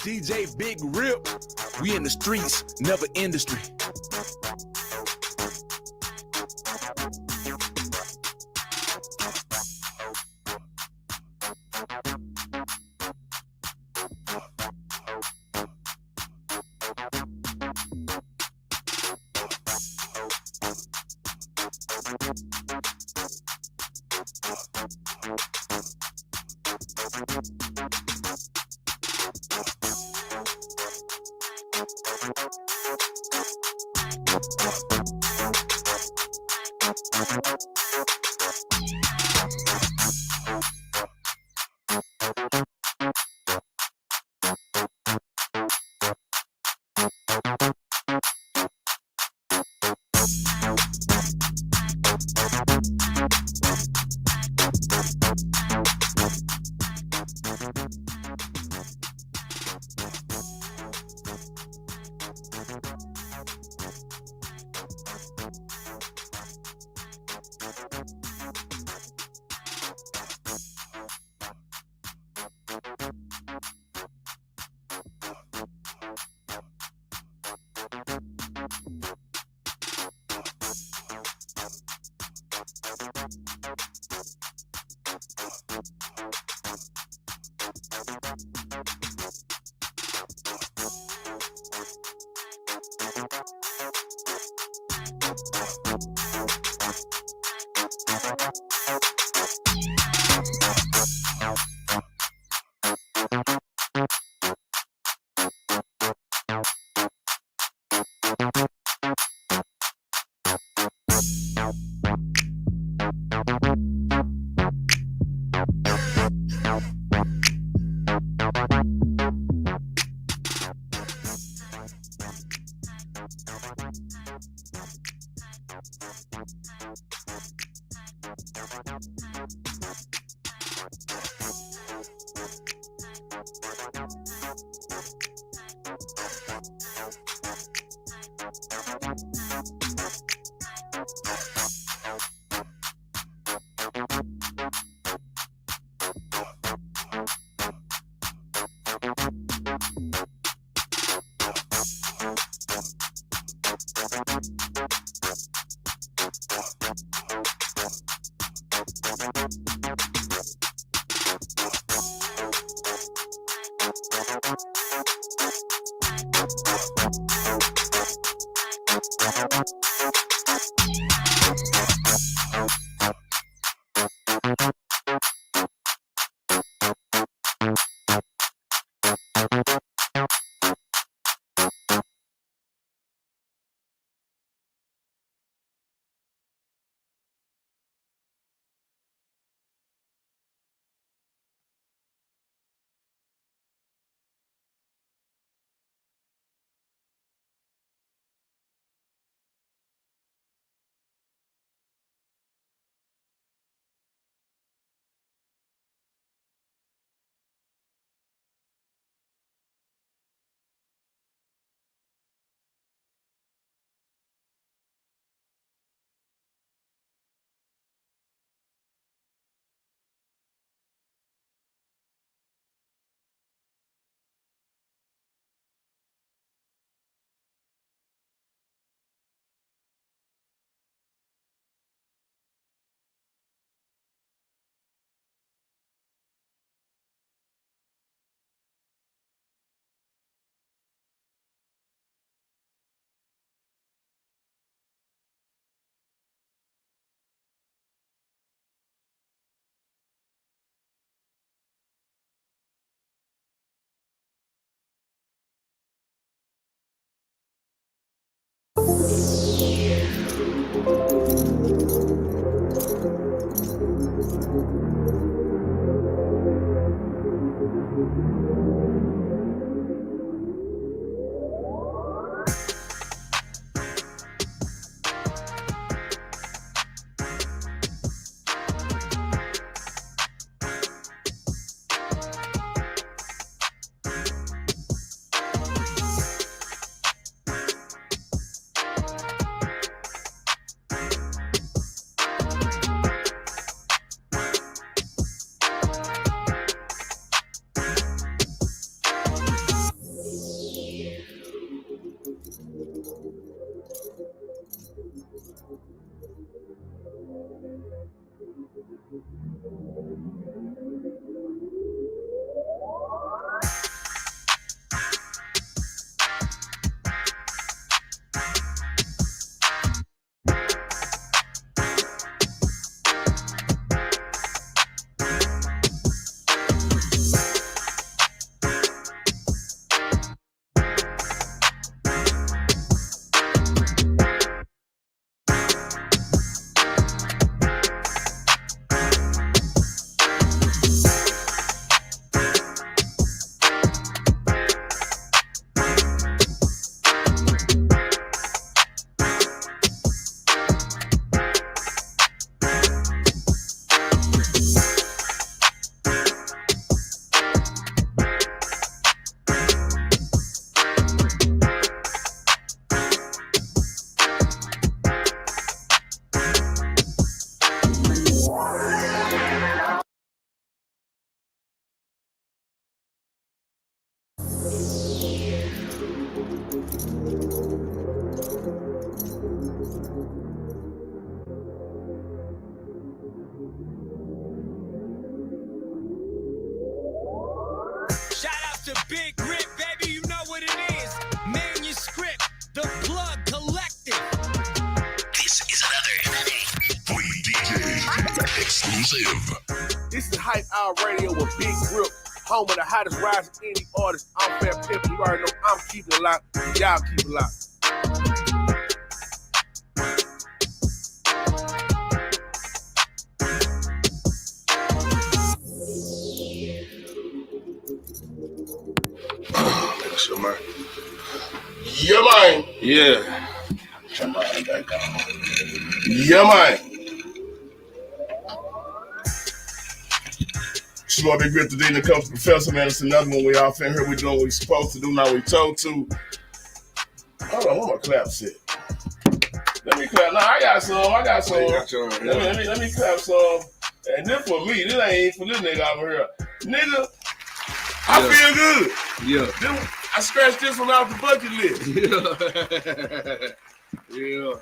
DJ Big Rip. We in the streets, never industry. exclusive. This is Hype Hour Radio with Big Grip, home of the hottest rising indie artists. I'm Fair Pimp. You already know I'm keeping it locked. Y'all keep it locked. Sure, man. Yeah, man. Yeah. Yeah, man. It's your boy Big Grip today. The coach professor, man. It's another one. We all fin here. We doing what we supposed to do. Now we told to. Hold on, where my clap sit? Let me clap. No, I got some. Let me clap some. And this for me. This ain't for this nigga over here. Nigga, I feel good. Yeah. I scratched this one off the bucket list. Yeah.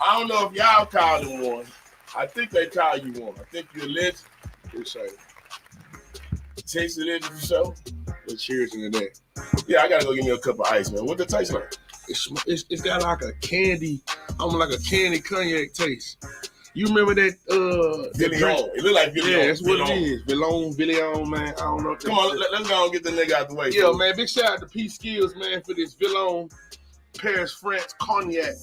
I don't know if y'all called him one. I think they called you one. I think you're a legend. Appreciate it. Taste the legend for sure. Let's cheers into that. Yeah, I gotta go get me a cup of ice, man. What the taste like? It's got like a candy, almost like a candy cognac taste. You remember that Villion. It look like Villion. Yeah, that's what it is. Villion, man. I don't know. Come on, let's go and get the nigga out the way. Yeah, man. Big shout out to P Skills, man, for this Villion Paris, France cognac.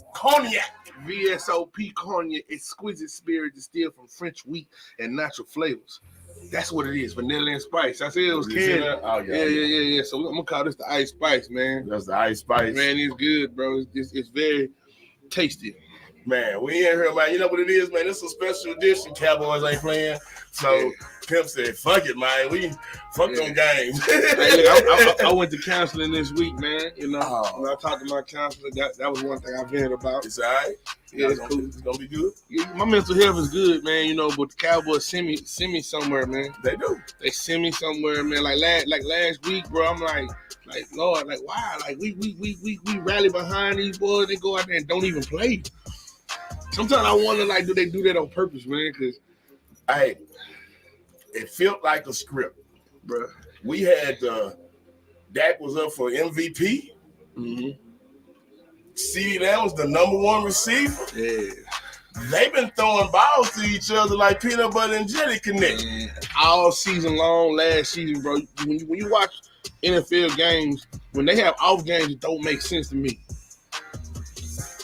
VSOP cognac, exquisite spirit distilled from French wheat and natural flavors. That's what it is, vanilla and spice. I said it was candy. Oh, Yeah. So I'm gonna call this the ice spice, man. That's the ice spice. Man, it's good, bro. It's very tasty. Man, we in here, man. You know what it is, man? This is a special edition. Cowboys ain't playing. So Pimp said, fuck it, man. We fuck them games. Hey, look, I went to counseling this week, man. You know, when I talked to my counselor, that was one thing I vented about. It's all right. Yeah, it's cool. It's gonna be good. Yeah, my mental health is good, man. You know, but the Cowboys send me somewhere, man. They do. They send me somewhere, man. Like last week, bro. I'm like Lord, like why? Like we rally behind these boys. They go out there and don't even play. Sometimes I wonder, like, do they do that on purpose, man? Because, hey, it felt like a script, bro. We had Dak was up for MVP. Mm-hmm. CeeDee Lamb was the number one receiver. Yeah. They've been throwing balls to each other like peanut butter and jelly connect. Man, all season long, last season, bro. When you watch NFL games, when they have off games, it don't make sense to me.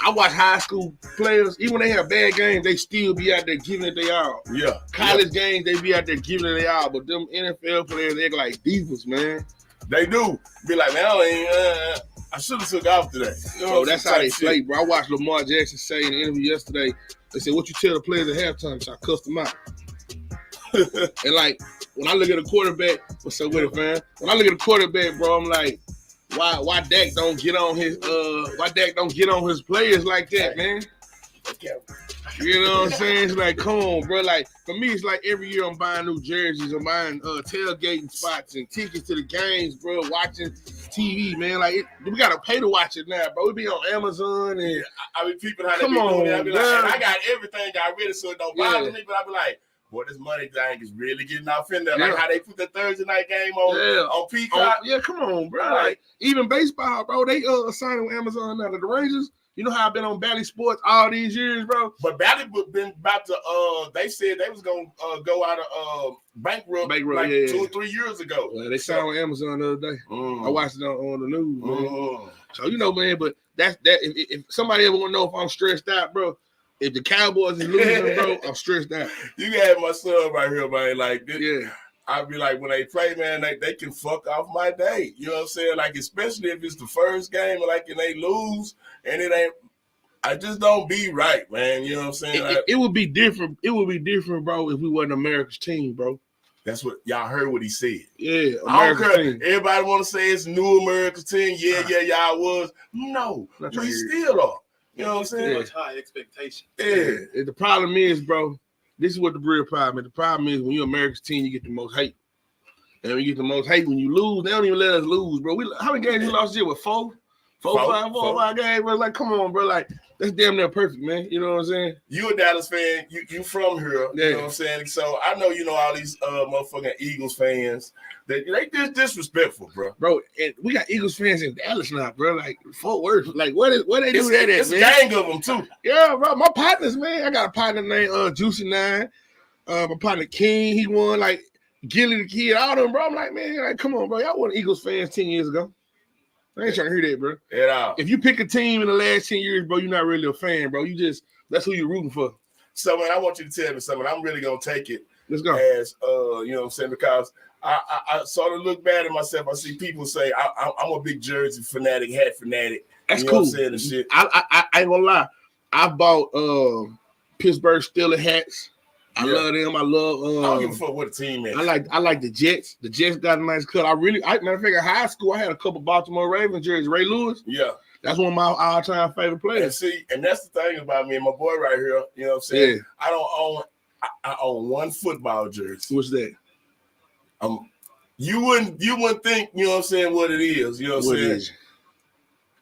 I watch high school players, even when they have bad games, they still be out there giving it their all. Yeah. College games, they be out there giving it their all. But them NFL players, they're like divas, man. They do. Be like, man, I should have took off today. You know, bro, that's how they play, bro. I watched Lamar Jackson say in the interview yesterday, they said, what you tell the players at halftime? So I cussed them out. And like, when I look at a quarterback, what's up with it, fam? When I look at a quarterback, bro, I'm like, why Dak don't get on his players like that, man? You know what I'm saying? It's like, come on, bro. Like, for me, it's like every year I'm buying new jerseys, I'm buying tailgating spots and tickets to the games, bro, watching TV, man. Like, we got to pay to watch it now, bro. We be on Amazon and... I be peeping how they come be on, doing it. I be like, man. I got everything already, so it don't bother me, but I be like, boy, this money thing is really getting off in there. Like how they put the Thursday night game on Peacock. Come on, bro. Like, even baseball, bro, they signed on Amazon now. The Rangers, you know how I've been on Bally Sports all these years, bro? But Bally been about to, they said they was going to go out of bankrupt like 2 or 3 years ago. Well, they signed on Amazon the other day. I watched it on the news, man. So, you know, man, but that's that. If somebody ever want to know if I'm stressed out, bro, if the Cowboys is losing, bro, I'm stressed out. You can have my son right here, man. Like, this, yeah. I'd be like, when they play, man, they can fuck off my day. You know what I'm saying? Like, especially if it's the first game, like, and they lose, and it ain't, I just don't be right, man. You know what I'm saying? It would be different. It would be different, bro, if we wasn't America's team, bro. That's what y'all heard what he said. Yeah, America's team. Everybody want to say it's new America's team. Yeah, y'all was. No, we still are. You know what I'm saying? Much high expectation. Yeah. The problem is, bro, this is what the real problem is. The problem is when you're America's team, you get the most hate. And when you get the most hate, when you lose, they don't even let us lose, bro. How many games you lost this year? With four, five games, bro? Like, come on, bro. Like, that's damn near perfect, man. You know what I'm saying? You a Dallas fan. You from here. You know what I'm saying? So I know you know all these motherfucking Eagles fans. They just disrespectful, bro. Bro, and we got Eagles fans in Dallas now, bro. Like, Fort Worth. Like, where they do that at, it's man? It's a gang of them, too. Yeah, bro. My partners, man. I got a partner named Juicy 9. My partner King, he won. Like Gilly the Kid, all them, bro. I'm like, man, like, come on, bro. Y'all weren't Eagles fans 10 years ago. I ain't trying to hear that, bro. At all. If you pick a team in the last 10 years, bro, you're not really a fan, bro. You just that's who you're rooting for. So, man, I want you to tell me something. I'm really gonna take it. Let's go. As you know what I'm saying, because I sort of look bad at myself. I see people say I'm a big jersey fanatic, hat fanatic. That's you know cool. What I'm saying, and shit. I ain't gonna lie. I bought Pittsburgh Steelers hats. I love them. I love. I don't give a fuck what the team is. I like the Jets. The Jets got a nice cut. Matter of fact, in high school, I had a couple Baltimore Ravens jerseys. Ray Lewis. Yeah. That's one of my all-time favorite players. And see, and that's the thing about me and my boy right here. You know what I'm saying? Yeah. I own one football jersey. What's that? You wouldn't think, you know what I'm saying, what it is. You know what I'm saying?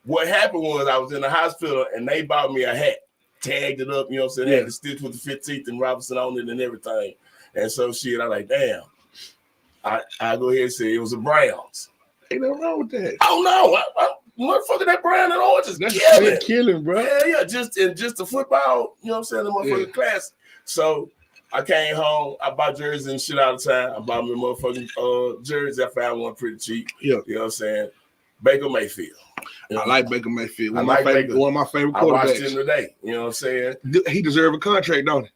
What happened was I was in the hospital and they bought me a hat, tagged it up, you know what I'm saying? They had the stitch with the 15th and Robinson on it and everything. And so shit, I'm like, damn. I go ahead and say it was the Browns. Ain't nothing wrong with that. Oh no, motherfucker, that brown and orange is killing, bro. Yeah, just the football, you know what I'm saying, the motherfucking class. So I came home, I bought jerseys and shit all the time. I bought me a motherfucking jersey. I found one pretty cheap. Yeah. You know what I'm saying? Baker Mayfield. You know? I like Baker Mayfield. One of my favorite quarterbacks. I watched him today. You know what I'm saying? He deserves a contract, don't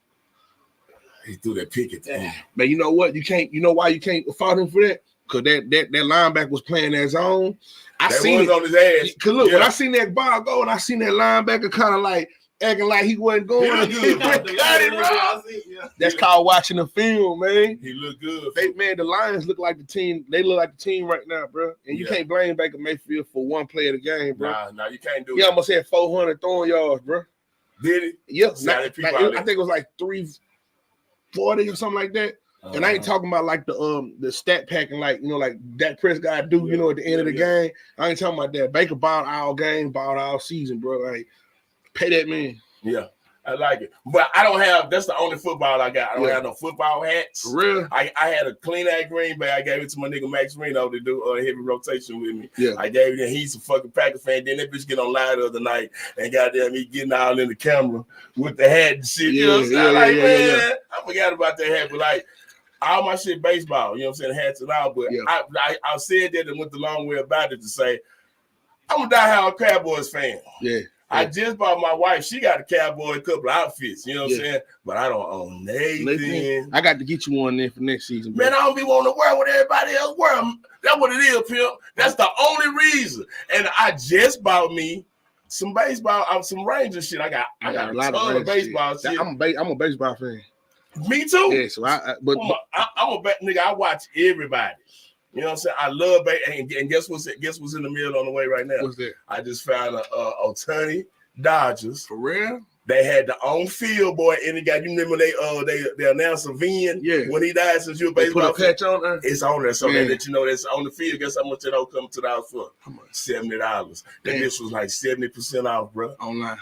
he? He threw that pick at that. Man, you know what? You know why you can't fault him for that? Because that linebacker was playing that zone. I seen it on his ass. Cause look, when I seen that ball go and I seen that linebacker kind of like acting like he wasn't going. He got it, bro. That's called watching the film, man. He looked good. The Lions look like the team. They look like the team right now, bro. And you can't blame Baker Mayfield for one play of the game, bro. Nah, you can't do it. He almost had 400 throwing yards, bro. Did he? Yeah. I think it was like 340 or something like that. And I ain't talking about like the stat packing, like, you know, like Dak Prescott do, you know, at the end of the game. I ain't talking about that. Baker bought all game, bought all season, bro. Like, pay that man. Yeah, I like it. But I don't have, that's the only football I got. I don't have no football hats. For real? I had a clean ass Green Bay. I gave it to my nigga Max Reno to do a heavy rotation with me. Yeah. I gave it, he's a fucking Packer fan. Then that bitch get on live the other night and goddamn me getting all in the camera with the hat and shit. You know what I'm saying? I forgot about that hat, but like, all my shit baseball, you know what I'm saying, hats and all, but I said that and went the long way about it to say, I'm a diehard Cowboys fan. Yeah. I just bought my wife, she got a Cowboy couple of outfits, you know what I'm saying, but I don't own Nathan. I got to get you one there for next season, bro. Man, I don't be wanting to wear what everybody else wear. That's what it is, Pimp. That's the only reason. And I just bought me some baseball, some Ranger shit. I got a lot of baseball shit. I'm a baseball fan. Me too. Yeah, so I'm a nigga. I watch everybody. You know what I'm saying? I love and guess what's in the mail on the way right now? What's that? I just found a Otani Dodgers. For real? They had the on-field boy, and it got, you remember they announced a Vin when he died, since you a baseball put a patch on there? It's on there, so that you know that's on the field. Guess how much that all come to the house for? How much? $70. That bitch was like 70% off, bro. Online.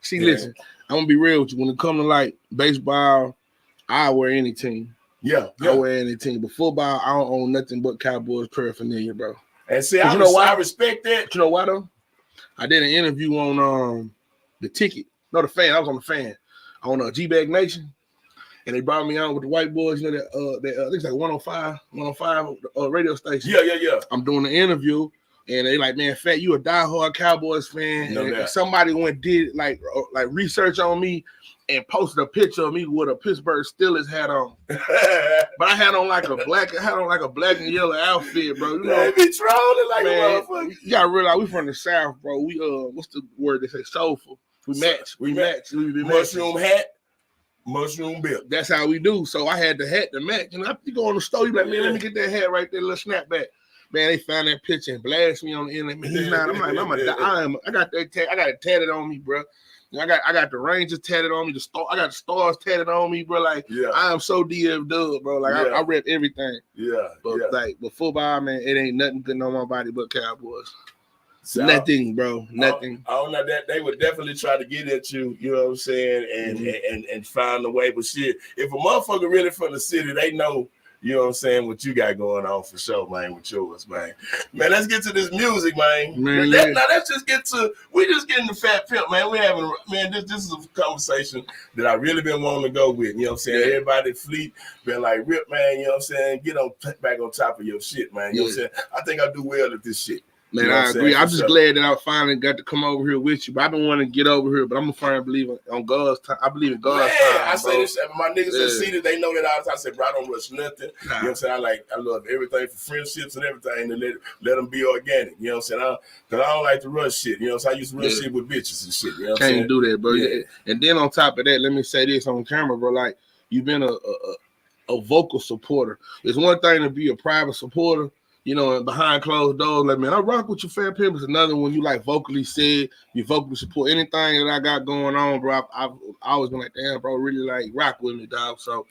See, listen, I'm gonna be real with you. When it comes to like baseball, I wear any team. Yeah. I wear any team. But football, I don't own nothing but Cowboys paraphernalia, bro. And see, I respect that. But you know why though? I did an interview on the ticket. No, the fan. I was on the fan on G-Bag Nation, and they brought me on with the white boys. You know that it's like 105 radio station. Yeah. I'm doing the interview. And they like, man, Fat, you a diehard Cowboys fan. And somebody did like research on me and posted a picture of me with a Pittsburgh Steelers hat on. But I had on like a black and yellow outfit, bro. You know, they be trolling like a motherfucker. You gotta realize we from the South, bro. We what's the word they say? Soulful. We match. We mushroom hat, mushroom belt. That's how we do. So I had the hat to match. And you go on the store, you like, man, let me get that hat right there, little snapback. Man, they found that picture and blast me on the internet. He's not. I'm like, I got that. I got it tatted on me, bro. I got the Rangers tatted on me. I got the stars tatted on me, bro. Like, I am so DF Dub, bro. Like, I rep everything. But football, man, it ain't nothing good on my body but Cowboys. So nothing, bro. Nothing. I don't know that they would definitely try to get at you. You know what I'm saying, and find a way. But shit, if a motherfucker really from the city, they know you know what I'm saying, what you got going on for sure, man, with yours, man. Man, let's get to this music, man. Now let's just get to, we just getting the Fat Pimp, man. We having, man, this is a conversation that I really been wanting to go with, you know what I'm saying? Everybody at Fleet been like, Rip, man, you know what I'm saying? Get on back on top of your shit, man. You know what I'm saying? I think I do well at this shit. Man, you know I agree. I'm just glad that I finally got to come over here with you. But I've been wanting to get over here, but I'm a firm believer on God's time. I believe in God's time. I say this, my niggas that see that, they know that all the time. I say, bro, I don't rush nothing. You know what I'm saying? I love everything for friendships and everything, and let them be organic. You know what I'm saying? Because I don't like to rush shit. You know what I'm saying? I used to rush shit with bitches and shit. You know what I'm saying? Can't do that, bro. Yeah. And then on top of that, let me say this on camera, bro. Like, you've been a vocal supporter. It's one thing to be a private supporter, you know, and behind closed doors, like, man, I rock with your Fat Pimp. It's another one you like vocally said, you vocally support anything that I got going on, bro. I've always been like, damn, bro, really like rock with me, dog. So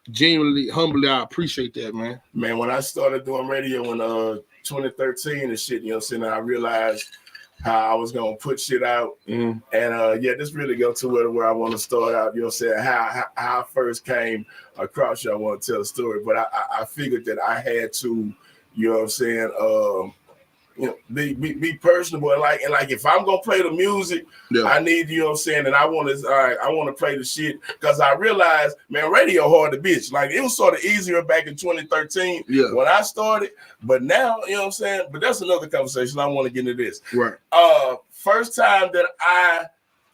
genuinely, humbly, I appreciate that, man. Man, when I started doing radio in 2013 and shit, you know what I'm saying, I realized how I was gonna put shit out. And this really go to where I want to start out, you know what I'm saying, how I first came across you. I want to tell a story, but I figured that I had to, you know what I'm saying, you know, be personable, and like if I'm gonna play the music, I need, you know what I'm saying, and I want to play the shit, because I realized, man, radio hard to bitch. Like, it was sort of easier back in 2013 when I started, but now, you know what I'm saying. But that's another conversation. I want to get into this. Right. First time that I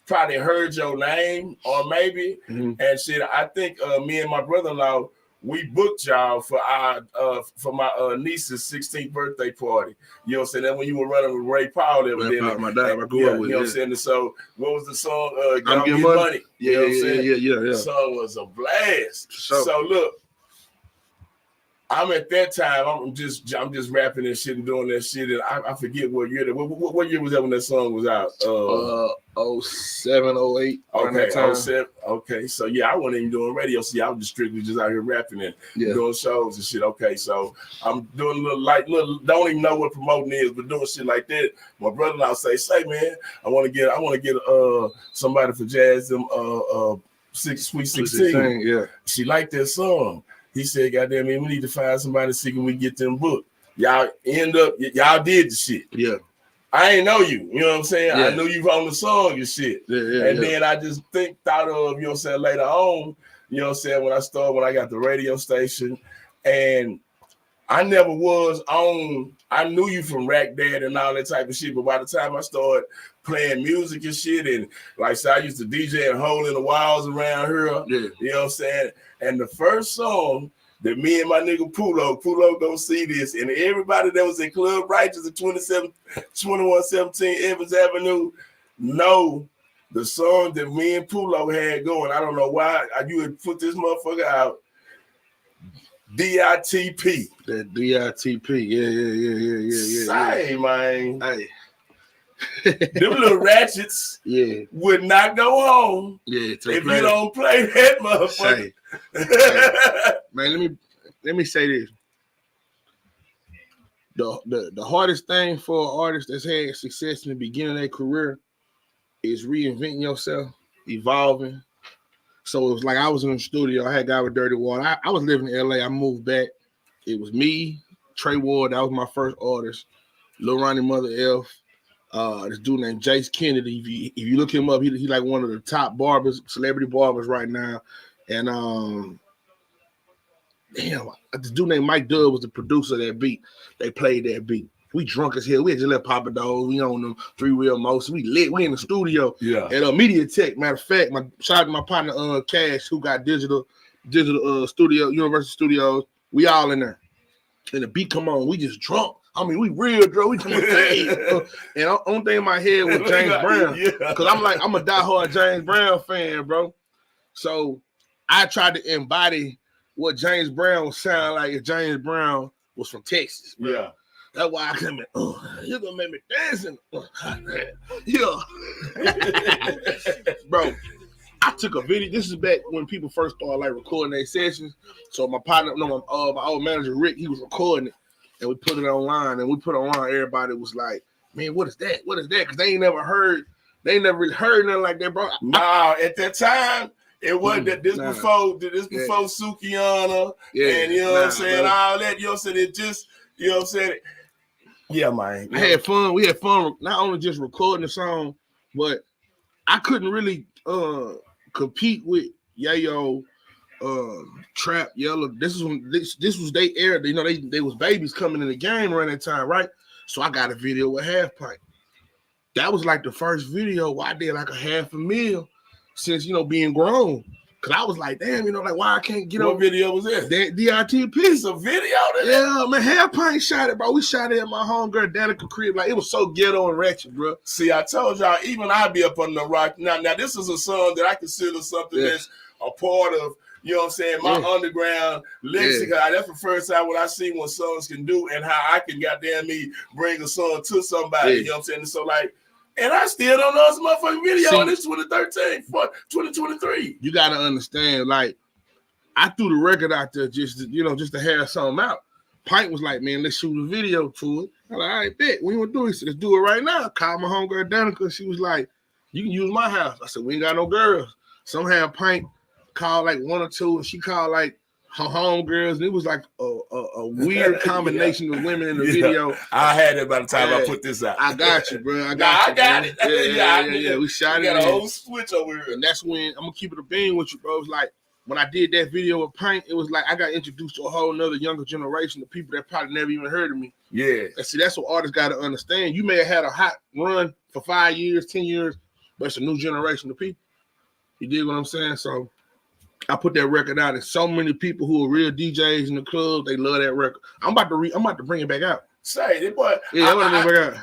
probably heard your name, or maybe, and shit, I think me and my brother-in-law, we booked y'all for my niece's 16th birthday party. You know what I'm saying? That's when you were running with Ray Paul evidently. My dad, I grew up with. You know what I'm saying? And so, what was the song? I'm Getting Money. You know what I'm saying? Yeah. The song was a blast. Sure. So look, I'm at that time. I'm just rapping and shit and doing that shit, and I forget what year. What year was that when that song was out? 07, 08. Okay, 07. Okay, so yeah, I wasn't even doing radio. See, I was just strictly just out here rapping and doing shows and shit. Okay, so I'm doing little, don't even know what promoting is, but doing shit like that. My brother-in-law say, man, I want to get somebody for Jazz them Sweet 16. Yeah, she liked that song. He said, goddamn, man, we need to find somebody to see can we get them booked. Y'all did the shit. Yeah. I ain't know you. You know what I'm saying? Yeah. I knew you on the song and shit. Then I just thought of, you know what I'm saying, later on, you know what I'm saying, when I got the radio station, and I never was on, I knew you from Rack Dad and all that type of shit, but by the time I started playing music and shit, and like, so I used to DJ and hole in the walls around here, you know what I'm saying? And the first song that me and my nigga Pulo gonna see this, and everybody that was in Club Righteous at 2117 Evans Avenue know the song that me and Pulo had going. I don't know why you would put this motherfucker out. DITP. That DITP. Yeah. Say, man. Hey. Them little ratchets would not go home if you don't play that motherfucker. Man, let me say this. The hardest thing for an artist that's had success in the beginning of their career is reinventing yourself, evolving. So it was like I was in the studio. I had Guy with Dirty Water. I was living in LA. I moved back. It was me, Trey Ward. That was my first artist. Lil Ronnie Mother F. This dude named Jace Kennedy. If you look him up, he like one of the top barbers, celebrity barbers right now. And this dude named Mike Dub was the producer of that beat. They played that beat. We drunk as hell. We had just left Papa Dogs. We on them 3-wheel most. We lit. We in the studio. Yeah. At Media Tech. Matter of fact, shout out to my partner Cash, who got digital studio, Universal Studios. We all in there. And the beat come on. We just drunk. I mean, we real drunk. We come on stage. And only thing in my head was James Brown. Because I'm a diehard James Brown fan, bro. So I tried to embody what James Brown would sound like if James Brown was from Texas. Bro. Yeah. That's why I come in. You're gonna make me dancing. Bro, I took a video. This is back when people first started like recording their sessions. So my partner, my old manager Rick, he was recording it, and we put it online. And we put it online. Everybody was like, "Man, what is that? What is that?" Because they ain't never really heard nothing like that, bro. Nah, at that time, It wasn't that this before Sukiana and you know what I'm saying, all that, you know what I'm saying, it just, you know what I'm saying. Yeah, man. I had fun. We had fun not only just recording the song, but I couldn't really compete with Yayo, Trap, Yellow. This was they aired, you know, they was babies coming in the game around that time, right? So I got a video with Half Pint. That was like the first video where I did like $500,000 since, you know, being grown. Cause I was like, damn, you know, like why I can't get on. What video was that? DITP. It's a video to that? Yeah, man, Half Pint shot it, bro. We shot it at my homegirl Danica crib. Like, it was so ghetto and ratchet, bro. See, I told y'all, even I be up on the rock. Now this is a song that I consider something that's a part of, you know what I'm saying, my underground lexicon. That's the first time when I see what songs can do and how I can goddamn me bring a song to somebody, you know what I'm saying? And so like, and I still don't know this motherfucking video in this 2013, 2023. You gotta understand, like, I threw the record out there just to have something out. Pint was like, man, let's shoot a video to it. I'm like, all right, bet. What you want to do? He said, let's do it right now. Called my homegirl Danica. She was like, you can use my house. I said, we ain't got no girls. Somehow Pint called like one or two, and she called like her homegirls, and it was like a weird combination of women in the video. I had it by the time I put this out. I got you, bro. I got it. Yeah. We shot it. Got a whole switch over here. And that's when, I'm going to keep it a bean with you, bro. It's like, when I did that video with Pint, it was like I got introduced to a whole nother younger generation of people that probably never even heard of me. Yeah. And see, that's what artists got to understand. You may have had a hot run for 5 years, 10 years, but it's a new generation of people. You dig what I'm saying? So I put that record out, and so many people who are real DJs in the club, they love that record. I'm about to bring it back out. Say it, but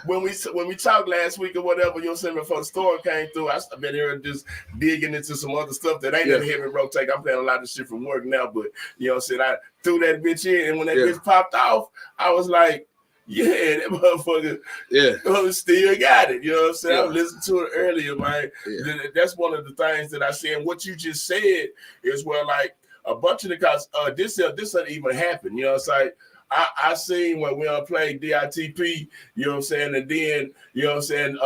when we talked last week or whatever, you know, saying before the story came through, I've been here just digging into some other stuff that ain't never hit me rotate. I'm playing a lot of shit from work now, but you know what I'm saying, I threw that bitch in, and when that bitch popped off, I was like, yeah, that motherfucker still got it. You know what I'm saying? I listened to it earlier, man. Yeah. That's one of the things that I said. And what you just said is where like a bunch of the guys, this doesn't even happen. You know, it's like I seen when we played DITP, you know what I'm saying, and then, you know what I'm saying,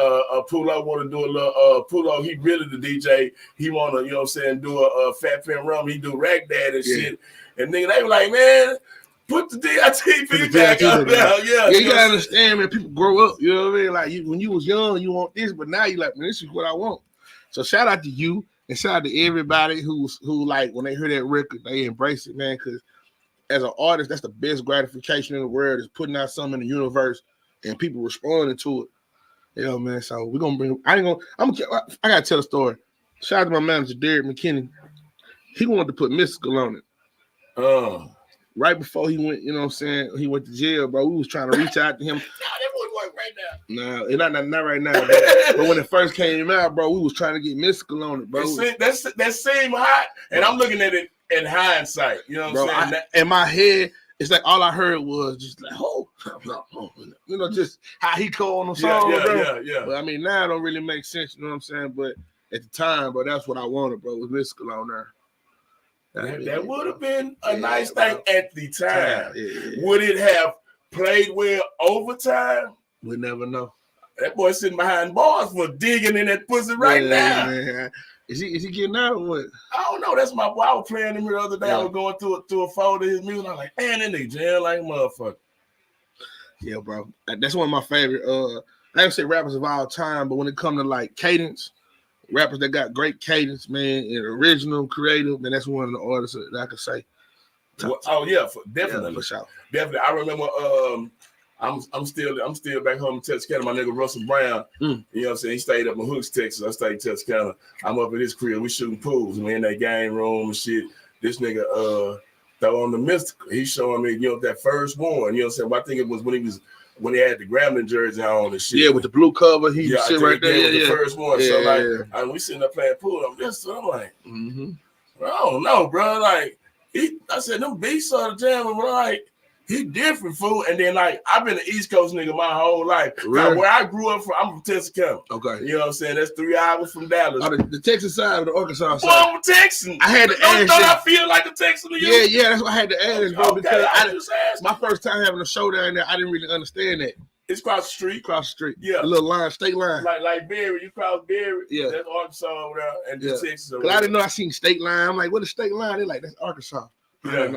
Pulo want to do a little, Pulo, he really the DJ, he want to, you know what I'm saying, do a Fat Pin Rum, he do Rag Dad and shit, and nigga, they were like, man, put the DITP back up there, you gotta understand, man, people grow up, you know what I mean, like, when you was young, you want this, but now you like, man, this is what I want. So shout out to you, and shout out to everybody who like, when they hear that record, they embrace it, man, because as an artist, that's the best gratification in the world, is putting out something in the universe and people responding to it. You know, man. So we're gonna bring. I gotta tell a story. Shout out to my manager, Derek McKinney. He wanted to put Mystical on it. Right before he went, you know what I'm saying, he went to jail, bro. We was trying to reach out to him. No, that wouldn't work right No, now. not right now. But when it first came out, bro, we was trying to get Mystical on it, bro. That seemed hot, and I'm looking at it in hindsight, you know what I'm saying? In my head, it's like all I heard was just like, you know, just how he called on the song, bro. Yeah. But I mean, now it don't really make sense, you know what I'm saying? But at the time, bro, that's what I wanted, bro, was Mystical on there. That would have been a nice thing at the time. Yeah. Would it have played well over time? We never know. That boy sitting behind bars for digging in that pussy right now. Man. Is he getting out or what? I don't know. That's my boy. I was playing him the other day. I was going through a folder of his music. I was like, man, that nigga jail like a motherfucker. Yeah, bro. That's one of my favorite. I don't say rappers of all time, but when it comes to like cadence, rappers that got great cadence, man, and original, creative, man, that's one of the artists that I could say. Definitely. Yeah, for sure. Definitely. I remember I'm still back home in Texarkana. My nigga Russell Brown, you know what I'm saying? He stayed up in Hooks, Texas. I stayed in Texarkana. I'm up at his crib. We shooting pools. We in that game room and shit. This nigga throw on the Mystical. He's showing me, you know, that first one. You know what I'm saying? Well, I think it was when he had the Grambling jersey on and shit. Yeah, with the blue cover. He sit right there. The first one. Yeah, so like, we sitting there playing pool. I'm like, I don't know, bro. Like, I said, them beats are jamming, but like, he different, fool. And then, like, I've been an East Coast nigga my whole life. Really? Where I grew up from, I'm from Texarkana. Okay. You know what I'm saying? That's 3 hours from Dallas. The Texas side or the Arkansas side? Well, I'm a Texan. I had to ask. Don't I feel like a Texan to you? Yeah, that's what I had to ask, bro. Okay, because my first time having a show down there, I didn't really understand that. It's across the street. Across the street. Yeah. The little line, state line. Like Berry, you cross Berry. Yeah. That's Arkansas over there, and Texas over there. I there. didn't know I seen state line. I'm like, what is state line? They're like, that's Arkansas. Yeah.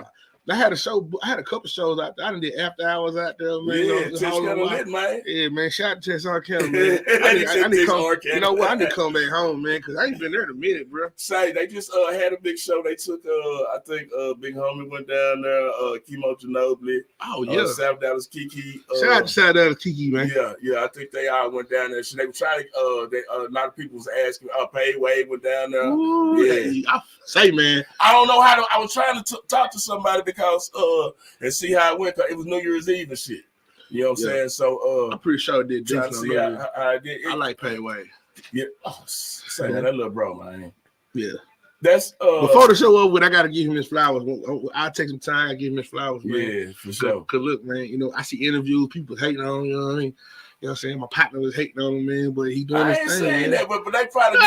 I had a couple shows out there. I done did after hours out there, man. Yeah, Texarkana lit, man. Yeah, man. Shout out to Texarkana, man. I need to come. You know what? I need to come back home, man, because I ain't been there in a minute, bro. Say they just had a big show. They took I think Big Homie went down there. Chemo Ginobili. Oh yeah. South Dallas Kiki. Shout out to South Dallas Kiki, man. Yeah. I think they all went down there. So they were trying to. A lot of people was asking. Pay Wade went down there. Ooh, yeah. Say, man. I don't know how to. I was trying to talk to somebody because and see how it went. It was New Year's Eve and shit. You know what I'm saying? So I'm pretty sure it did. Trying to see how I did. I like Payway. Yeah. Oh, say that little bro, man. Yeah. That's before the show over with, I gotta give him his flowers. I'll take some time and give him his flowers, man. Yeah, for sure. Cause look, man, you know, I see interviews, people hating on him, you know what I mean? You know what I'm saying? My partner was hating on him, man, but he doing his thing. I ain't saying that, but they probably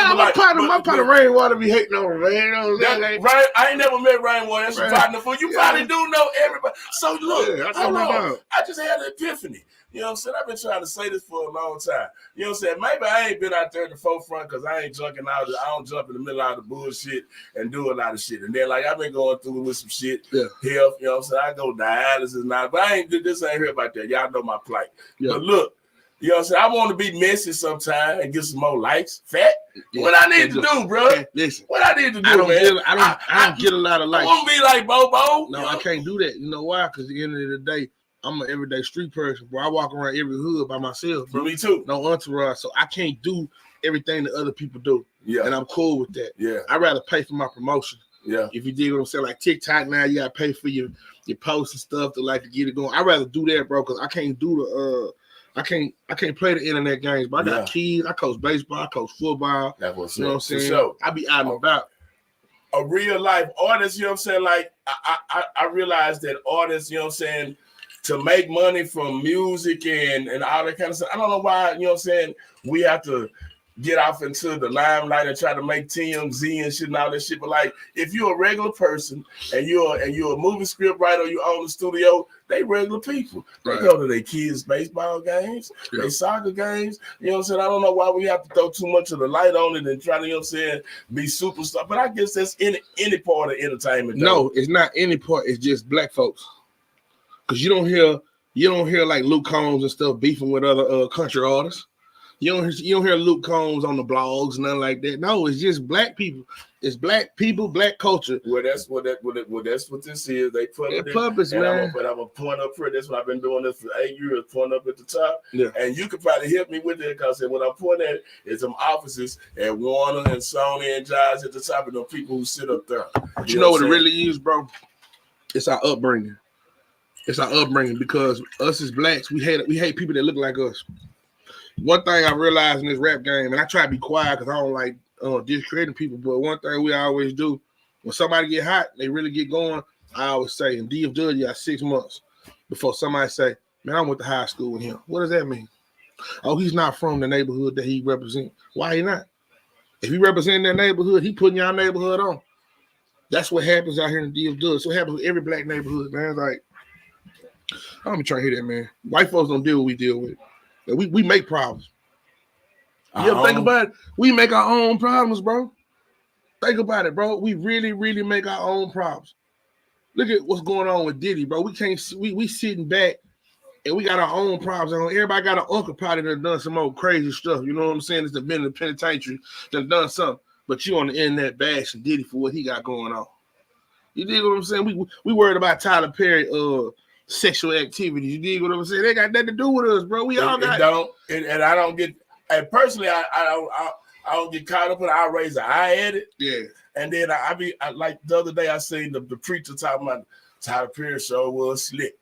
my partner Rainwater be hating on him, man. You know what I'm saying? Right, I ain't never met Rainwater. That's your partner for you. Probably do know everybody. So look, hold on. I just had an epiphany. You know what I'm saying? I've been trying to say this for a long time. You know what I'm saying? Maybe I ain't been out there at the forefront because I ain't junking out. I don't jump in the middle of the bullshit and do a lot of shit. And then, like, I've been going through with some shit. Yeah. Health, you know what I'm saying? I go dialysis now. But this ain't here about that. Y'all know my plight. Yeah. But look, you know what I'm saying? I want to be messy sometime and get some more likes. Fat? Yeah. What I need to do, bro? Listen. What I need to do, I don't man? Get a lot of likes. I want to be like Bobo. No, I can't do that. You know why? Because at the end of the day, I'm an everyday street person, bro. I walk around every hood by myself, bro. Me too. No entourage, so I can't do everything that other people do. Yeah. And I'm cool with that. Yeah. I'd rather pay for my promotion. Yeah. If you dig what I'm saying, like TikTok now, you gotta pay for your posts and stuff to get it going. I'd rather do that, bro, because I can't do the I can't play the internet games, but I got kids. I coach baseball, I coach football. That's what's you know what I'm saying? Sure. I be out and about. A real life artist, you know what I'm saying? Like I realized that artists, you know what I'm saying, to make money from music and all that kind of stuff. I don't know why, you know what I'm saying, we have to get off into the limelight and try to make TMZ and shit and all that shit. But like, if you're a regular person and you're a movie script writer, you own the studio, they regular people. They go to their kids' baseball games, their soccer games. You know what I'm saying? I don't know why we have to throw too much of the light on it and try to, you know what I'm saying, be superstar. But I guess that's any part of entertainment. Though. No, it's not any part. It's just black folks. Because you don't hear like Luke Combs and stuff beefing with other country artists. You don't hear Luke Combs on the blogs, nothing like that. No, it's just black people. It's black people, black culture. Well, that's what this is. They put it purpose, man. I'm gonna point up for it. That's what I've been doing this for 8 years. Point up at the top. Yeah. And you could probably help me with it because when I'm pointing at is some offices at Warner and Sony and Jazz at the top of the people who sit up there. But you know what it really is, bro? It's our upbringing. It's our upbringing because us as blacks, we hate people that look like us. One thing I realized in this rap game, and I try to be quiet because I don't like discrediting people, but one thing we always do, when somebody get hot, they really get going, I always say, in DFW, you got 6 months before somebody say, man, I went to high school with him. What does that mean? Oh, he's not from the neighborhood that he represents. Why he not? If he represents that neighborhood, he putting y'all neighborhood on. That's what happens out here in DFW. So it happens with every black neighborhood, man. It's like, I don't be trying to hear that, man. White folks don't deal what we deal with. We make problems. You ever think about it? We make our own problems, bro. Think about it, bro. We really, really make our own problems. Look at what's going on with Diddy, bro. We sitting back and we got our own problems. Everybody got an uncle probably that done some old crazy stuff. You know what I'm saying? It's been in the penitentiary, done something. But you on the internet bashing Diddy for what he got going on. You dig what I'm saying? We worried about Tyler Perry sexual activities. You dig what I'm saying? They got nothing to do with us, bro. We all got and I don't get. And personally, I don't get caught up in it. I raise an eye at it. Yeah. And then I like the other day I seen the preacher talking about Tyler Perry show was slick.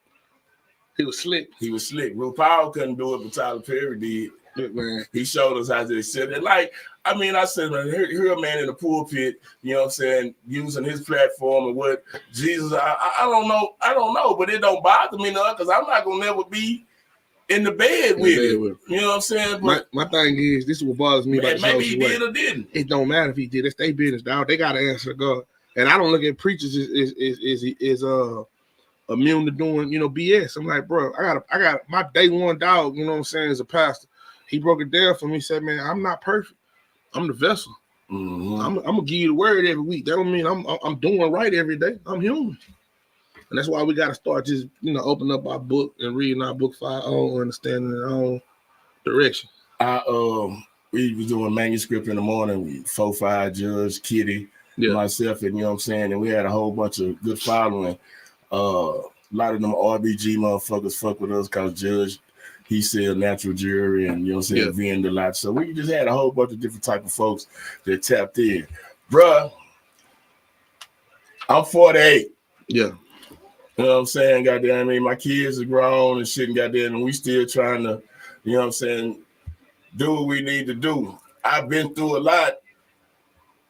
He was slick. He was slick. RuPaul couldn't do it, but Tyler Perry did. Look, man. He showed us how they said it. Like, I mean, I said, man, here a man in the pulpit, you know what I'm saying, using his platform and what Jesus, I don't know, but it don't bother me none because I'm not gonna never be in the bed with it. You know what I'm saying? But my thing is, this is what bothers me about maybe he did or didn't. It don't matter if he did. It's their business, dog. They gotta answer to God. And I don't look at preachers as immune to doing, BS. I'm like, bro, I got my day one dog, you know what I'm saying, as a pastor. He broke it down for me. He said, man, I'm not perfect. I'm the vessel. Mm-hmm. I'm gonna give you the word every week. That don't mean I'm doing right every day. I'm human. And that's why we got to start just, open up our book and reading our book for our own understanding and our own direction. We was doing manuscript in the morning. 4-5 Judge, Kitty, myself, and you know what I'm saying. And we had a whole bunch of good following. A lot of them RBG motherfuckers fuck with us because Judge, he said natural jury and you know what I'm saying, vend a lot. So we just had a whole bunch of different type of folks that tapped in. Bruh, I'm 48. Yeah. You know what I'm saying? Goddamn, I mean, my kids are grown and shit, and goddamn, and we still trying to, you know what I'm saying, do what we need to do. I've been through a lot.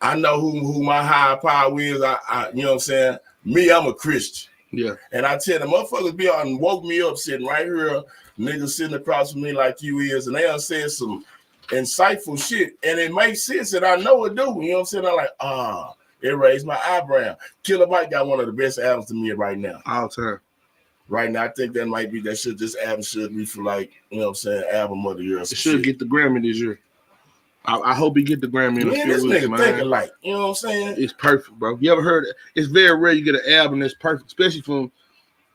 I know who my higher power is. I you know what I'm saying? Me, I'm a Christian. Yeah. And I tell the motherfuckers be on and woke me up sitting right here, niggas sitting across from me like you is, and they done said some insightful shit. And it makes sense that I know it do. You know what I'm saying? I'm like, it raised my eyebrow. Killer Mike got one of the best albums to me right now. All time. Right now, I think that might be this album should be for like, you know what I'm saying, album of the year. It should get the Grammy this year. I hope he get the Grammy in a few weeks, man. Thinking like, you know what I'm saying? It's perfect, bro. You ever heard it? It's very rare you get an album that's perfect, especially from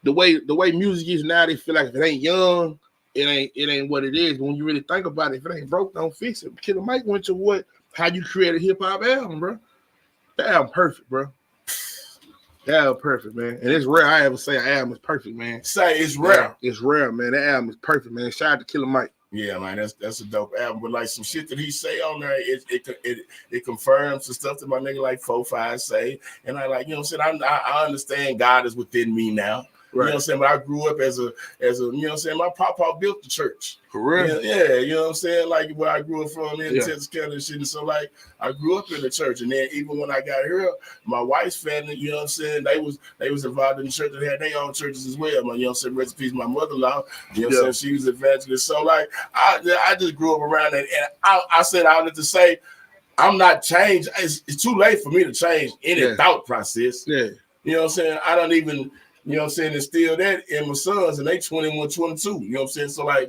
the way music is now. They feel like if it ain't young, it ain't what it is. But when you really think about it, if it ain't broke, don't fix it. Killer Mike went to how you create a hip hop album, bro. That album perfect, bro. That album perfect, man. And it's rare I ever say an album is perfect, man. Say it's rare. It's rare, man. That album is perfect, man. Shout out to Killer Mike. Yeah, man, that's a dope album. But like some shit that he say on there, it confirms the stuff that my nigga like 4-5 say. And I like, you know what I'm saying? I understand God is within me now. Right. You know what I'm saying? But I grew up as a, you know what I'm saying? My papa built the church. For real? Yeah, you know what I'm saying? Like where I grew up from in Texas County and shit. And so like I grew up in the church. And then even when I got here, my wife's family, you know what I'm saying? They was involved in the church. They had their own churches as well. You know what I'm saying? Rest in peace, my mother-in-law. You know what I'm saying? She was evangelist. So like I just grew up around it. And I said all that to say I'm not changed. It's too late for me to change any thought process. Yeah. You know what I'm saying? I don't even, you know what I'm saying, instill that in my sons, and they 21, 22. You know what I'm saying? So, like,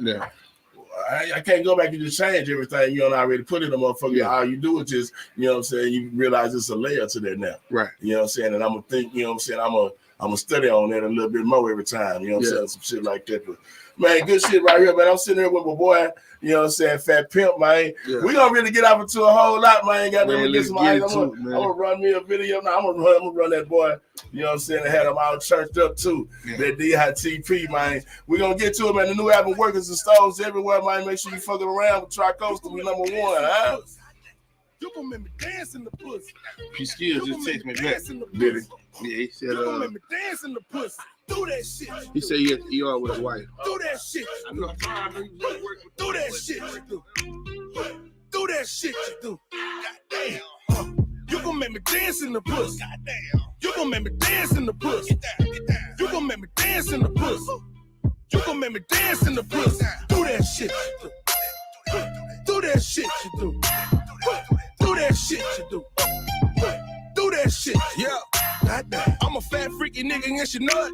I can't go back and just change everything you already put in the motherfucker. Yeah. All you do is just, you know what I'm saying, you realize it's a layer to that now. Right. You know what I'm saying? And I'm going to think, you know what I'm saying, I'm going to study on that a little bit more every time. You know what I'm saying? Some shit like that. But, man, good shit right here, man. I'm sitting here with my boy, you know what I'm saying, Fat Pimp, man. Yeah. We gonna really get off into a whole lot, man. I'm gonna run me a video now. I'm gonna run that boy, you know what I'm saying, and had him all churched up too. Yeah. That DITP, man. We gonna get to it, man. The new album Workers and Stones everywhere, man. Make sure you fucking around with Tri-Coastal. We number one, huh? You gonna make me dance in the pussy. P Skills just text me back. Did he? Yeah, he said, you gonna make me dance in the pussy. Do that shit. He said he had to ER with his wife. Do that shit. Do that shit you do. Do that shit you do. Goddamn. You gonna make me dance in the pussy. Goddamn. You gonna make me dance in the pussy. Get down. You gonna make me dance in the pussy. You gonna make me dance in the pussy. Do that shit you do. Do that shit you do. Do that shit you do. Do that shit. Yeah. Goddamn. I'm a fat freaky nigga and she nut.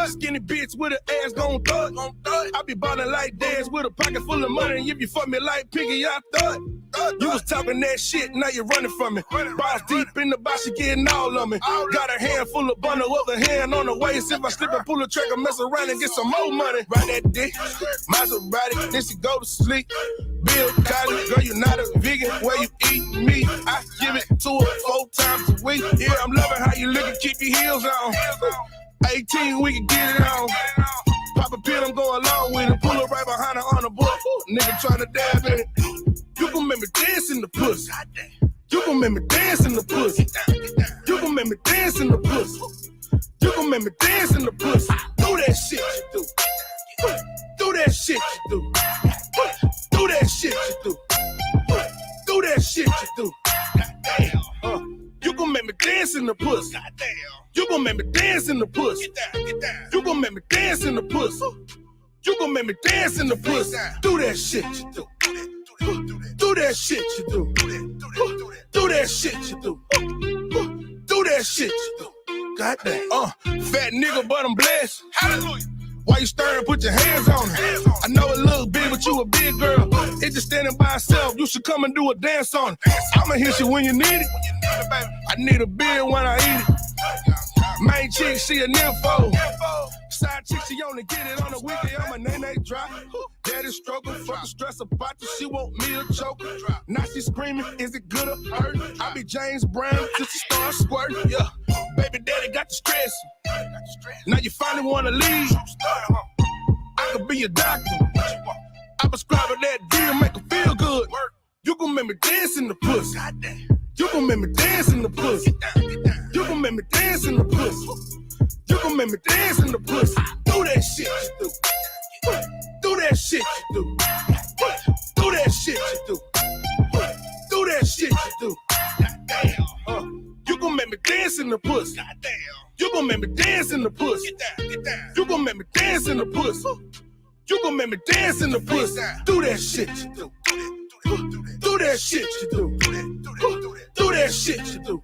Skinny bitch with her ass gon' thud. I be ballin' like dance with a pocket full of money. And if you fuck me like Piggy, I thud. You was talking that shit, now you running from me. Balls deep in the box, she getting all of me. Got a hand full of bundle, other hand on the waist. If I slip and pull a trigger, mess around and get some more money. Ride that dick, Maserati, then she go to sleep. Bill Cosby, girl, you not a vegan. Where you eat meat, I give it to her 4 times a week. Yeah, I'm loving how you lookin', keep your heels on. 18, we can get it on. Pop a pill, I'm going along with it. Pull her right behind her on the book. Nigga tryna dab in it. You gon' make me dance in the pussy. You gon' make me dance in the pussy. You gon' make me dance in the pussy. You gon' make me dance in the pussy. Do that shit you do. Do that shit you do. Do that shit you do. Do that shit you do. Goddamn. You gon' make me dance in the pussy. Goddamn. You gon' make me dance in the pussy. Get down. You gon' make me dance in the pussy. You gon' make me dance in the pussy. Do that shit you do. Do that shit you do. Do that shit you do. Do that shit you do. Goddamn. Fat nigga, but I'm blessed. Hallelujah. Why you stirring? Put your hands on it. I know it look big, but you a big girl. It's just standing by itself. You should come and do a dance on it. I'ma hit you when you need it. I need a beer when I eat it. Main chick, she a nympho. Side chick, she only get it on the weekend. I'm a name drop. Daddy struggle, fuck the stress about you. She want me to choke. Now she screaming, is it good or hurt? I be James Brown till she start squirting. Yeah, baby daddy got the stress. Now you finally wanna leave. I could be your doctor. I prescribe her that deal, make her feel good. You gon' make me dance in the pussy. You gon' make me dance in the pussy. You gon' make me dance in the pussy. You gon' make me dance in the pussy. Do that shit you do. Do that shit you do. Do that shit you do. Do that shit you do. Goddamn. You gon' make me dance in the pussy. Goddamn. You gon' make me dance in the pussy. Get down. You gon' make me dance in the pussy. You gon' make me dance in the pussy. Do that shit you do. Do that shit you do. Do that shit you do.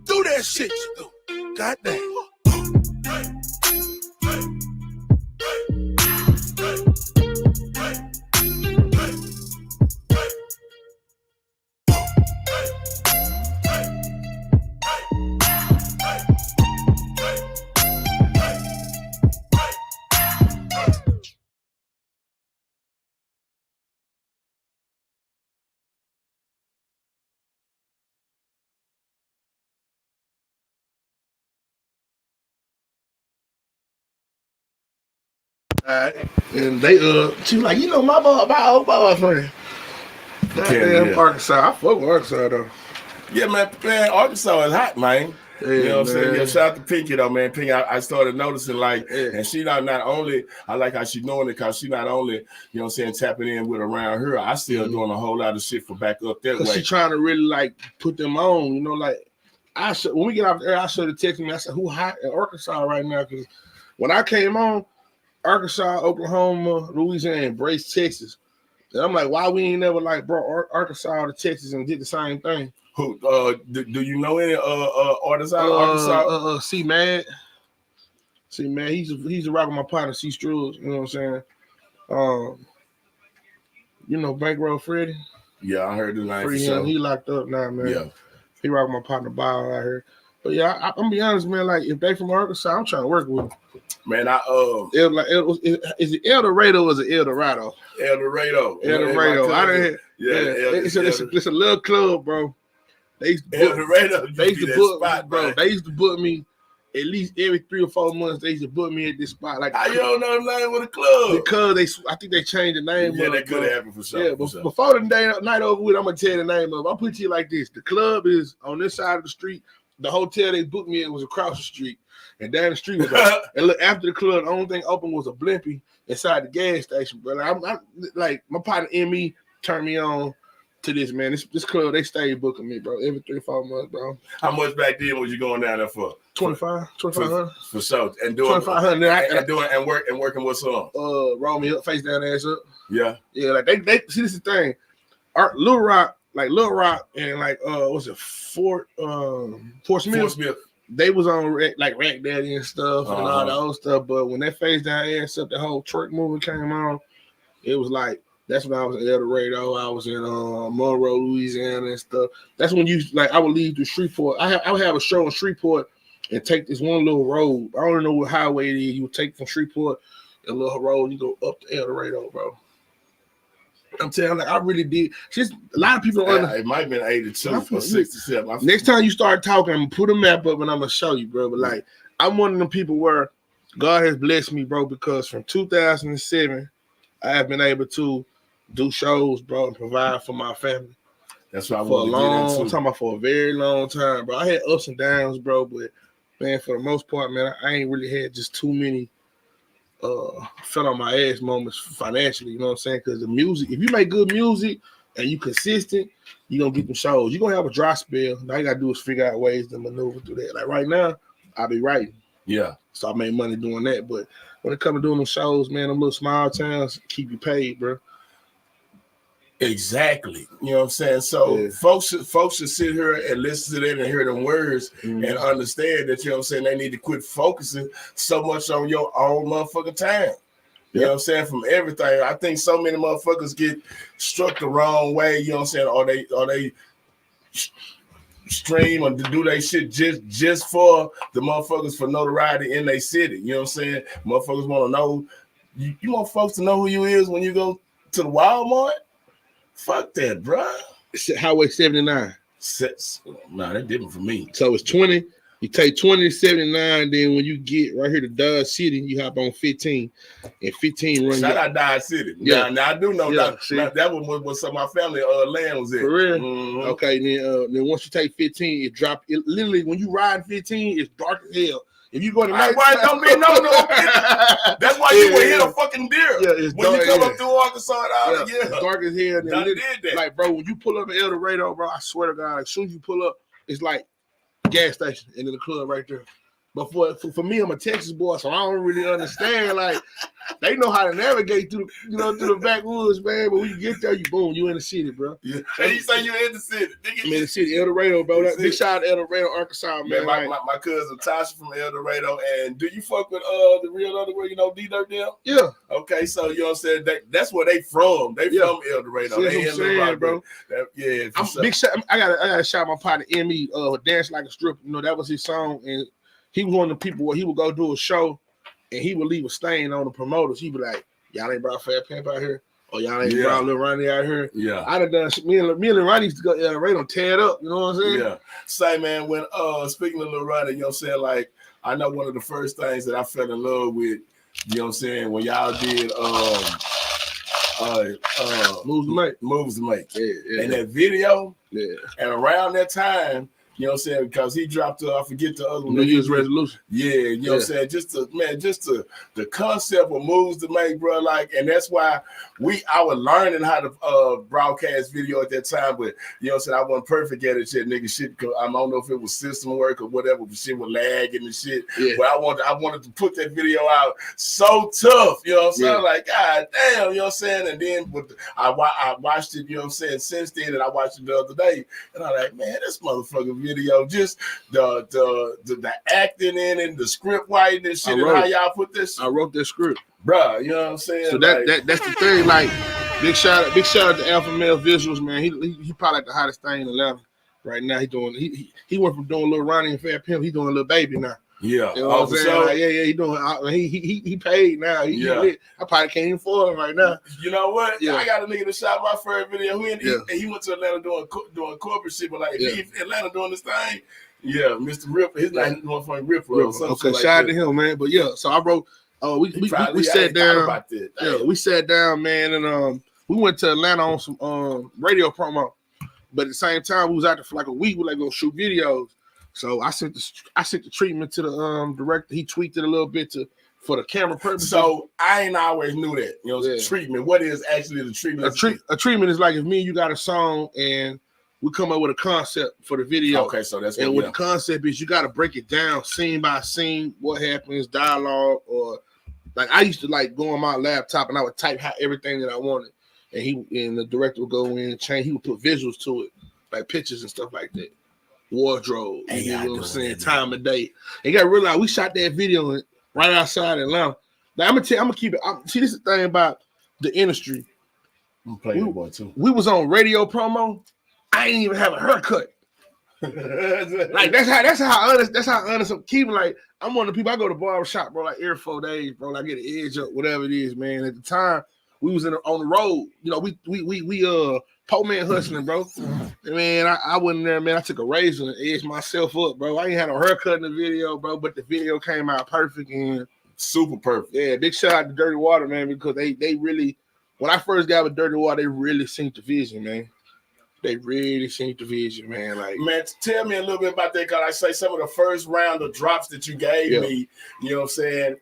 Do that shit you do. Goddamn. And they she was like, you know, my old boyfriend. Goddamn Arkansas. I fuck with Arkansas though. Yeah, man, Arkansas is hot, man. Yeah, you know what I'm saying? man. Yeah, shout out to Pinky though, man. Pinky, I started noticing and she not only, I like how she doing it because she not only, you know what I'm saying, tapping in with around her, I still doing a whole lot of shit for back up that way. She trying to really like put them on, you know, like when we get off the air, I should have texted me. I said, who hot in Arkansas right now? Because when I came on, Arkansas, Oklahoma, Louisiana, embraced Texas. And I'm like, why we ain't never like brought Arkansas to Texas and did the same thing? Who do you know any artists out of Arkansas? C Mad, he's a rock with my partner, C Struggs, you know what I'm saying? You know Bankroll Freddie? Yeah, I heard the name for him. sure. He locked up now, man. Yeah. He rock with my partner Bow out here. But yeah, I'm gonna be honest, man. Like if they from Arkansas, I'm trying to work with them. Man, is it El Dorado or is it El Dorado? El Dorado. El Dorado. I didn't. It's a little club, bro. They used to book me at least every 3 or 4 months. They used to book me at this spot. Like, how you don't know the name of the club? Because I think they changed the name. Yeah, that could have happened for sure. Yeah, before the night over with, I'm gonna tell you the name of it. I'll put it to you like this: the club is on this side of the street. The hotel they booked me in was across the street, and down the street was and look, after the club, the only thing open was a Blimpie inside the gas station. But I'm like my partner me turned me on to this, man. This club, they stayed booking me, bro, every 3 or 4 months, bro. How much back then was you going down there for? 2,500 for sure. And doing 2,500 and working with some roll me up, face down, ass up. Yeah, like they see, this is the thing. Lil Rock and like what's it, Fort Smith. They was on like Rack Daddy and stuff and all the old stuff, but when that face down, ass up, the whole twerk movement came on, it was like. That's when I was in El Dorado. I was in Monroe, Louisiana, and stuff. That's when I would leave to Shreveport. I would have a show in Shreveport and take this one little road. I don't know what highway it is. You would take from Shreveport a little road. You go up to El Dorado, bro. I'm telling you, like I really did. Just a lot of people don't understand. It might have been 82 or 67. Next time you start talking, I'm gonna put a map up and I'm gonna show you, bro. But like, I'm one of them people where God has blessed me, bro, because from 2007, I have been able to do shows, bro, and provide for my family. That's what I for a long time, for a very long time, bro. I had ups and downs, bro, but man, for the most part, man, I ain't really had just too many fell on my ass moments financially. You know what I'm saying? Because the music, if you make good music and you consistent, you gonna get them shows. You're gonna have a dry spell. Now you gotta do is figure out ways to maneuver through that. Like right now, I be writing. Yeah. So I made money doing that. But when it comes to doing them shows, man, them little small towns keep you paid, bro. Exactly. You know what I'm saying? So folks should sit here and listen to that and hear them words and understand that, you know what I'm saying, they need to quit focusing so much on your own motherfucking time. You know what I'm saying? From everything. I think so many motherfuckers get struck the wrong way, you know what I'm saying, or they stream or do they shit just for the motherfuckers for notoriety in their city. You know what I'm saying? Motherfuckers want to know. You want folks to know who you is when you go to the Walmart? Fuck that, bro. Highway 79. Nah, that different for me. So it's 20. You take 20 to 79, then when you get right here to Dodge City, you hop on 15. And 15 run. Shout out Dodge City. Yeah. Now I do know that was some of my family land was at. For real? Okay, then once you take 15, it drop. It literally, when you ride 15, it's dark as hell. If you go to night, don't be no. That's why you will hit a fucking deer. Yeah, it's when dark, you come up through Arkansas and all that. It's dark as hell. Did that. Like, bro, when you pull up in El Dorado, bro, I swear to God, as soon as you pull up, it's like gas station and then the club right there. But for me, I'm a Texas boy, so I don't really understand. Like, they know how to navigate through the backwoods, man. But when you get there, you in the city, bro. Yeah. And you say you in the city. I'm in the city, El Dorado, bro. Big shout out to El Dorado, Arkansas, man. My cousin Tasha from El Dorado. And do you fuck with the real underwear, D-Dirt them? Yeah. Okay, so you know what I'm saying? That's where they from. They from El Dorado. They in saying, bro. Big shout. I gotta shout my partner M.E. Dance Like a Stripper. That was his song, and he was one of the people where he would go do a show and he would leave a stain on the promoters. He'd be like, y'all ain't brought Fat Pimp out here, or y'all ain't brought Lil Ronnie out here. Yeah. I'd have done me and Lil Ronnie used to go right on tear it up, you know what I'm saying? Yeah. Say, man, when speaking of Lil Ronnie, you know what I'm saying, like, I know one of the first things that I fell in love with, you know what I'm saying, when y'all did Moves to Make. Yeah. And that video, and around that time, you know what I'm saying? Because he dropped I forget the other one. New Year's resolution. Yeah, you know what I'm saying? Just the concept of Moves to Make, bro. Like, and that's why I was learning how to broadcast video at that time, but you know what I'm saying? I wasn't perfect at it, shit. I don't know if it was system work or whatever, but shit was lagging and shit. Yeah. But I wanted to put that video out so tough, you know what I'm saying? Like, God damn, you know what I'm saying? And then I watched it, you know what I'm saying, since then, and I watched it the other day, and I'm like, man, this motherfucker video, just the acting in it, the script writing and shit, and how y'all put this. I wrote this script, bro. You know what I'm saying? So that's the thing. Like, big shout out to Alpha Male Visuals, man. He probably like the hottest thing in Atlanta right now. He went from doing Lil Ronnie and Fat Pimp. He doing Lil Baby now. Yeah, you know what I'm saying? So, like, he doing. He paid now. I probably can't even afford him right now. You know what? Yeah. I got a nigga that shot my first video. He went to Atlanta doing corporate shit, but like he Atlanta doing this thing. Yeah, Mr. Ripper. His name is motherfucking Ripper. Okay, shout out to him, man. But yeah, so I wrote. We sat down. About that. Yeah, we sat down, man, and we went to Atlanta on some radio promo. But at the same time, we was out there for like a week. We like gonna shoot videos. So I sent the treatment to the director. He tweaked it a little bit for the camera purposes. So I ain't always knew that. You know, treatment. What is actually the treatment? A treatment is like if me and you got a song and we come up with a concept for the video. Okay, so that's what the concept is. You got to break it down scene by scene. What happens, dialogue, or like I used to like go on my laptop and I would type out everything that I wanted, and the director would go in and change. He would put visuals to it, like pictures and stuff like that. Wardrobe, you know what I'm saying? Time of day. And you got to realize we shot that video right outside Atlanta. Now I'm gonna keep it. See, this is the thing about the industry. I'm playing boy too. We was on radio promo. I ain't even have a haircut. Like that's how honest I'm keeping. Like I'm one of the people. I go to barbershop, bro. Like every 4 days, bro. Like get an edge up, whatever it is, man. At the time, we was on the road. You know, we po man hustling, bro. Man, I went in there, man. I took a razor and edged myself up, bro. I ain't had no haircut in the video, bro, but the video came out perfect and super perfect. Yeah, big shout out to Dirty Water, man, because they really, when I first got with Dirty Water, they really synced the vision, man. They really synced the vision, man. Like, man, tell me a little bit about that, because I say some of the first round of drops that you gave me, you know what I'm saying?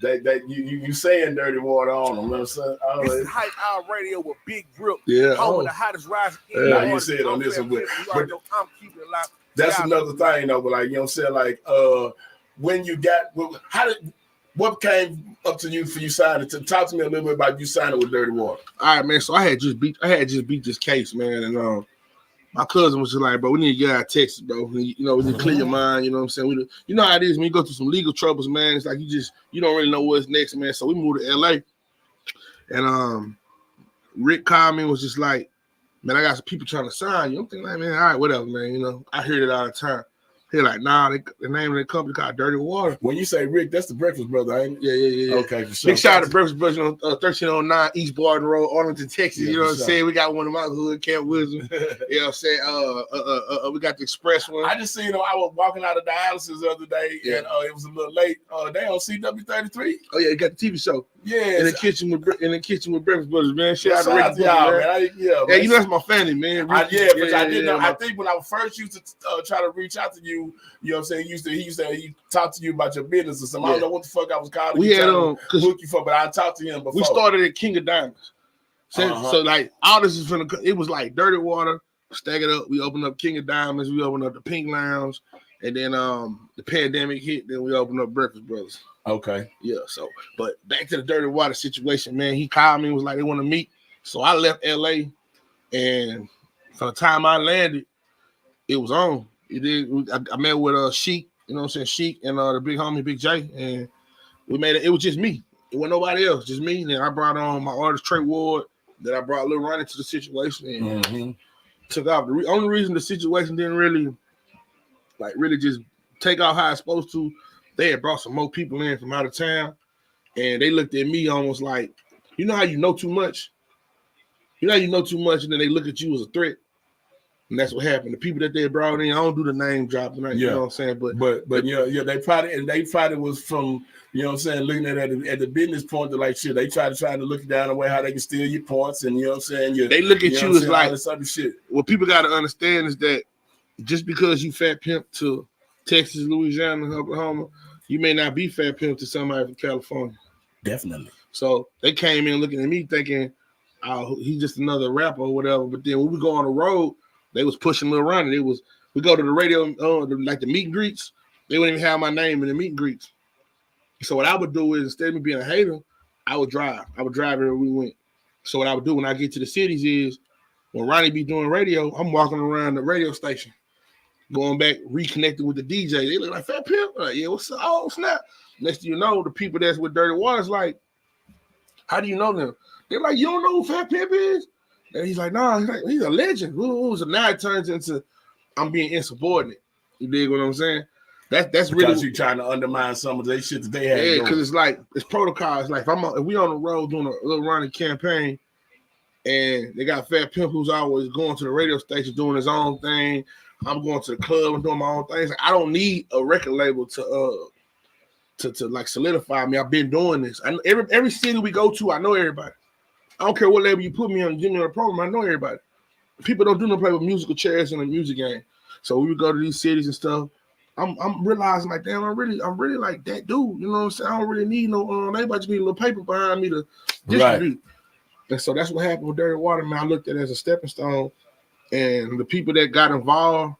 That you saying Dirty Water on them, you know what I'm saying? This is Hype Hour Radio with Big Grip. Yeah. Home of the hottest rising. Yeah, you said on this one, but I'm keeping it locked. That's another thing, though. But like, you know what I'm saying? Like, when you got, what came up to you for you signing? To talk to me a little bit about you signing with Dirty Water. All right, man. So I had just beat this case, man, and my cousin was just like, bro, we need to get out of Texas, bro. We need to clear your mind. You know what I'm saying? You know how it is when you go through some legal troubles, man. It's like you don't really know what's next, man. So we moved to LA, and Rick called me and was just like, man, I got some people trying to sign you. I'm thinking like, man, all right, whatever, man. You know, I hear it all the time. He's like, nah, the name of the company called Dirty Water. When you say Rick, that's the Breakfast Brother, ain't it? Yeah. Okay, for sure. Big shout out to Breakfast Brothers on 1309 East Barton Road, Arlington, Texas. Yeah, you know what I'm sure. saying? We got one of my hood, Camp Wisdom. You know what I'm saying? We got the express one. I just seen them. I was walking out of dialysis the other day, and it was a little late. They on CW33. Oh yeah, you got the TV show. Yeah, in the kitchen with Breakfast Brothers, man. Shout out to y'all, man. man. Yeah, you know that's my family, man. I didn't know. I think when I first used to try to reach out to you, you know what I'm saying? He talked to you about your business or something. I don't know what the fuck I was calling. We had hook you for, but I talked to him before. We started at King of Diamonds. So like all this is from it was like Dirty Water, stack it up. We opened up King of Diamonds, we opened up the Pink Lounge, and then the pandemic hit, then we opened up Breakfast Brothers. Okay. Yeah, so but back to the Dirty Water situation, man. He called me and was like, they want to meet. So I left LA, and from the time I landed, it was on. I met with Sheik, you know what I'm saying, Sheik and the big homie Big J, and we made it. It was just me. It wasn't nobody else, just me. And then I brought on my artist Trey Ward. Then I brought Lil Ronnie to the situation and took off. The only reason the situation didn't really just take off how it's supposed to, they had brought some more people in from out of town, and they looked at me almost like, you know how you know too much? You know how you know too much, and then they look at you as a threat. And that's what happened. The people that they brought in, I don't do the name drop tonight, you know what I'm saying? But they probably was from, you know what I'm saying, looking at the business point to like shit. They trying to look down the way how they can steal your points, and you know what I'm saying. They look at you as like this other shit. What people got to understand is that just because you fat pimp to Texas, Louisiana, Oklahoma, you may not be fat pimp to somebody from California. Definitely. So they came in looking at me thinking, oh, he's just another rapper or whatever. But then when we go on the road, they was pushing Lil Ronnie. We go to the radio, like the meet and greets. They wouldn't even have my name in the meet and greets. So what I would do is, instead of me being a hater, I would drive. I would drive everywhere we went. So what I would do when I get to the cities is, when Ronnie be doing radio, I'm walking around the radio station, going back, reconnecting with the DJ. They look like, Fat Pimp? Like, yeah, what's up? Oh, snap. Next thing you know, the people that's with Dirty Water's like, how do you know them? They're like, you don't know who Fat Pimp is? And he's like, nah, he's a legend. Ooh. So now it turns into I'm being insubordinate. You dig what I'm saying? That's because really you trying to undermine some of the shit that they have. Yeah, because it's like it's protocol. It's like if we on the road doing a Lil Ronnie campaign, and they got Fat Pimp who's always going to the radio station doing his own thing. I'm going to the club and doing my own things. Like, I don't need a record label to like solidify me. I've been doing this. Every city we go to, I know everybody. I don't care what label you put me on, give me on a program, I know everybody. People don't do no play with musical chairs in the music game. So when we go to these cities and stuff, I'm realizing like, damn, I'm really like that dude. You know what I'm saying? I don't really need no anybody just need a little paper behind me to distribute. Right. And so that's what happened with Dirty Water, man. I looked at it as a stepping stone. And the people that got involved,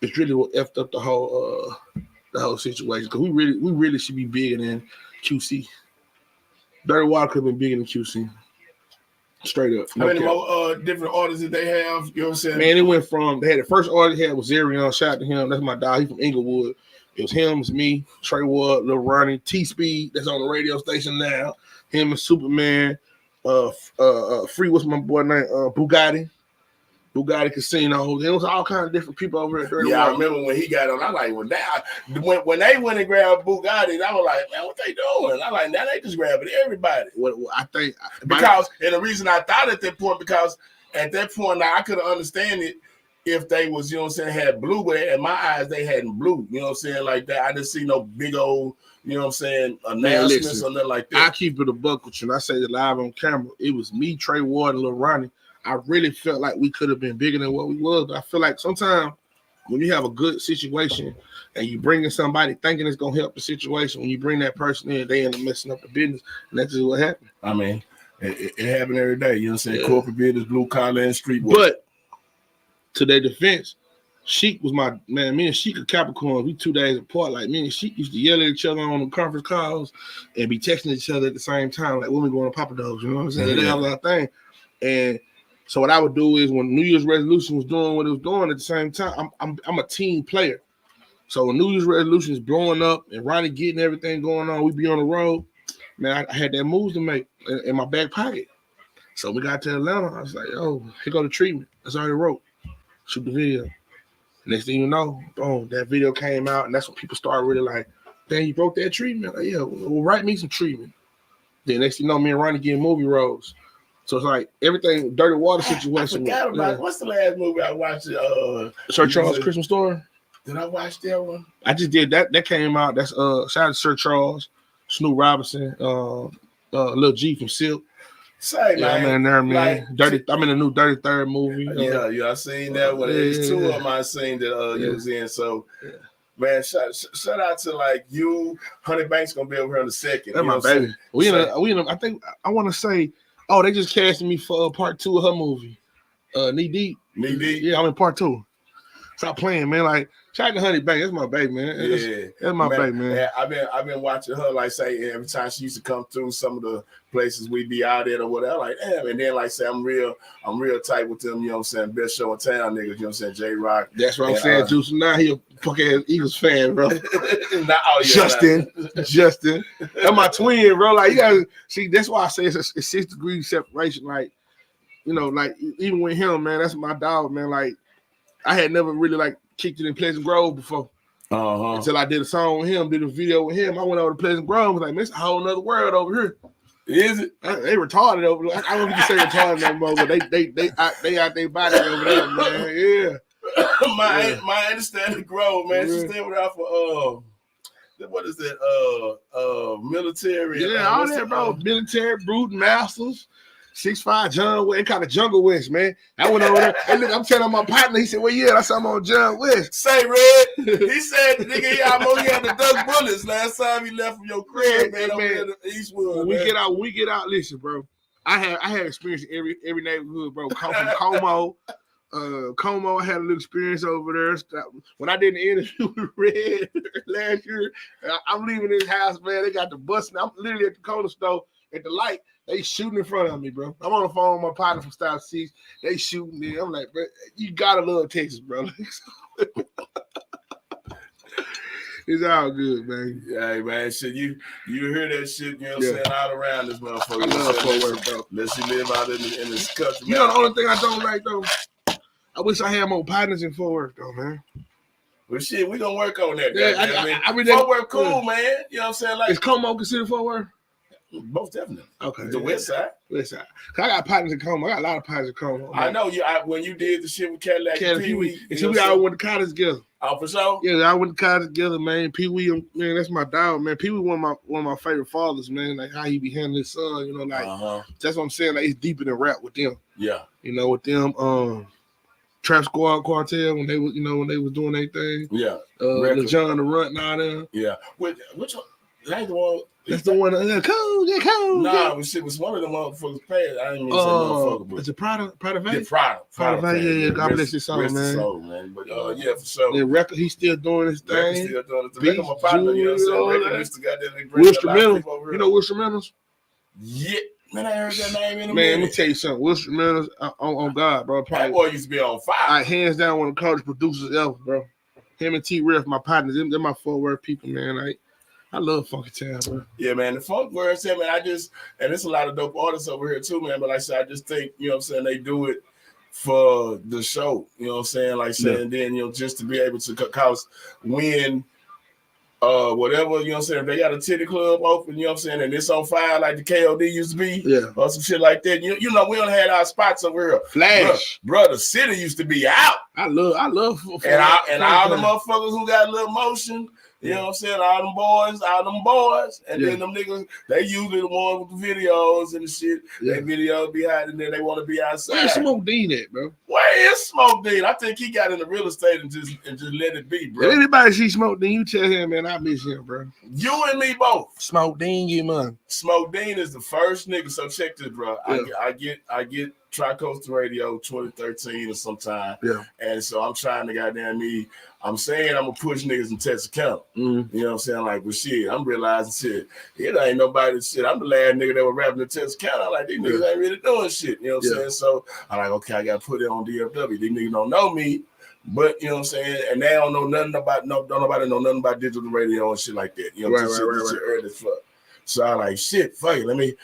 it's really what effed up the whole situation. Because we really should be bigger than QC. Dirty Water could have been bigger than QC. Straight up. How many more different artists did they have? You know what I'm saying? Man, it went from, they had the first artist they had was Zerion. Shout out to him. That's my dog. He's from Inglewood. It was him, it's me, Trey Ward, Lil Ronnie, T-Speed, that's on the radio station now. Him and Superman. Free, what's my boy name? Bugatti Casino. There was all kinds of different people over there. Yeah, I remember when he got on. I like, when they went and grabbed Bugatti, I was like, man, what they doing? I like, now they just grabbing everybody. Well, I think because, and the reason I thought at that point, because at that point, now I could understand it if they was, you know what I'm saying, had blue, but in my eyes, they hadn't blue. You know what I'm saying, like that. I didn't see no big old, you know what I'm saying, announcements or nothing like that. I keep it a buck with you, and I say it live on camera. It was me, Trey Ward, and Lil Ronnie. I really felt like we could have been bigger than what we was. But I feel like sometimes when you have a good situation and you bring in somebody thinking it's going to help the situation, when you bring that person in, they end up messing up the business. And that's just what happened. I mean, it happened every day. You know what I'm saying? Yeah. Corporate business, blue collar, and street work. But to their defense, Sheik was my man. Me and Sheik are Capricorn. We 2 days apart. Like me and Sheik used to yell at each other on the conference calls and be texting each other at the same time, like when we going to Papa Do's. You know what I'm saying? That was our thing. And so what I would do is when New Year's resolution was doing what it was doing at the same time, I'm a team player. So when New Year's resolution is blowing up and Ronnie getting everything going on, we be on the road. Man, I had that moves to make in my back pocket. So we got to Atlanta. I was like, yo, here go the treatment. That's already wrote. Shoot the video. Next thing you know, boom, that video came out, and that's when people started really like, damn, you broke that treatment? Like, yeah, well, write me some treatment. Then next thing you know, me and Ronnie getting movie roles. So it's like everything, dirty water situation. I forgot about what's the last movie I watched? Sir Charles Christmas Story. Did I watch that one? I just did that. That came out. That's shout out to Sir Charles, Snoop Robinson, Lil G from Silk. Say, yeah, man. I'm in there, man. Like, Dirty. I'm in the new Dirty Third movie. Yeah, I seen that one. There's two of them I seen that you was in. So, man, shout out to like you. Honey Banks gonna be over here in a second. That's my baby. We in a. I think I want to say. Oh, they just casted me for part 2 of her movie. Knee Deep. Knee Deep. Yeah, I'm in part 2. Stop playing, man. Like, shout out to Honey Banks. That's my baby, man. That's my baby, man. Yeah, I've been watching her, like, say, every time she used to come through some of the places we be out at or whatever, like, damn. And then, like, say, I'm real tight with them, you know what I'm saying, best show in town niggas, you know what I'm saying, J-Rock. That's what I'm saying, Juice. Now he a fucking Eagles fan, bro. Justin. That's my twin, bro. Like, you gotta see, that's why I say it's 6 degrees separation. Like, you know, like, even with him, man, that's my dog, man. Like, I had never really like kicked it in Pleasant Grove before. Until I did a song with him, did a video with him. I went over to Pleasant Grove, was like, man, it's a whole nother world over here. Is it? They retarded over there. I don't know if you can say retarded no more, but they out their body over there, man. Yeah. My understanding Grove, man. She stayed with her for what is that? Military. Yeah, all that, bro. Military, Bruton Masters. 6'5" John West, kind of Jungle West, man. I went over there. And look, I'm telling my partner, he said, well, yeah, that's I'm on John West. Say, Red, he said, nigga, he almost had the duck bullets last time he left from your crib, man, over in the Eastwood. When we get out, listen, bro. I had experience in every neighborhood, bro. Come from Como. Como, I had a little experience over there. When I did the interview with Red last year, I'm leaving this house, man. They got the bus. I'm literally at the corner store at the light. They shooting in front of me, bro. I'm on the phone with my partner from South Seas. They shooting me. I'm like, bro, you gotta love Texas, bro. It's all good, man. Yeah, man. Shit, you hear that shit, you know what I'm saying, all around this motherfucker. I love Fort Worth, bro. Unless you live out in this country. You know the only thing I don't like, though? I wish I had more partners in Fort Worth, though, man. Well, shit, we gonna work on that. Yeah, I mean, Fort Worth cool, man. You know what I'm saying? Like, is Como considered Fort Worth? Most definitely. Okay. The west side. West side. I got partners in Como. I got a lot of partners in Como. I know you. When you did the shit with Cadillac and Pee Wee. We all went to college together. Oh, for sure? Yeah, I went to college together, man. Pee Wee, man, that's my dog, man. Pee Wee one of my favorite fathers, man. Like how he be handling his son, you know, like that's what I'm saying. Like it's deeper than rap with them. Yeah. You know, with them, Trap Squad Quartet when they was doing their thing. Yeah. The John the Runt and all them. Yeah. Which one? That's the one. That's the one. Cool. Nah, it was one of them motherfuckers past. I didn't mean to say motherfucker, but it's a Prada Valley? Yeah, Prada. Yeah. God bless his soul, man. Man. But yeah, for sure. The record, he's still doing his thing. He's still doing his thing. My partner, you know what I'm saying? Will Instrumentals. You know Will Instrumentals? Yeah. Man, I heard that name in a minute. Man, let me tell you something. Will Instrumentals, on God, bro. That boy used to be on fire. Hands down one of the coolest producers ever, bro. Him and T-Riff, my partners, they're my Fort Worth people, man. Like, I love Funky Town, bro. Yeah, man. The Funk Words, man, and there's a lot of dope artists over here too, man. But like I said, I just think, you know what I'm saying, they do it for the show. You know what I'm saying? Like saying then, you know, just to be able to cause when whatever, you know what I'm saying, if they got a titty club open, you know what I'm saying, and it's on fire like the KOD used to be, or some shit like that. You know, we don't have our spots over here. Flash. Bro, the city used to be out. I love and all the motherfuckers who got a little motion. You know what I'm saying? All them boys. And then them niggas, they usually the ones with the videos and the shit. They videos behind and then they want to be outside. Where's Smoke Dean at, bro? Where is Smoke Dean? I think he got into real estate and just let it be, bro. If anybody see Smoke Dean, you tell him, man, I miss him, bro. You and me both. Smoke Dean, you man. Smoke Dean is the first nigga. So check this, bro. I get Tri-Coastal Radio 2013 or sometime. Yeah. And so I'm trying to goddamn me. I'm saying I'm gonna push niggas in Texarkana. Mm-hmm. You know what I'm saying? Like, but shit, I'm realizing shit. It ain't nobody shit. I'm the last nigga that was rapping in Texarkana. I'm like, these niggas ain't really doing shit. You know what I'm saying? So I'm like, okay, I gotta put it on DFW. These niggas don't know me, but you know what I'm saying? And they don't know nothing about don't nobody know nothing about digital radio and shit like that. You know what I'm saying? This shit early as fuck. So I'm like, shit, fuck it. Let me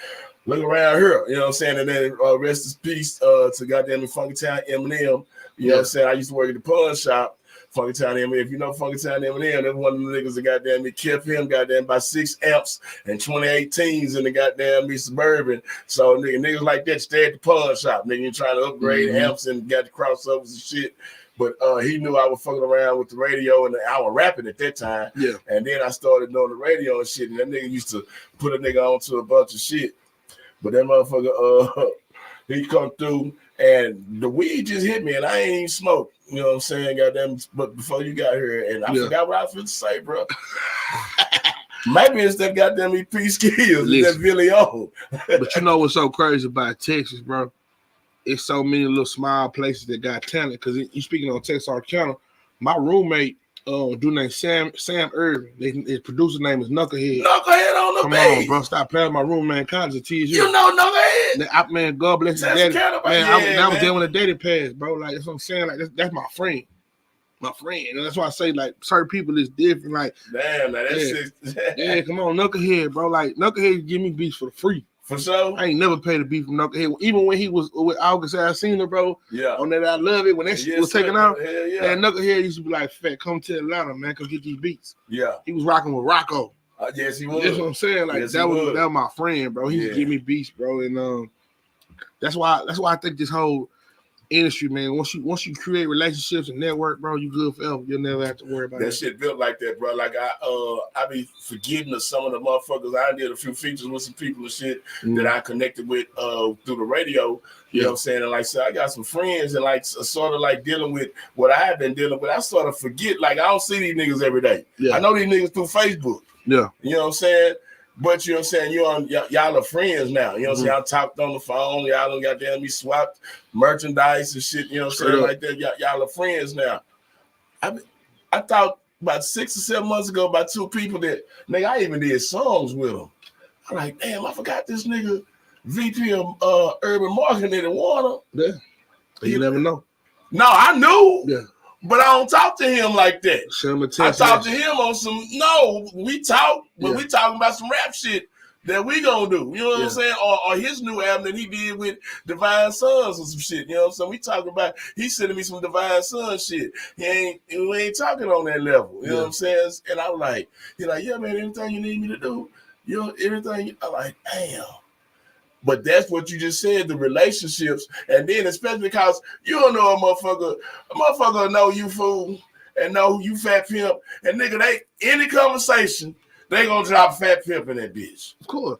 look around here. You know what I'm saying? And then rest in peace to goddamn Funky Town Eminem. You know what I'm saying? I used to work at the pawn shop. Funky Town Eminem. If you know Funky Town Eminem, that's one of the niggas that goddamn me kept him goddamn by 6 amps and 2018s in the goddamn me Suburban. So niggas like that stay at the pawn shop. Nigga, you trying to upgrade amps and got the crossovers and shit. But he knew I was fucking around with the radio and I was rapping at that time. Yeah. And then I started doing the radio and shit. And that nigga used to put a nigga onto a bunch of shit. But that motherfucker, he come through and the weed just hit me and I ain't even smoked. You know what I'm saying? Goddamn, but before you got here, and I forgot what I was going to say, bro. Maybe it's that goddamn EP skills, that really old. But you know what's so crazy about Texas, bro? It's so many little small places that got talent. Because you speaking on Texarkana, my roommate, dude named Sam Irvin, his producer name is Knucklehead. Knucklehead on the Come bass. on, bro. Stop playing my roommate in college at TSU. You know Knucklehead? Man, God bless his daddy. Man, I was there when the daddy passed, bro. Like, that's what I'm saying. Like, that's my friend. My friend. And that's why I say, like, certain people is different. Like, damn, man, that shit. Yeah, come on, Knucklehead, bro. Like, Knucklehead give me beats for free. For sure. I ain't never paid a beat from Knucklehead. Even when he was with August Alsina, bro. Yeah. On that I Love It, when that shit was taken out. Hell yeah. And Knucklehead used to be like, "Fat, come to Atlanta, man. Come get these beats." Yeah. He was rocking with Rocco. Yes, he was. That's what I'm saying. Like, that was my friend, bro. He used to give me beats, bro. And that's why I think this whole industry, man, once you create relationships and network, bro, you good forever. You'll never have to worry about that shit built like that, bro. Like I be forgetting of some of the motherfuckers. I did a few features with some people and shit that I connected with through the radio. You know what I'm saying? And like, so I got some friends and like sort of like dealing with what I've been dealing with. I sort of forget, like, I don't see these niggas every day. Yeah. I know these niggas through Facebook. Yeah. You know what I'm saying? But you know what I'm saying? Y'all are friends now. You know what I'm saying? I talked on the phone. Y'all done goddamn me swapped merchandise and shit. You know what I'm saying? Like that. Y'all are friends now. I thought about 6 or 7 months ago about 2 people that, nigga, I even did songs with them. I'm like, damn, I forgot this nigga VP of urban marketing in Warner. Yeah. You never know. No, I knew. Yeah. But I don't talk to him like that. I talk to him on some, we talk, but we talking about some rap shit that we gonna do. You know what I'm saying? Or his new album that he did with Divine Sons or some shit. You know what I'm saying? We talking about, he's sending me some Divine Sons shit. We ain't talking on that level. You know what I'm saying? And I'm like, he's like, yeah, man, anything you need me to do, everything. I'm like, damn. But that's what you just said, the relationships. And then especially because you don't know a motherfucker know you fool and know you fat pimp. And nigga, any conversation, they gonna drop fat pimp in that bitch. Of course.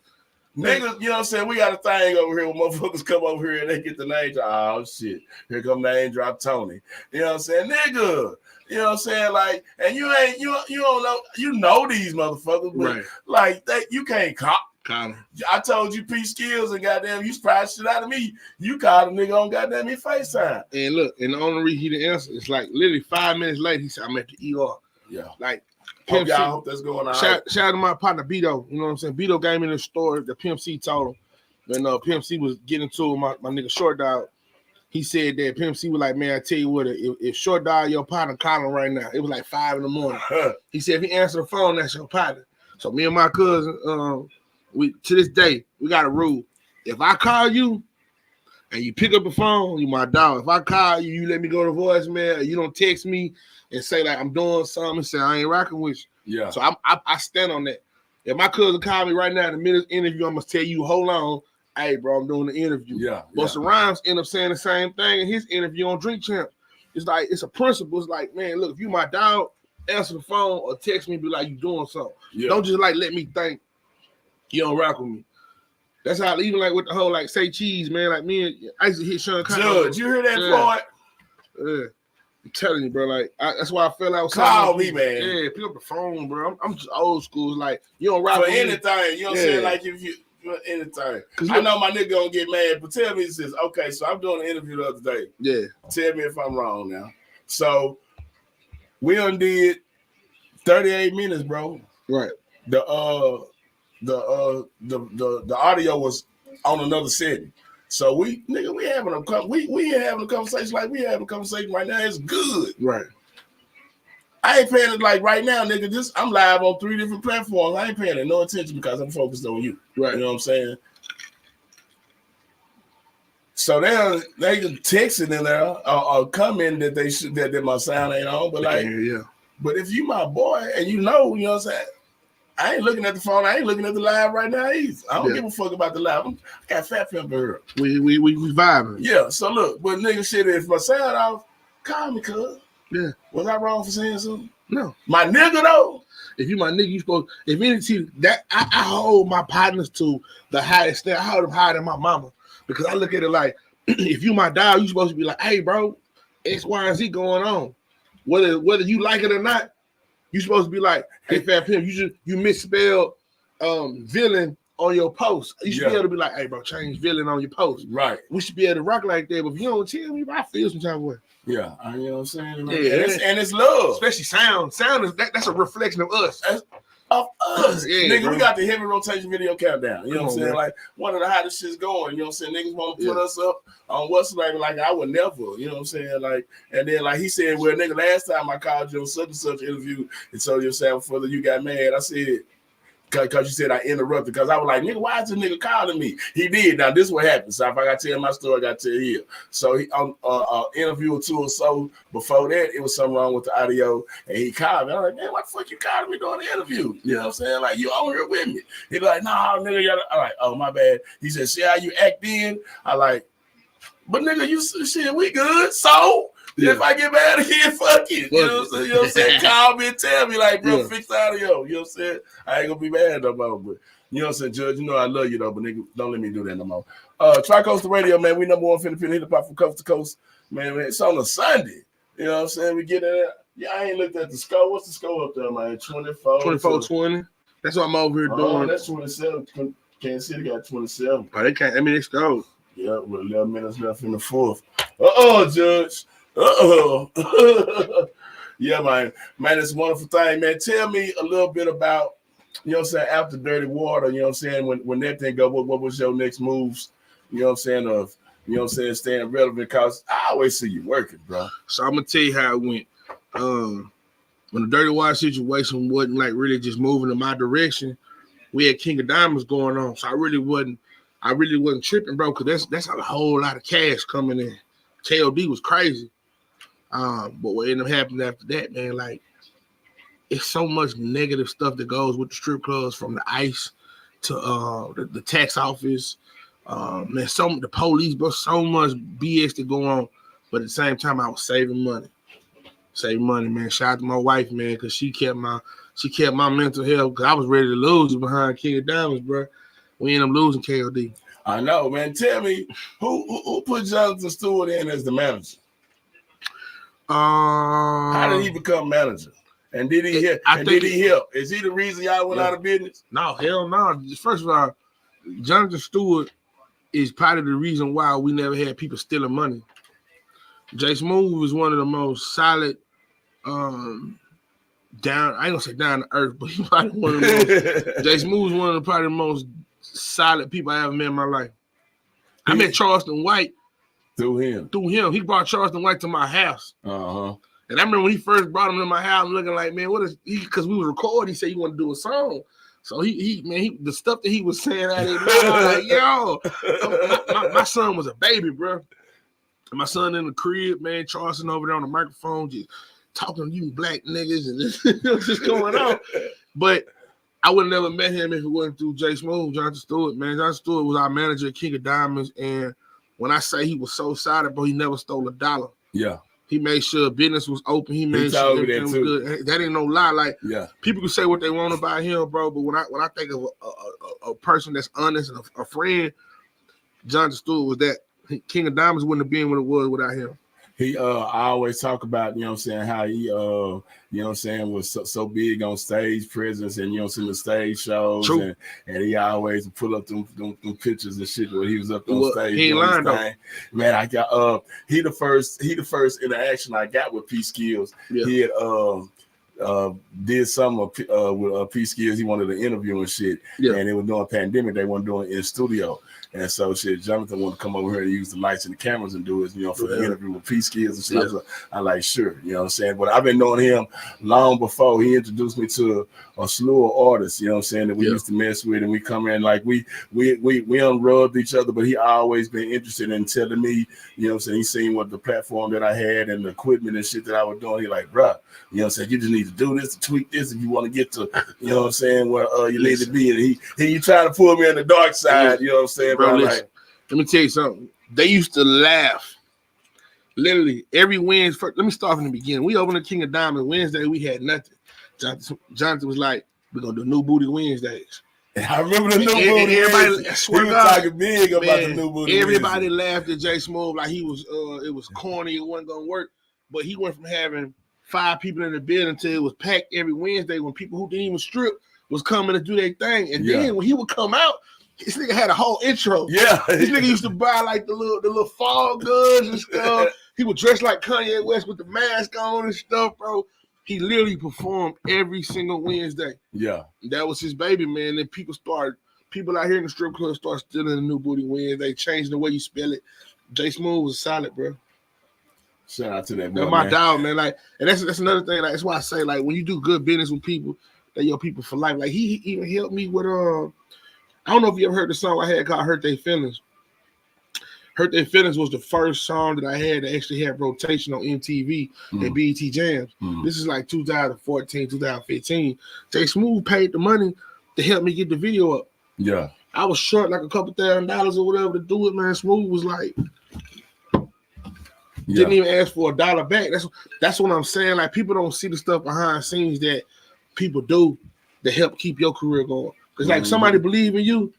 Niggas, you know what I'm saying? We got a thing over here where motherfuckers come over here and they get the name drop. Oh shit. Here come name drop Tony. You know what I'm saying? Nigga. You know what I'm saying? Like, and you don't know, you know these motherfuckers, but like you can't cop. I told you P skills and goddamn you surprised shit out of me. You called a nigga on goddamn me FaceTime. And look, and the only reason he didn't answer, it's like literally 5 minutes later, he said, I'm at the ER. Yeah. Like, hope that's going on. Shout out to my partner Beto. You know what I'm saying? Beto came in the store, the Pimp C told him. And Pimp C was getting to my nigga Short Dog. He said that Pimp C was like, man, I tell you what, if Short Dog your partner, call him right now. It was like 5 in the morning. He said, if he answer the phone, that's your partner. So me and my cousin, to this day, we got a rule. If I call you and you pick up the phone, you my dog. If I call you, you let me go to voicemail, or you don't text me and say like I'm doing something and say I ain't rocking with you. Yeah. So I stand on that. If my cousin called me right now in the middle of the interview, I'm gonna tell you, hold on, hey bro, I'm doing the interview. Yeah. Busta Rhymes end up saying the same thing in his interview on Drink Champs. It's like it's a principle. It's like, man, look, if you my dog, answer the phone or text me, be like you doing something. Yeah. Don't just like let me think you don't rock with me. That's how, even like with the whole like say cheese, man. Like me and I used to hit Sean Connery. Judge, you hear that part? Yeah. I'm telling you, bro. Like that's why I fell out. Call me, man. Yeah, pick up the phone, bro. I'm just old school. Like you don't rock for with anything. Me. You know what I'm saying? Like if you anything. I know my nigga gonna get mad, but tell me this. Okay, so I'm doing an interview the other day. Yeah. Tell me if I'm wrong now. So we done did 38 minutes, bro. Right. The audio was on another setting. So we having a conversation like we having a conversation right now. It's good. Right. I ain't paying it like right now, nigga. I'm live on 3 different platforms. I ain't paying it no attention because I'm focused on you. Right. You know what I'm saying? So they texting in there or comment that they should that my sound ain't on. But like, yeah. But if you my boy and you know what I'm saying? I ain't looking at the phone. I ain't looking at the live right now either. I don't give a fuck about the live. I got Fat Pimp here. We vibing. Yeah. So look, but nigga, shit, if my sound off, call me, cuz. Yeah. Was I wrong for saying something? No. My nigga though. If you my nigga, you supposed. If anything, that I hold my partners to the highest thing. I hold them higher than my mama because I look at it like, if you my dog, you supposed to be like, hey, bro, X, Y, and Z going on. Whether you like it or not, you supposed to be like, hey, Fat Pimp, you misspelled villain on your post. You should be able to be like, hey, bro, change villain on your post. Right. We should be able to rock like that. But if you don't tell me, I feel some type of way. Yeah, you know what I'm saying? Yeah, and it's love. Especially sound. Sound is that's a reflection of us. Of us. Yeah, nigga, bro. We got the heavy rotation video countdown. You know what I'm saying? Bro. Like one of the hottest shits going. You know what I'm saying? Niggas want to put us up on what's like I would never. You know what I'm saying? Like, and then like he said, well, nigga, last time I called you on such and such interview, and so you said further you got mad. I said, because you said I interrupted, because I was like, nigga, why is this nigga calling me? He did. Now this what happened. So if I got to tell my story, I got to tell you. So he on interview or two or so before that, it was something wrong with the audio, and he called me. I was like, man, what the fuck you calling me during the interview? You know what I'm saying? Like, you on here with me. He like, nah, nigga, you all right. Oh, my bad. He said, see how you act then? I like, but nigga, you shit, we good. So if I get mad again, fuck it. You know what I'm saying? Call me and tell me, like, bro, fix the audio. You know what I'm saying? I ain't gonna be mad no more, but you know what I'm saying, Judge? You know I love you though, but nigga, don't let me do that no more. Tri-Coastal Radio, man. We number one Philippine hip hop from coast to coast. Man, it's on a Sunday. You know what I'm saying? We get in there. Yeah, I ain't looked at the score. What's the score up there, man? 24-20. That's what I'm over here doing. That's 27. Kansas City got 27. Oh, they can't. I mean, it's gold. Yeah, with 11 minutes left in the fourth. Judge. Yeah, man, it's a wonderful thing, man. Tell me a little bit about, you know what I'm saying, after Dirty Water, you know what I'm saying, when that thing go, what was your next moves, you know what I'm saying, of, you know what I'm saying, staying relevant, because I always see you working, bro. So I'm going to tell you how it went. When the Dirty Water situation wasn't like really just moving in my direction, we had King of Diamonds going on, so I really wasn't tripping, bro, because that's a whole lot of cash coming in. KOD was crazy. But what ended up happening after that, man, like, it's so much negative stuff that goes with the strip clubs, from the ICE to the tax office, man, the police, but so much BS that go on. But at the same time, I was saving money, man. Shout out to my wife, man, because she kept my mental health, because I was ready to lose behind King of Diamonds, bro. We ended up losing KOD. I know, man. Tell me, who put Jonathan Stewart in as the manager? How did he become manager? And did he help? Is he the reason y'all went out of business? No, hell no. First of all, Jonathan Stewart is part of the reason why we never had people stealing money. Jay Smooth was one of the most solid, I ain't gonna say down to earth, but he probably one of the most. Jay Smooth was one of the probably the most solid people I ever met in my life. I met Charleston White through him. He brought Charleston White to my house. Uh-huh. And I remember when he first brought him to my house, I'm looking like, man, what is he? Because we was recording, he said he wanted to do a song. So he the stuff that he was saying out there, I was like, yo, my son was a baby, bro. And my son in the crib, man, Charleston over there on the microphone, just talking to you black niggas and just going on. But I would have never met him if it wasn't through Jay Smooth, Jonathan Stewart, man. Jonathan Stewart was our manager at King of Diamonds, and when I say he was so solid, bro, he never stole a dollar. Yeah. He made sure business was open. He made sure everything was good. That ain't no lie. Like, people can say what they want about him, bro, but when I think of a person that's honest and a friend, Jonathan Stewart was that. King of Diamonds wouldn't have been what it was without him. I always talk about, you know what I'm saying, how he, you know what I'm saying, was so big on stage presence and, you know, seeing the stage shows. True. And he always pull up them pictures and shit where he was up on stage he doing his lying, thing. Man, I got, he the first interaction I got with P Skills. Yeah. He had, did some with P Skills. He wanted to interview and shit. Yeah. And it was during pandemic. They weren't doing it in studio. And so shit, Jonathan wanted to come over here and use the lights and the cameras and do his, you know, for the interview with P Skills and shit. I like, sure, you know what I'm saying? But I've been knowing him long before he introduced me to a slew of artists, you know what I'm saying, that we used to mess with, and we come in like we unrubbed each other, but he always been interested in telling me, you know what I'm saying, he seen what the platform that I had and the equipment and shit that I was doing. He like, bruh, you know what I'm saying, you just need to do this, to tweak this if you want to get to, you know what I'm saying, where you need to be. And he trying to pull me on the dark side, you know what I'm saying? Bro, listen, like, let me tell you something. They used to laugh. Literally every Wednesday. Let me start from the beginning. We opened the King of Diamonds Wednesday. We had nothing. Jonathan was like, "We're gonna do New Booty Wednesdays." I remember the New Booty. Everybody, I swear he was talking big about the New Booty. Everybody laughed at Jay Smooth like he was. It was corny. It wasn't gonna work. But he went from having 5 people in the building until it was packed every Wednesday when people who didn't even strip was coming to do their thing. And then when he would come out, this nigga had a whole intro. Yeah, this nigga used to buy like the little fall guns and stuff. He would dress like Kanye West with the mask on and stuff, bro. He literally performed every single Wednesday. Yeah, that was his baby, man. And people out here in the strip club start stealing the New Booty Wednesday, changing the way you spell it. Jay Smooth was solid, bro. Shout out to that boy, that's my dog, man. Like, and that's another thing. Like, that's why I say, like, when you do good business with people, they your people for life. Like, he even helped me with I don't know if you ever heard the song I had called Hurt Their Feelings. Hurt Their Feelings was the first song that I had that actually had rotation on MTV and BET Jams. This is like 2014, 2015. Jay Smooth paid the money to help me get the video up. Yeah. I was short like a couple $1,000 or whatever to do it, man. Smooth was like, didn't even ask for $1 back. That's what I'm saying. Like, people don't see the stuff behind the scenes that people do to help keep your career going. Because like somebody believe in you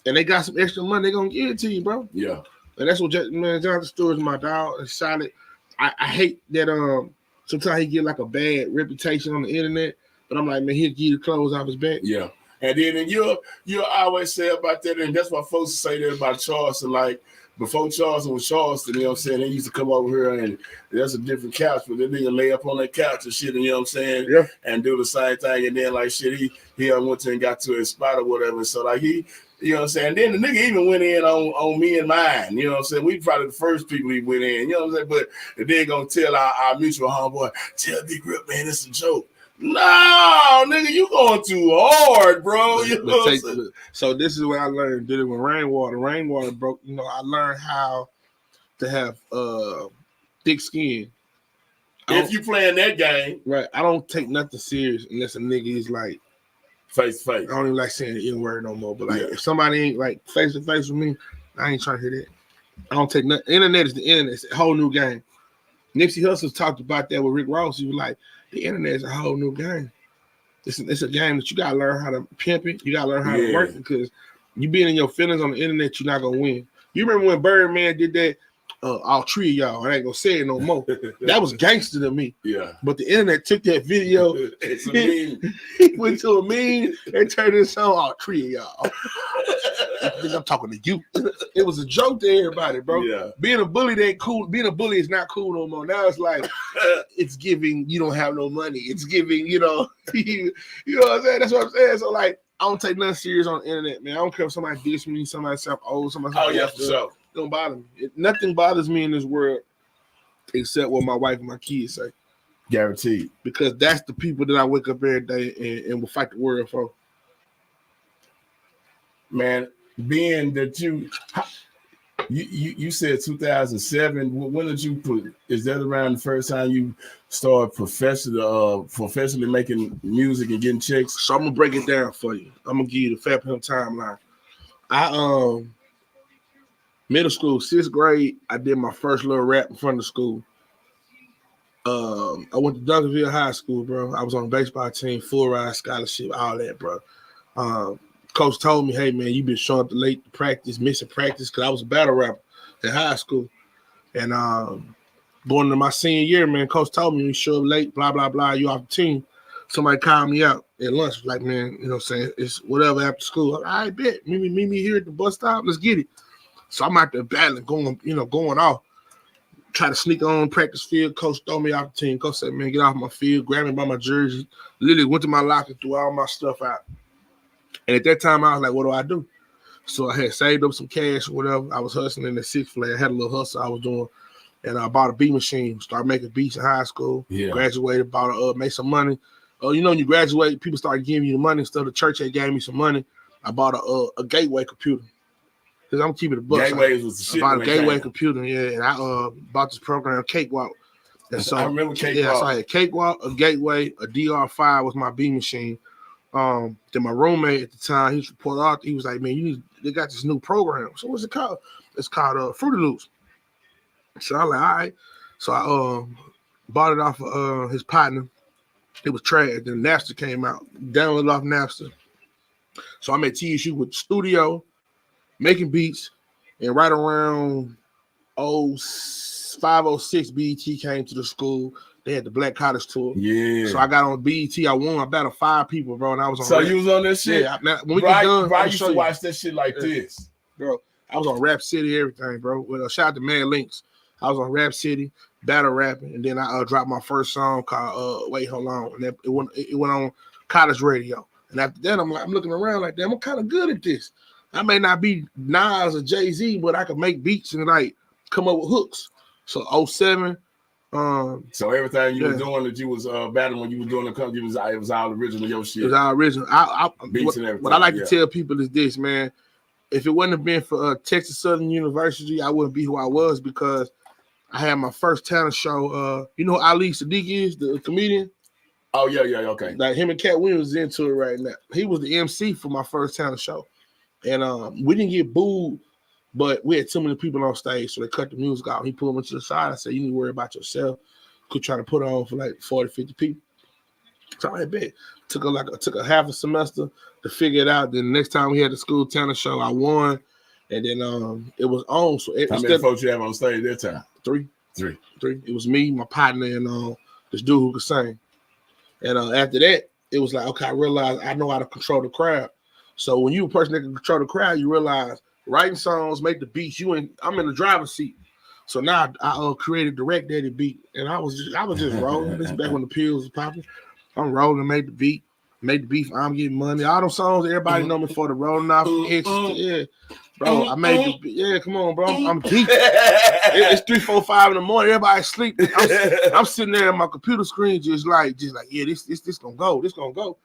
and they got some extra money, they're gonna give it to you, bro. Yeah. And that's what Jonathan Stewart is my dog. It's solid. I hate that sometimes he get like a bad reputation on the internet, but I'm like, man, he'll give you the clothes off his back. Yeah. And then you always say about that, and that's why folks say that about Charleston. Like, before Charleston was Charleston, you know what I'm saying? They used to come over here and there's a different couch, but they nigga lay up on that couch and shit, and you know what I'm saying? Yeah. And do the same thing. And then like shit, he went to and got to his spot or whatever. So like you know what I'm saying? Then the nigga even went in on me and mine. You know what I'm saying? We probably the first people he went in, you know what I'm saying? But then gonna tell our mutual homeboy, tell Big Rip, man, it's a joke. No, nigga, you going too hard, bro. You know what I'm saying? So this is what I learned. Did it with rainwater. Rainwater broke. You know, I learned how to have thick skin. If you playing that game, right? I don't take nothing serious unless a nigga is like face to face. I don't even like saying the N-word no more. But like, if somebody ain't like face to face with me, I ain't trying to hear that. I don't take nothing. Internet is the internet. It's a whole new game. Nipsey Hussle talked about that with Rick Ross. He was like, the internet is a whole new game. It's a game that you gotta learn how to pimp it. You gotta learn how to work it, because you being in your feelings on the internet, you're not gonna win. You remember when Birdman did that? All 3 of y'all. I ain't gonna say it no more. That was gangster to me. Yeah. But the internet took that video. It's a meme. He went to a meme and turned it on all 3 of y'all. I'm talking to you. It was a joke to everybody, bro. Yeah. Being a bully ain't cool. Being a bully is not cool no more. Now it's like it's giving you don't have no money. It's giving, you know what I'm saying? That's what I'm saying. So like, I don't take nothing serious on the internet, man. I don't care if somebody diss me, somebody say I'm old, somebody say for sure. It don't bother me. Nothing bothers me in this world except what my wife and my kids say. Guaranteed. Because that's the people that I wake up every day and will fight the world for. Man, being that you said 2007, when did you put? Is that around the first time you started professionally making music and getting checks? So I'm gonna break it down for you. I'm gonna give you the Fat Pimp timeline. I middle school, 6th grade, I did my first little rap in front of school. I went to Duncanville High School, bro. I was on the baseball team, full ride scholarship, all that, bro. Coach told me, hey, man, you been showing up late to practice, missing practice, because I was a battle rapper in high school. And Going into my senior year, man, coach told me you show up late, blah, blah, blah, you off the team. Somebody called me out at lunch, like, man, you know what I'm saying? It's whatever after school. All right, bet. Meet me here at the bus stop. Let's get it. So I'm out there battling, going off. Try to sneak on practice field. Coach throw me off the team. Coach said, man, get off my field. Grab me by my jersey. Literally went to my locker, threw all my stuff out. And at that time, I was like, what do I do? So I had saved up some cash or whatever. I was hustling in the Six Flags. I had a little hustle I was doing. And I bought a beat machine. Started making beats in high school. Yeah. Graduated, made some money. When you graduate, people start giving you the money. Instead of the church, they gave me some money. I bought a Gateway computer. Because I'm keeping the bucks. Gateways was the shit. I bought a Gateway computer, yeah. And I bought this program, Cakewalk. And so I remember Cakewalk. Yeah, so I had Cakewalk, a Gateway, a DR5 was my beat machine. Then my roommate at the time, he was from Port Arthur. He was like, man, they got this new program. So what's it called? It's called Fruity Loops. So I was like, all right. So I bought it off of his partner. It was trash. Then Napster came out. Downloaded off Napster. So I'm at TSU with the studio, making beats, and right around 0506 BET came to the school. They had the Black College Tour. Yeah. So I got on BET. I won. I battled 5 people, bro, and I was on. So you was on that shit? Yeah. When we get done, I used to watch that shit like this. Bro, I was on Rap City, everything, bro. Well, shout out to Mad Links. I was on Rap City, battle rapping, and then I dropped my first song called Wait Hold On, and it went on college radio. And after that, I'm looking around like, damn, I'm kind of good at this. I may not be Nas or Jay-Z, but I can make beats and like come up with hooks. So 07. So everything you were doing that you was battling when you were doing the country, it was all original your shit. It was all original. Beats and everything. What I like to tell people is this, man. If it wouldn't have been for Texas Southern University, I wouldn't be who I was because I had my first talent show. You know who Ali Sadiq is, the comedian? Oh, yeah, okay. Like him and Cat Williams is into it right now. He was the MC for my first talent show. And we didn't get booed, but we had too many people on stage, so they cut the music out. He pulled me to the side. I said, you need to worry about yourself. Could try to put on for like 40, 50 people. So I bet. Took a half a semester to figure it out. Then the next time we had the school talent show, I won. And then it was on. So how many folks you have on stage that time? 3. 3. It was me, my partner, and this dude who could sing. And after that, it was like, okay, I realized I know how to control the crowd. So when you a person that can control the crowd, you realize writing songs, make the beats. I'm in the driver's seat. So now I created Direct Daddy beat, and I was just rolling. This is back when the pills was popping. I'm rolling, made the beat. I'm getting money. All those songs everybody know me for, the rolling off hits. Yeah, bro. I made the beat. Yeah, come on, bro. I'm deep. It's 3, 4, 5 in the morning. Everybody sleep. I'm sitting there on my computer screen, just like, yeah, this gonna go. This gonna go.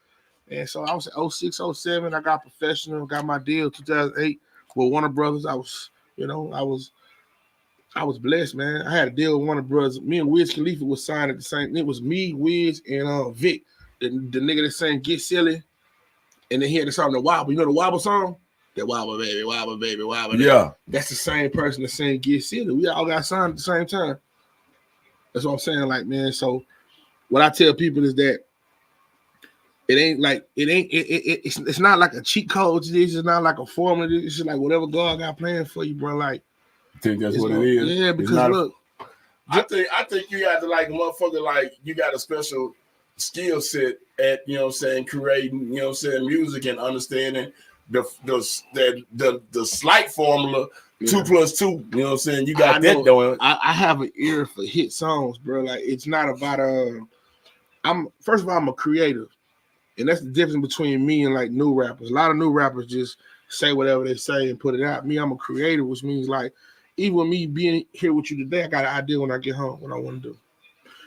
And so I was at 06, 07. I got professional. Got my deal 2008 with Warner Brothers. I was blessed, man. I had a deal with Warner Brothers. Me and Wiz Khalifa was signed at the same. It was me, Wiz, and Vic, the nigga that sang "Get Silly," and then he had the song "The Wobble." You know the Wobble song? That wobble, baby, wobble, baby, wobble. Yeah, that's the same person that sang "Get Silly." We all got signed at the same time. That's what I'm saying, like, man. So what I tell people is that it's not like a cheat code to this. It's not like a formula. It's just like whatever God got planned for you, bro. Like, I think that's what it is. Yeah, because look, I think you got to like motherfucker, like you got a special skill set at, you know what I'm saying, creating, you know what I'm saying, music and understanding the slight formula, 2 + 2. You know what I'm saying? You got that doing. I have an ear for hit songs, bro. Like, it's not about first of all, I'm a creative. And that's the difference between me and like new rappers. A lot of new rappers just say whatever they say and put it out. Me, I'm a creative, which means like, even with me being here with you today, I got an idea when I get home what I want to do.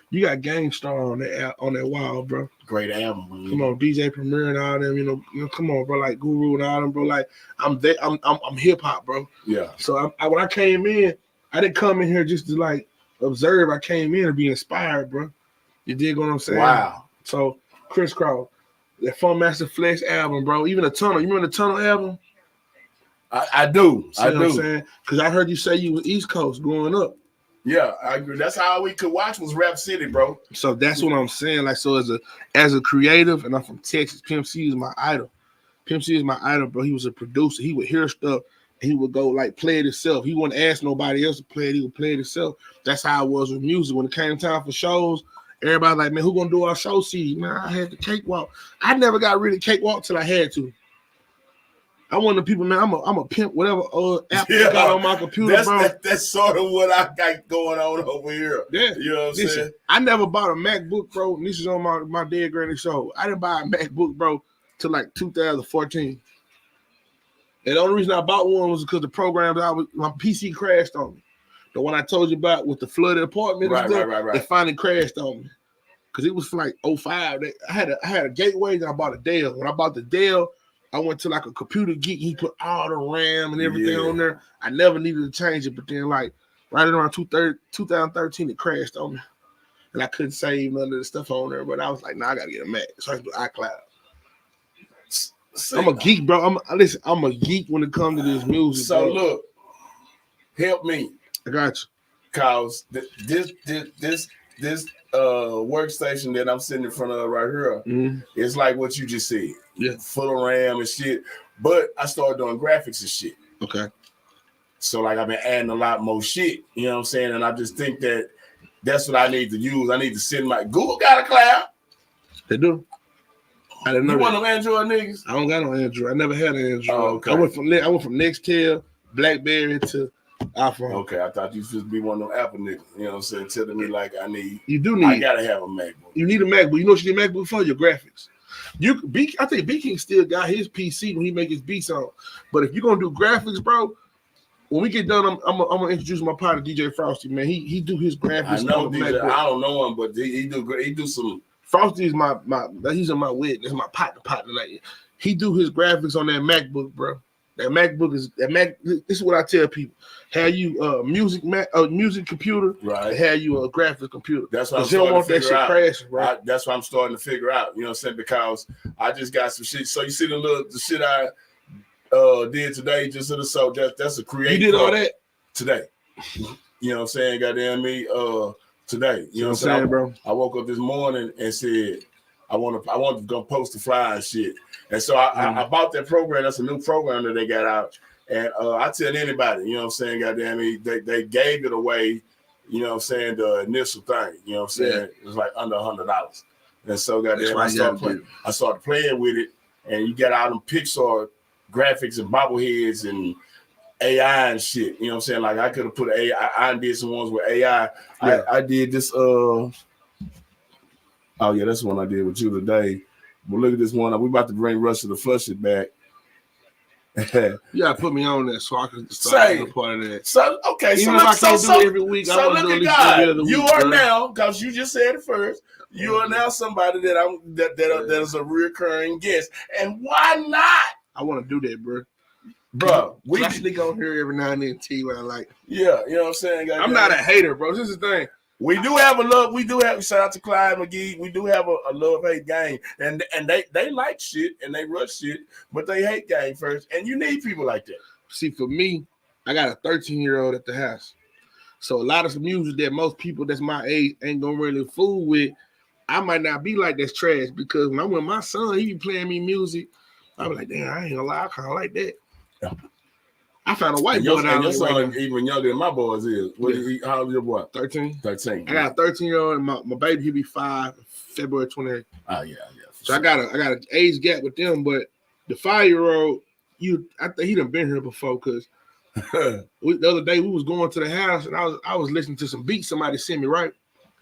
You got Gangstar on that wall, bro. Great album, man. Come on, DJ Premier and all them, you know, come on, bro. Like Guru and all them, bro. Like I'm hip hop, bro. Yeah. So when I came in, I didn't come in here just to like observe. I came in to be inspired, bro. You dig what I'm saying? Wow. So Chris Cross, that Fun Master Flex album, bro. Even the Tunnel. You remember the Tunnel album? I do. See what I'm saying? Because I heard you say you were East Coast growing up. Yeah, I agree. That's how we could watch was Rap City, bro. So that's what I'm saying. Like, so as a creative, and I'm from Texas, Pimp C is my idol. Pimp C is my idol, bro. He was a producer. He would hear stuff he would go like play it himself. He wouldn't ask nobody else to play it. He would play it himself. That's how it was with music. When it came time for shows, everybody like, man, who gonna do our show CD? Man, I had the cakewalk. I never got rid of cakewalk till I had to. I'm one of the people, man. I'm a pimp. Whatever app I got on my computer, bro. That's sort of what I got going on over here. Yeah, you know what I'm saying. I never bought a MacBook, bro. And this is on my dead granny show. I didn't buy a MacBook, bro, till like 2014. And the only reason I bought one was because the programs my PC crashed on me. The one I told you about with the flooded apartment, right. It finally crashed on me because it was for like 05. I had a Gateway, and I bought a Dell. When I bought the Dell, I went to like a computer geek. He put all the RAM and everything on there. I never needed to change it, but then like right around 2013, it crashed on me, and I couldn't save none of the stuff on there. But I was like, nah, I gotta get a Mac, so I can do iCloud. I'm a geek, bro. I'm a geek when it comes to this music. So bro. look, help me. I got you. Cause this workstation that I'm sitting in front of right here, it's like what you just said. Yeah, full of RAM and shit. But I started doing graphics and shit. Okay. So like I've been adding a lot more shit. You know what I'm saying? And I just think that's what I need to use. I need to send my Google got a cloud. They do. I didn't know. You one of them Android niggas? I don't got no Android. I never had an Android. Oh, okay. I went from Nextel, BlackBerry to iPhone. Okay, I thought you should be one of them Apple niggas. You know what I'm saying? Telling me like I I gotta have a MacBook. You need a MacBook. You know what you need a MacBook for? Your graphics. I think B King still got his PC when he make his beats on. But if you're gonna do graphics, bro, when we get done, I'm gonna introduce my partner DJ Frosty, man. He do his graphics. I know DJ. I don't know him, but he do some. Frosty is my he's in my wit. That's my partner. Like he do his graphics on that MacBook, bro. That MacBook is that Mac. This is what I tell people: have you music computer, right? Have you a graphics computer? That's what I'm starting to figure out. Crashing, right? That's what I'm starting to figure out. You know what I'm saying? Because I just got some shit. So you see the shit I did today, just so that's a creative. You did all that today. You know what I'm saying? Goddamn me, today. You know what I'm saying, bro? I woke up this morning and said I want to go post the fly and shit. And so I bought that program. That's a new program that they got out. And I tell anybody, you know what I'm saying, goddamn me, they gave it away, you know what I'm saying, the initial thing, you know what I'm saying? It was like under $100. And so goddamn, I started playing with it, and you got all them Pixar graphics and bobbleheads and AI and shit. You know what I'm saying? Like I could have put AI. I did some ones with AI. Yeah. I did this. Oh yeah, that's the one I did with you today. But look at this one. We about to bring Rush to the Flush It back. You gotta put me on that so I can start being a part of that. So okay, even if I can't do it every week, so I want to do at least every other week. You are now, because you just said it first. You are now somebody that is a recurring guest, and why not? I want to do that, bro. Bro, we actually go here every now and then. T, what I like. Yeah, you know what I'm saying. I'm not a hater, bro. This is the thing. We do have a love. We do have shout out to Clyde McGee. We do have a love-hate game, and they like shit and they rush shit, but they hate game first. And you need people like that. See, for me, I got a 13-year-old at the house, so a lot of the music that most people that's my age ain't gonna really fool with. I might not be like that's trash because when I'm with my son, he be playing me music. I be like, damn, I ain't gonna lie, I kind of like that. Yeah. I found a white boy down there. Your son even younger than my boys is. How old is your boy? 13. 13. I got a 13-year-old, and my baby, he'll be 5, February 28th. Oh, yeah. So I got an age gap with them, but the 5-year-old, I think he done been here before because the other day we was going to the house, and I was listening to some beats somebody sent me, right?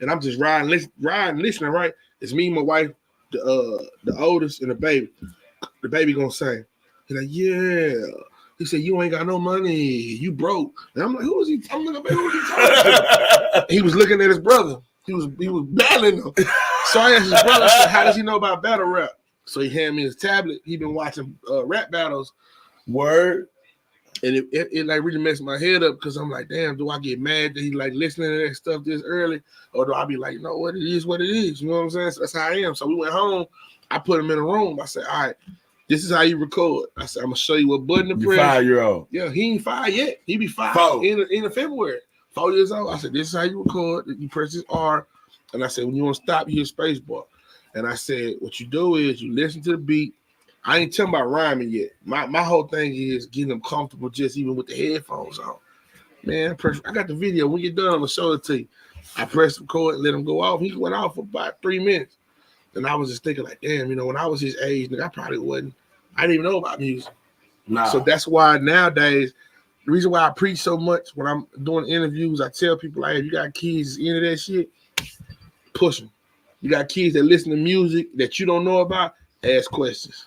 And I'm just riding, listening, right? It's me, my wife, the oldest, and the baby. The baby gonna say, he's like, yeah. He said, you ain't got no money. You broke. And I'm like, who is he? I'm looking at who was he talking to? He was looking at his brother. He was battling him. So I asked his brother, I said, how does he know about battle rap? So he handed me his tablet. He been watching rap battles. Word. And it like really messed my head up because I'm like, damn, do I get mad that he like listening to that stuff this early? Or do I be like, no, what it is, what it is? You know what I'm saying? So that's how I am. So we went home. I put him in a room. I said, all right, this is how you record. I said, I'm going to show you what button to press. 5-year-old. Yeah, he ain't 5 yet. He be 5 in February. 4 years old. I said, this is how you record. You press this R. And I said, when you want to stop, you hit space bar. And I said, what you do is you listen to the beat. I ain't talking about rhyming yet. My whole thing is getting them comfortable just even with the headphones on. Man, I got the video. When you're done, I'm gonna show it to you. I pressed record, let him go off. He went off for about 3 minutes. And I was just thinking like, damn, when I was his age, I probably wouldn't. I didn't even know about music. Nah. So that's why nowadays, the reason why I preach so much when I'm doing interviews, I tell people like, if you got kids into that shit, push them. You got kids that listen to music that you don't know about, ask questions.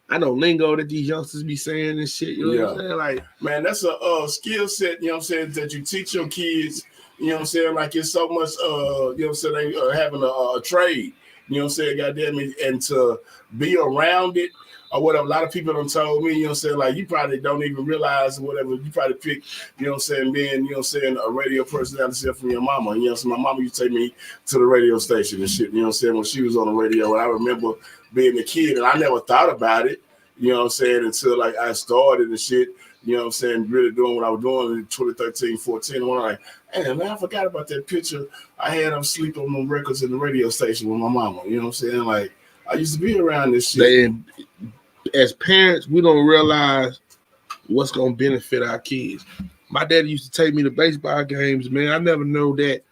I know lingo that these youngsters be saying and shit. You know what I'm saying? Like, man, that's a skill set, that you teach your kids, like it's so much, they having a trade, goddamn it, and to be around it or whatever. A lot of people have told me, like you probably don't even realize or whatever. You probably pick, being, a radio personality from your mama. So my mama used to take me to the radio station and shit, when she was on the radio. And I remember being a kid and I never thought about it, until like I started and shit, really doing what I was doing in 2013, 14. And I'm like, hey, man, I forgot about that picture. I had them sleep on the records in the radio station with my mama. Like, I used to be around this shit. As parents, we don't realize what's going to benefit our kids. My dad used to take me to baseball games, man. I never know that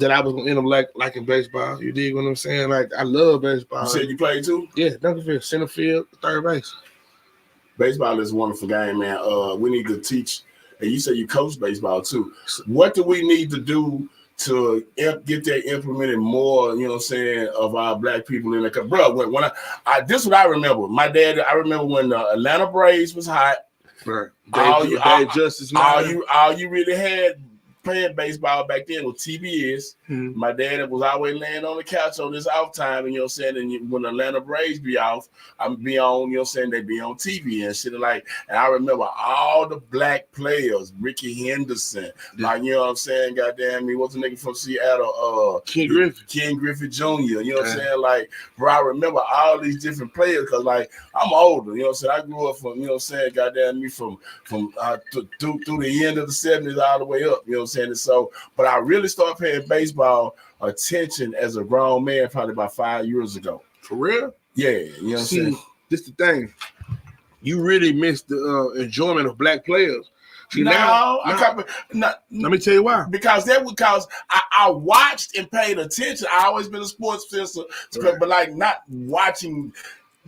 I was going to end up liking baseball. You dig what I'm saying? Like, I love baseball. You said you played too? Yeah, Duncanville, center field, third base. Baseball is a wonderful game, man. We need to teach, and you say you coach baseball too. What do we need to do to get that implemented more, of our black people in the bro? When this is what I remember. My dad, I remember when the Atlanta Braves was hot. Right. All you really had playing baseball back then was TBS. Mm-hmm. My dad was always laying on the couch on this off time, and and when the Atlanta Braves be off, I'm be on, they be on TV and shit and I remember all the black players, Ricky Henderson, goddamn me, what's the nigga from Seattle? Ken Griffey. Ken Griffey Jr., what I'm saying? Like, bro, I remember all these different players because I'm older, I grew up from, goddamn me from through the end of the 70s all the way up, So, but I really started paying baseball attention as a grown man probably about 5 years ago. For real? Yeah. See, this the thing. You really missed the enjoyment of black players. See, let me tell you why. Because I watched and paid attention. I always been a sports fan, right. But not watching.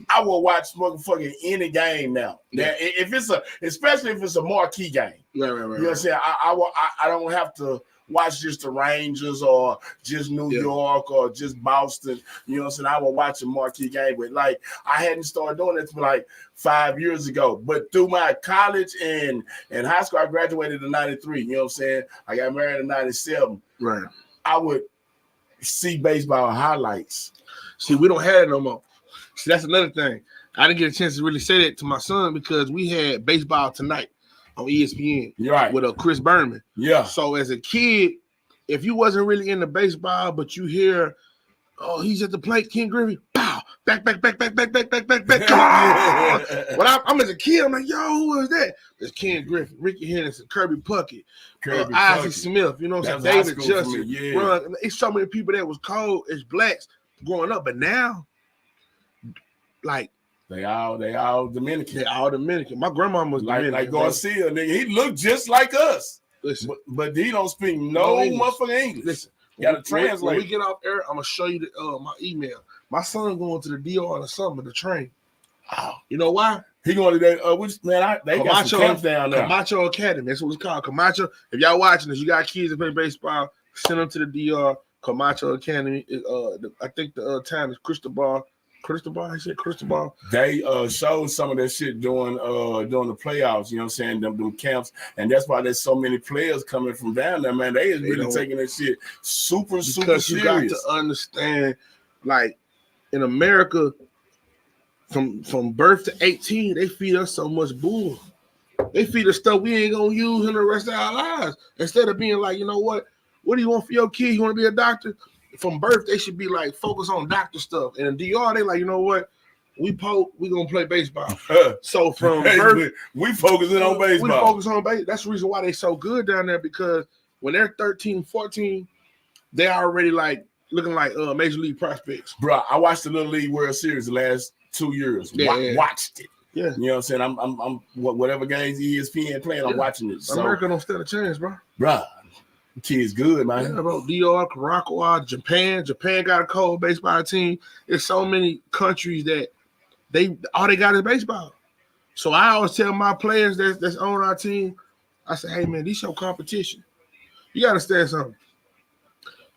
I will watch motherfucking any game now. Yeah. Now, especially if it's a marquee game. Right. You know what I'm saying? I don't have to watch just the Rangers or just New York or just Boston. You know what I'm saying? I will watch a marquee game, but I hadn't started doing it for 5 years ago. But through my college and high school, I graduated in 93. You know what I'm saying? I got married in 97. Right. I would see baseball highlights. See, we don't have it no more. See, that's another thing. I didn't get a chance to really say that to my son because we had Baseball Tonight on ESPN with Chris Berman. Yeah. So as a kid, if you wasn't really into baseball, but you hear, oh, he's at the plate, Ken Griffey, pow, back. Come on. When I'm as a kid, I'm like, yo, who is that? It's Ken Griffey, Ricky Henderson, Kirby Puckett, Isaac Smith, you know what I'm saying? David Justin. Yeah. It's so many people that was cold as blacks growing up, but now, they all Dominican. They all Dominican. My grandma was Dominican. Like Garcia, nigga. He looked just like us. Listen, but he don't speak no motherfucking English. Listen, gotta translate. When we get off air, I'm gonna show you my email. My son going to the DR in the summer to train. Oh. You know why? He going to that. They got some camps down there. Camacho Academy. That's what it's called. Camacho. If y'all watching this, you got kids that play baseball. Send them to the DR. Camacho Academy. I think the town is Cristobal. They showed some of that shit during the playoffs, you know what I'm saying, them camps, and that's why there's so many players coming from down there, man. They is really taking that shit super serious. Because you got to understand, in America, from birth to 18, they feed us so much bull. They feed us stuff we ain't gonna use in the rest of our lives. Instead of being like, you know what do you want for your kid? You want to be a doctor? From birth, they should be focus on doctor stuff. And in DR, they you know what? We gonna play baseball. So from birth, we focusing on baseball. We focus on baseball. That's the reason why they so good down there, because when they're 13, 14, they already looking like major league prospects. Bro, I watched the Little League World Series last 2 years. Yeah. Watched it. Yeah. You know what I'm saying? I'm whatever games ESPN playing, I'm watching it. So, America don't stand a chance, bro. Bruh, kid's good, man. Yeah, bro. DR, Caracas, Japan. Japan got a cold baseball team. There's so many countries that all they got is baseball. So I always tell my players that's on our team, I say, hey man, this your competition. You gotta understand something.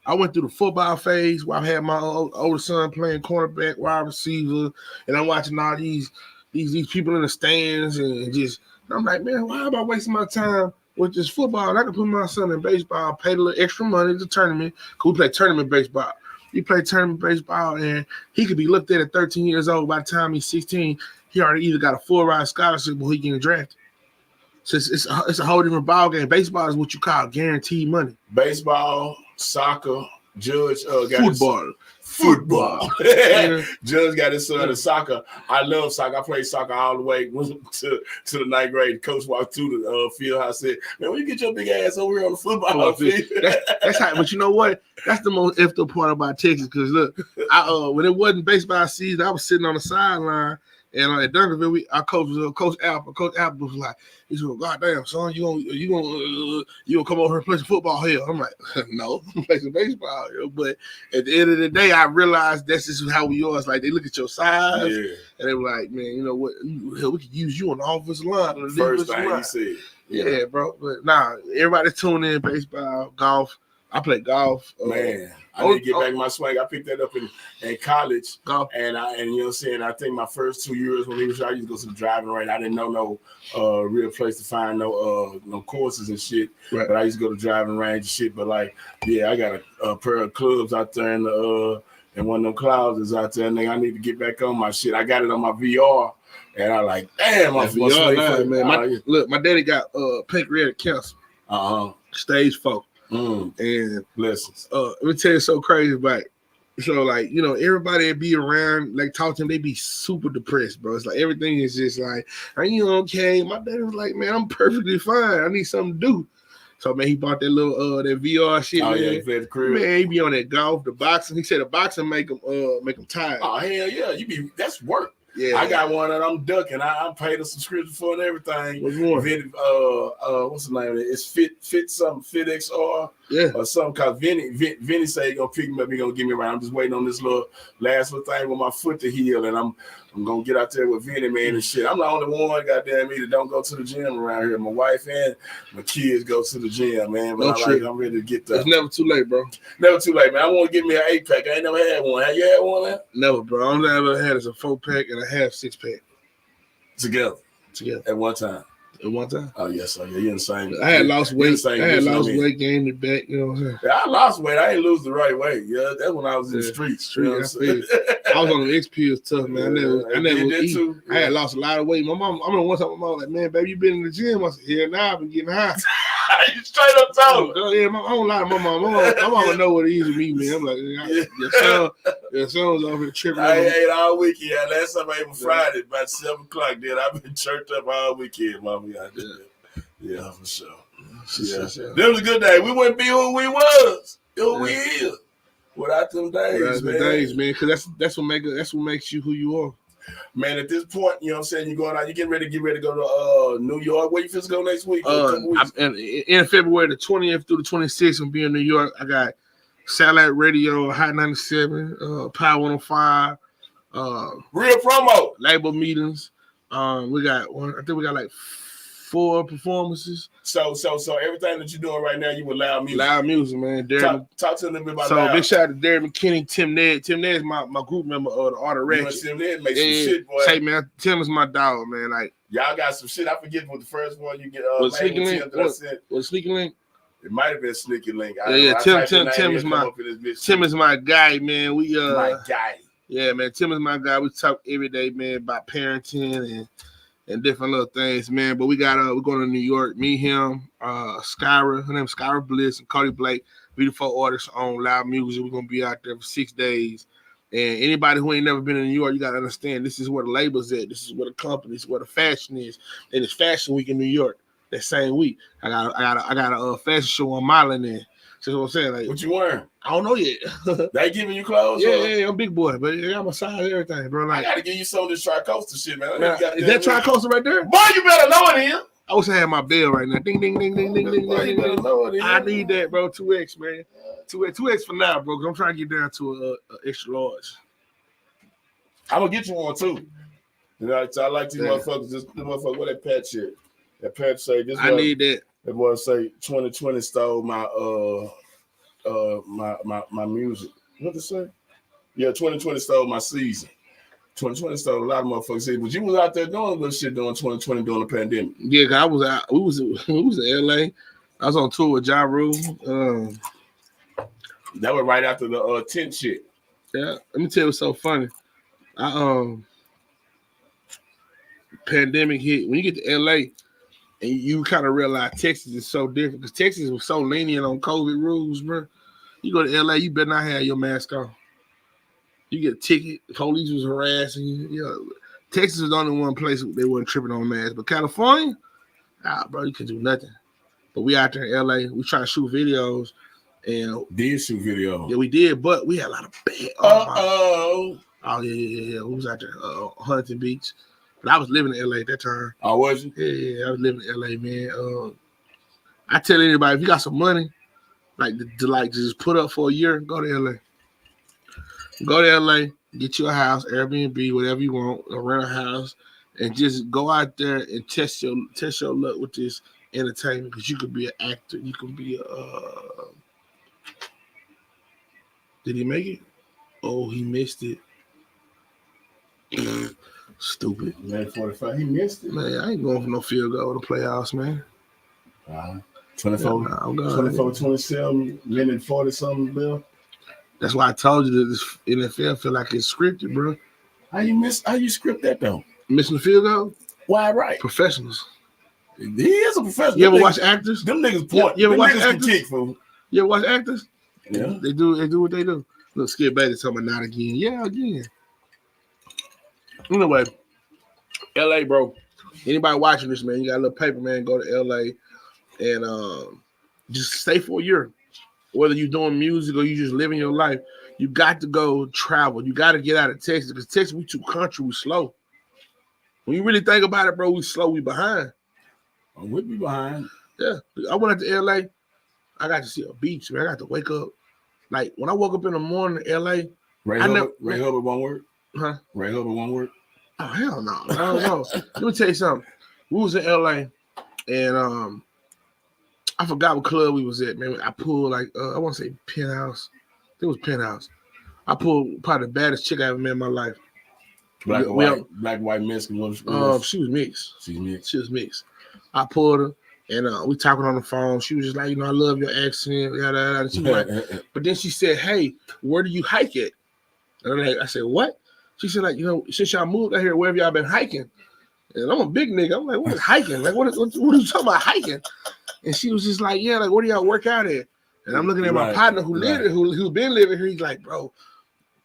I went through the football phase where I had my older son playing cornerback, wide receiver, and I'm watching all these people in the stands and I'm like, man, why am I wasting my time with this football? I can put my son in baseball, pay a little extra money to tournament, because we play tournament baseball. You play tournament baseball, and he could be looked at 13 years old. By the time he's 16, he already either got a full ride scholarship or he getting drafted. So it's a whole different ball game. Baseball is what you call guaranteed money. Baseball, soccer, Judge Football. Yeah. Judge got his son in soccer. I love soccer. I played soccer all the way to the 9th grade. The coach walked through the field house and said, man, when you get your big ass over here on the football field. That's how, but you know what? That's the most effed up part about Texas. Because look, when it wasn't baseball season, I was sitting on the sideline. And at Duncanville, our coach was Coach Apple. Coach Apple was like, he's going, God damn, son, you gonna come over here and play some football here? I'm like, no, I'm play some baseball here. But at the end of the day, I realized that's just how we are. It's like they look at your size, and they were like, man, you know what? We could use you on the offensive line. On the First thing line. he said. Yeah, bro. But nah, everybody tune in, baseball, golf. I play golf. Man, I need to get back my swing. I picked that up in college. Golf. And you know what I'm saying? I think my first 2 years when we was I used to go to the driving range. I didn't know no real place to find no courses and shit. Right. But I used to go to driving range and shit. But like, yeah, I got a pair of clubs out there and one of them clouds is out there. And I need to get back on my shit. I got it on my VR. And I like, damn, I'm VR, man. Look, my daddy got pancreatic cancer. Stage 4. And blessings. Let me tell you so crazy about it. So, like, you know, everybody that be around, like, talk to them, they be super depressed, bro. It's like everything is just like, are you okay? My daddy was like, man, I'm perfectly fine. I need something to do. So, man, he bought that little that VR shit. Oh, man. yeah, he played the crib. Man, he be on that golf, the boxing. He said the boxing make him tired. Oh, hell yeah. That's work. Yeah, I got one that I'm ducking. I paid a subscription for and everything. What's more? What's the name of it? It's Fit XR. Yeah. Or something called Vinny say he gonna pick me up, he gonna give me around. I'm just waiting on this last little thing with my foot to heal, and I'm gonna get out there with Vinny, man, and shit. I'm the only one, goddamn me, that don't go to the gym around here. My wife and my kids go to the gym, man. But I'm ready to get there. It's never too late, bro. Never too late, man. I want to get me an 8-pack. I ain't never had one. Have you had one, man? Never, bro. All I ever had is a 4-pack and a half 6-pack. Together. At one time. Oh yes, sir. Yeah, you're insane. I had lost weight. Gained it back. You know what I'm saying? Yeah, I lost weight. I didn't lose the right way. Yeah, that's when I was in the streets. You know what I'm saying? I was on the X pills tough, man. I never eat. Too. Yeah. I had lost a lot of weight. My mom, I'm the one time my mom like, man, baby, you been in the gym? I said, yeah, now I've been getting high. You straight up told her. Yeah, I don't lie to my mom. My mama know what it is with me, man. I'm like, your son was over here tripping. I ate all weekend. Last time I ate was Friday, about 7 o'clock. Then I've been churched up all weekend, mama. Yeah, for sure. Yeah. That was a good day. We wouldn't be who we was. We is. Without them days, man. Because that's what makes you who you are. Man, at this point, you know what I'm saying, you're going out, you're getting ready to go to New York. Where you supposed to go next week? In February the 20th through the 26th, I'm be in New York. I got Satellite Radio, Hot 97, Power 105. Real promo. Label meetings. We got like 4 performances. So everything that you're doing right now, you with Loud Music. Loud Music, man. Talk to them about Loud. So big shout out to Derek McKinney, Tim Ned. Tim Ned is my group member of the Art of Ratchet. Tim Ned make some shit, boy. Say, man, Tim is my dog, man. Like, y'all got some shit. I forget what the first one you get. Was Sneaky Link? Was Sneaky Link? It might have been Sneaky Link. Tim is my guy, man. My guy. Yeah, man. Tim is my guy. We talk every day, man, about parenting and different little things, man. But we're going to New York. Me, him, Skyra, her name's Skyra Bliss, and Cody Blake, beautiful artists on Loud Music. We're gonna be out there for 6 days. And anybody who ain't never been in New York, you gotta understand this is where the label's at. This is where the company is, where the fashion is. And it's Fashion Week in New York that same week. I got a fashion show on Mile in there. See what I'm saying? Like, What you wearing? I don't know yet. They giving you clothes? Yeah, I'm big boy, but I got my size and everything, bro. Like, I gotta give you some of this Tri-Coastal shit, man. is that Tri-Coastal right there? Boy, you better know it is. I wish I had my bell right now. Ding, ding, ding, ding, ding, ding, Boy, ding, you ding, better ding. know it is. I need that, bro. 2X, man. 2X for now, bro. 'Cause I'm trying to get down to a extra large. I'm gonna get you one too. You know, so I like these motherfuckers. This motherfucker, what that patch shit? That patch say this. I need that. That boy say 2020 stole my my music. What to say? Yeah, 2020 stole my season. 2020 stole a lot of motherfuckers' season. But you was out there doing good shit during 2020 during the pandemic. Yeah, 'cause I was out. We was in LA. I was on tour with Ja Rule. That was right after the tent shit. Yeah, let me tell you what's so funny. Pandemic hit. When you get to LA and you kind of realize Texas is so different because Texas was so lenient on COVID rules, bro. You go to LA, you better not have your mask on. You get a ticket. The police was harassing you. You know, Texas was the only one place they weren't tripping on masks. But California, bro, you can do nothing. But we out there in LA, we try to shoot videos. And did shoot videos. Yeah, we did, but we had a lot of bad. Oh, yeah. We was out there Huntington Beach. But I was living in LA at that time. Oh, was you? Yeah, I was living in LA, man. I tell anybody, if you got some money, like to just put up for a year, go to LA. Go to LA, get you a house, Airbnb, whatever you want, or rent a house, and just go out there and test your luck with this entertainment. Because you could be an actor, you could be Did he make it? Oh, he missed it. Stupid. Man, 45. He missed it. Man, I ain't going for no field goal in the playoffs, man. 24, yeah, 24, 27, minute 40 something, Bill. That's why I told you that this NFL feel like it's scripted, bro. How you script that though? Missing the field goal? Why right? Professionals. He is a professional. You ever watch actors? Them niggas point. You ever watch actors? Kick, fool. You ever watch actors? Yeah. They do what they do. Look, Skip Bailey's talking about not again. Yeah, again. Anyway, LA, bro. Anybody watching this, man, you got a little paper, man, go to LA and just stay for a year. Whether you're doing music or you just living your life, you got to go travel. You got to get out of Texas because Texas, we too country, we slow. When you really think about it, bro, we slow, we behind. We'll be behind. Yeah. I went out to LA. I got to see a beach, man. I got to wake up. Like, when I woke up in the morning in LA. Ray Hubbard won't work? Huh? Ray Hubbard won't work? Oh, hell no. I don't know. Let me tell you something. We was in LA and I forgot what club we was at, man. I pulled like I want to say Penthouse. It was Penthouse. I pulled probably the baddest chick I ever met in my life. Black, white, Mexican. She was mixed. She was mixed. I pulled her and we talking on the phone. She was just like, I love your accent. Yada, yada. She was like, but then she said, hey, where do you hike at? And I said, what? She said, like, since y'all moved out here, where have y'all been hiking? And I'm a big nigga. I'm like, what is hiking? Like, what are you talking about hiking? And she was just like, yeah, like, where do y'all work out at? And I'm looking at my partner who lived here, who been living here. He's like, bro,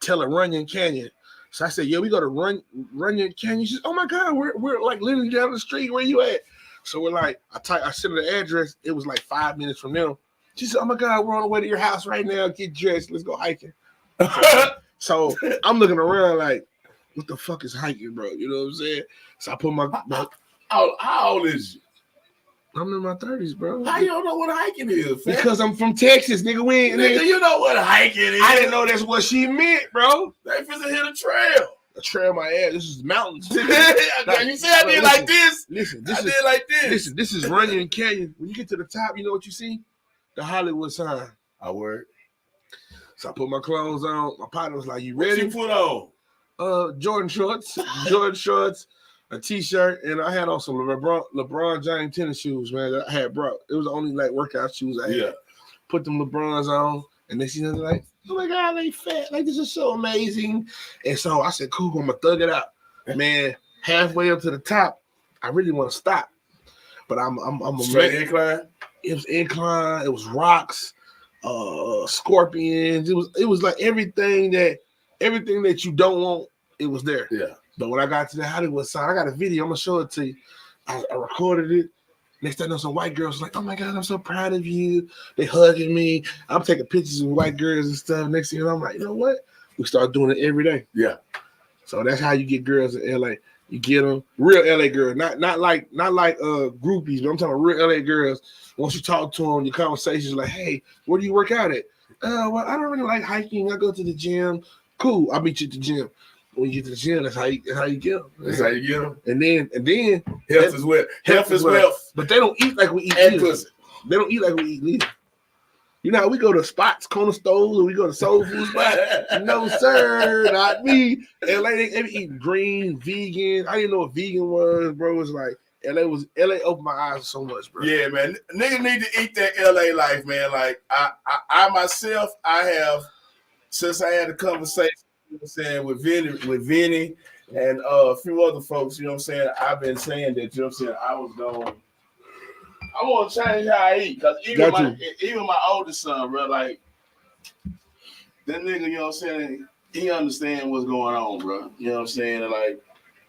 tell her Runyon Canyon. So I said, yeah, we go to Runyon Canyon. She said, oh my God, we're like literally down the street. Where you at? So we're like, I sent her the address. It was like 5 minutes from them. She said, oh my God, we're on the way to your house right now. Get dressed. Let's go hiking. So I'm looking around like, what the fuck is hiking, bro? You know what I'm saying? So I put my how old is you? I'm in my 30s, bro. How you don't know what hiking is, fam? Because I'm from Texas, nigga. Nigga, you know what hiking is. I didn't know that's what she meant, bro. They finna hit a trail. A trail my ass. This is mountains. You see I did like this? Listen, this is Runyon Canyon. When you get to the top, you know what you see? The Hollywood sign. I work. So I put my clothes on. My partner was like, you ready? What you put on? Jordan shorts, a t-shirt, and I had on some LeBron James tennis shoes, man, that I had brought. It was the only like workout shoes I had. Yeah. Put them LeBrons on, and they see them like, oh my God, they fat. Like, this is so amazing. And so I said, cool, I'm gonna thug it out. Man, halfway up to the top, I really want to stop. But I'm a straight incline. It was incline, it was rocks, scorpions. It was like everything that you don't want, it was there. Yeah. But when I got to the Hollywood sign, I got a video. I'm gonna show it to you. I recorded it, Next thing I know, some white girls like, oh my God, I'm so proud of you. They hugging me. I'm taking pictures of white girls and stuff. Next thing you know, I'm like, you know what? We start doing it every day. Yeah. So that's how you get girls in LA. You get them real LA girls, not like groupies, but I'm talking real LA girls. Once you talk to them, your conversations like, hey, where do you work out at? Well, I don't really like hiking. I go to the gym. Cool, I'll meet you at the gym. When you get to the gym, that's how you get them. That's how you get them. And then health is wealth. Health is wealth. But they don't eat like we eat. They don't eat like we eat either. You know how we go to spots, corner stores, or we go to soul food spots? No, sir, not me. LA, they be eating green, vegan. I didn't know what vegan was, bro. It's like LA opened my eyes so much, bro. Yeah, man. Niggas need to eat that LA life, man. Like I myself, I have since I had a conversation, you know what I'm saying, with Vinny and a few other folks, you know what I'm saying. I've been saying that, you know what I'm saying, I want to change how I eat, because even my oldest son, bro, like that nigga, you know what I'm saying, he understands what's going on, bro. You know what I'm saying? And like,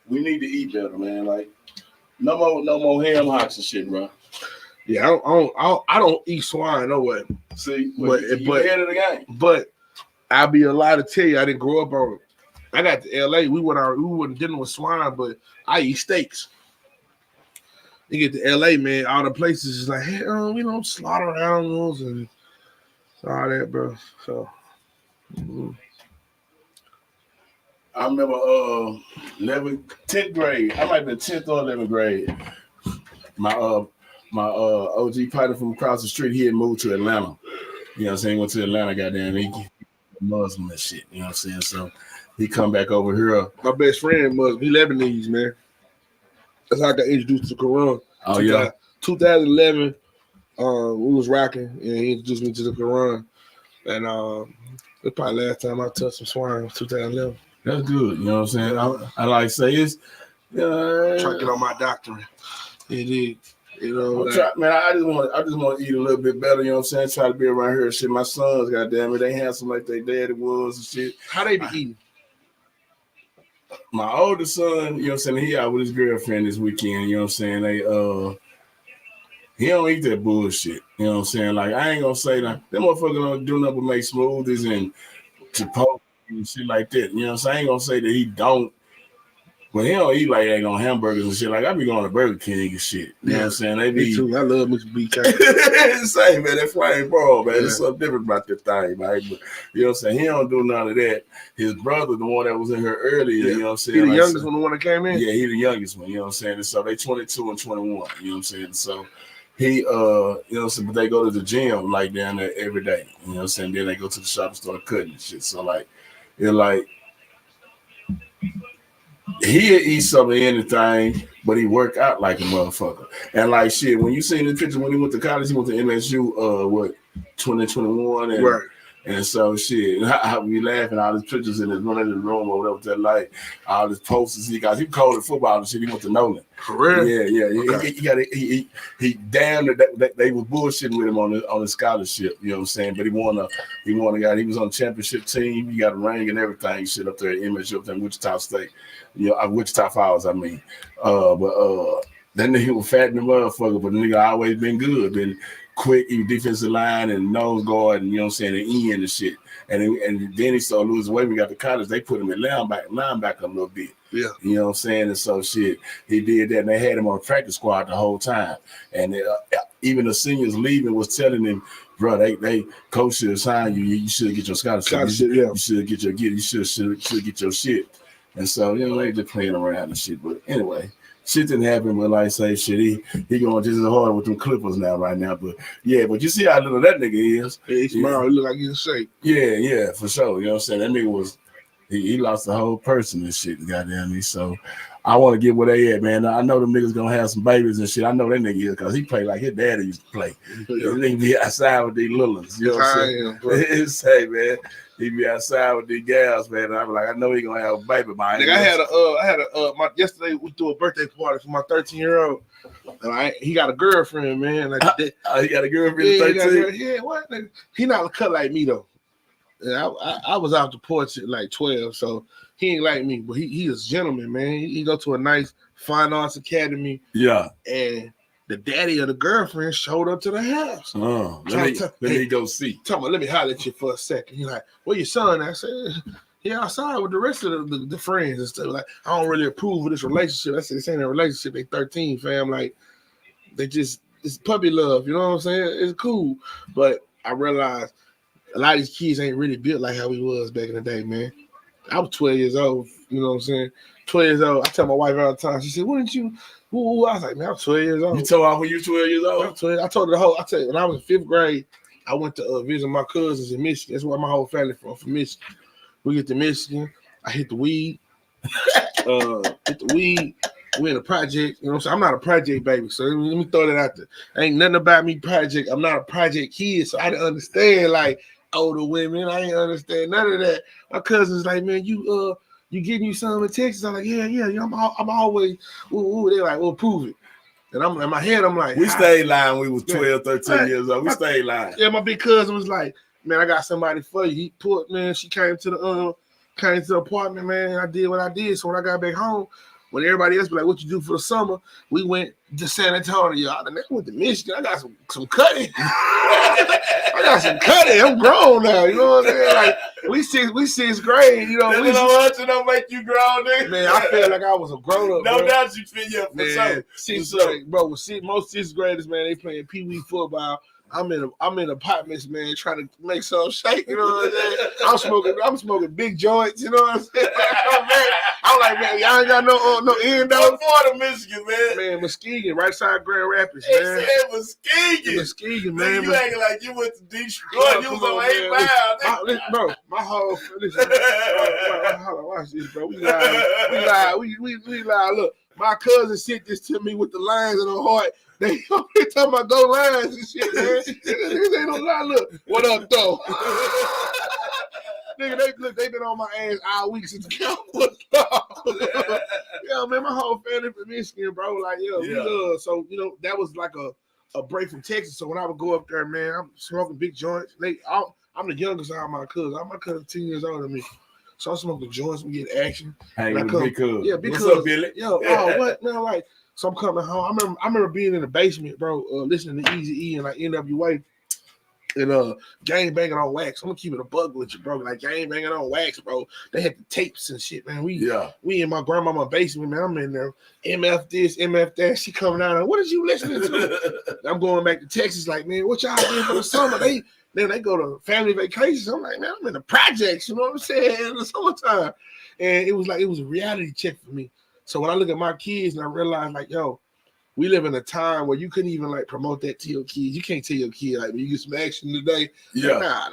we need to eat better, man. Like, no more ham hocks and shit, bro. Yeah, I don't eat swine, no way. See, but ahead of the game. But I'll be a lie to tell you, I didn't grow up on it. I got to LA, we went dealing with swine, but I eat steaks. You get to LA, man, all the places is like, hey, we don't slaughter animals and all that, bro. So I remember 10th grade. I might have been 10th or 11th grade. My OG partner from across the street, he had moved to Atlanta. You know what I'm saying? He went to Atlanta, goddamn, he Muslim and shit. You know what I'm saying? So he come back over here. My best friend Muslim. He Lebanese, man. That's how I got introduced to the Quran. Oh, yeah. 2011, we was rocking, and he introduced me to the Quran. And that's probably the last time I touched some swine was 2011. That's good. You know what I'm saying? I like to say it's trying to get on my doctrine. It is. You know, man, I just want to eat a little bit better, you know what I'm saying? Try to be around here and shit. My sons, goddamn it, they handsome like their daddy was and shit. How they be eating? My oldest son, you know what I'm saying, he out with his girlfriend this weekend, you know what I'm saying? He don't eat that bullshit, you know what I'm saying? Like, I ain't gonna say that. Them motherfuckers don't do nothing but make smoothies and Chipotle and shit like that, you know what I'm saying? I ain't gonna say that he don't, but he don't eat like that on hamburgers and shit. Like, I be going to Burger King and shit, you know what I'm saying? They be, me too. I love Mr. BK. Same, man, that flame ball, man. There's something different about that thing, man. But, you know what I'm saying? He don't do none of that. His brother, the one that was in here earlier, you know what I'm saying? He the youngest one, the one that came in? Yeah, he the youngest one, you know what I'm saying? And so they 22 and 21, you know what I'm saying? So he, you know what I'm saying? But they go to the gym, like, down there every day, you know what I'm saying? Then they go to the shop and start cutting and shit. So, like, it's like, he'll eat some of anything, but he work out like a motherfucker. And like shit, when you see the picture when he went to college, he went to MSU, 2021, and right. And so shit, I be laughing all these pictures in his running in the room or whatever that like all his posters he got. He called it football and shit. He went to Nolan. For real? Yeah. Okay. He damn that they was bullshitting with him on his scholarship. You know what I'm saying? But he won a guy. He was on the championship team. He got a ring and everything. Shit up there at MSU up there in Wichita State. You know, Wichita Falls. I mean, but that nigga was fat in the motherfucker. But the nigga always been good. Been quick, defensive line and nose guard, and you know what I'm saying, and end and shit. And then he started losing weight. We got to college, they put him in linebacker a little bit. Yeah. You know what I'm saying? And so shit, he did that, and they had him on the practice squad the whole time. And even the seniors leaving was telling him, bro, they coach should assign you. You should get your scholarship. You should get your shit. And so, you know, they just playing around and shit. But anyway, shit didn't happen, but like I say, shit, he going just as hard with them Clippers now right now. But yeah, but you see how little that nigga is. He's smart. He look like he's in shape. Yeah, for sure. You know what I'm saying? That nigga was he lost the whole person and shit, goddamn me. So I want to get where they at, man. I know them niggas gonna have some babies and shit. I know that nigga is because he played like his daddy used to play. Yeah. He be outside with these little ones. You know what I'm saying? Hey, man. He be outside with these gals, man. And I'm like, I know he gonna have a baby. Nigga, I had yesterday we threw a birthday party for my 13-year-old. And he got a girlfriend, man. Like he got a girlfriend at 13? Yeah, what? He not cut like me though. And I was out the porch at like 12, so he ain't like me, but he is a gentleman, man. He go to a nice fine arts academy. Yeah. And the daddy of the girlfriend showed up to the house. Let me go see. Let me holler at you for a second. He's like, where your son? I said, he outside with the rest of the friends and stuff. Like, I don't really approve of this relationship. I said, this ain't a relationship. They 13, fam. Like, it's puppy love. You know what I'm saying? It's cool. But I realized a lot of these kids ain't really built like how we was back in the day, man. I was 12 years old. You know what I'm saying? 12 years old. I tell my wife all the time. She said, wouldn't you? Ooh, I was like, man, I'm 12 years old. You told her when you were 12 years old? I told her I tell you, when I was in 5th grade, I went to visit my cousins in Michigan. That's where my whole family from Michigan. We get to Michigan. I hit the weed. We in a project. You know what I'm saying? I'm not a project baby. So let me throw that out there. Ain't nothing about me project. I'm not a project kid. So I didn't understand like older women. I ain't understand none of that. My cousin's like, man, you getting you some in Texas? I'm like, yeah. I'm always, they're like, well, prove it. And I'm in my head, I'm like, we stayed lying. We was 12, 13 years old. We stayed lying. Yeah, my big cousin was like, man, I got somebody for you. He put, man, she came to the apartment, man. I did what I did. So when I got back home, when everybody else be like, what you do for the summer? We went to San Antonio. I went to Michigan. I got some cutting. I got some cutting. I'm grown now. You know what I'm saying? Like we sixth grade. You know, we don't make you grown, nigga. Man, I felt like I was a grown up. No doubt you feel man. Sixth grade, bro. Most sixth graders, man, they playing pee-wee football. I'm in apartments, man, trying to make some shake. You know what I'm saying? I'm smoking big joints. You know what I'm saying? I'm like, man, y'all ain't got no end though. What part of Michigan, man? Man, Muskegon, right side Grand Rapids, man. He said Muskegon. Muskegon, man. You acting like you went to Detroit. You was on 8 miles. Bro, my whole listen. Watch this, bro. We lie. Look, my cousin sent this to me with the lines in her heart. They talking about go lines and shit, man. Niggas ain't no lie. Look, what up, though? Nigga, they been on my ass all week since the Cowboys. Yeah, man, my whole family from Michigan, bro. Like, so you know that was like a break from Texas. So when I would go up there, man, I'm smoking big joints. I'm the youngest out of my cousins. All my cousins 10 years older than me. So I'm smoking joints. We get action. Hey, big cousin. Yeah, big cousin. What's up, Billy? Yo, what man? Like, so I'm coming home. I remember being in the basement, bro, listening to Easy E and like NWA and gang banging on wax. I'm gonna keep it a bug with you, bro. Like gang banging on wax, bro. They had the tapes and shit, man. We in my grandmama's basement, man. I'm in there. MF this, MF that. She coming out. Like, what is you listening to? I'm going back to Texas. Like, man, what y'all doing for the summer? They go to family vacations. I'm like, man, I'm in the projects. You know what I'm saying? In the summertime, and it was a reality check for me. So when I look at my kids and I realize, like, yo, we live in a time where you couldn't even like promote that to your kids. You can't tell your kid like, when you get some action today. Yeah. Nah.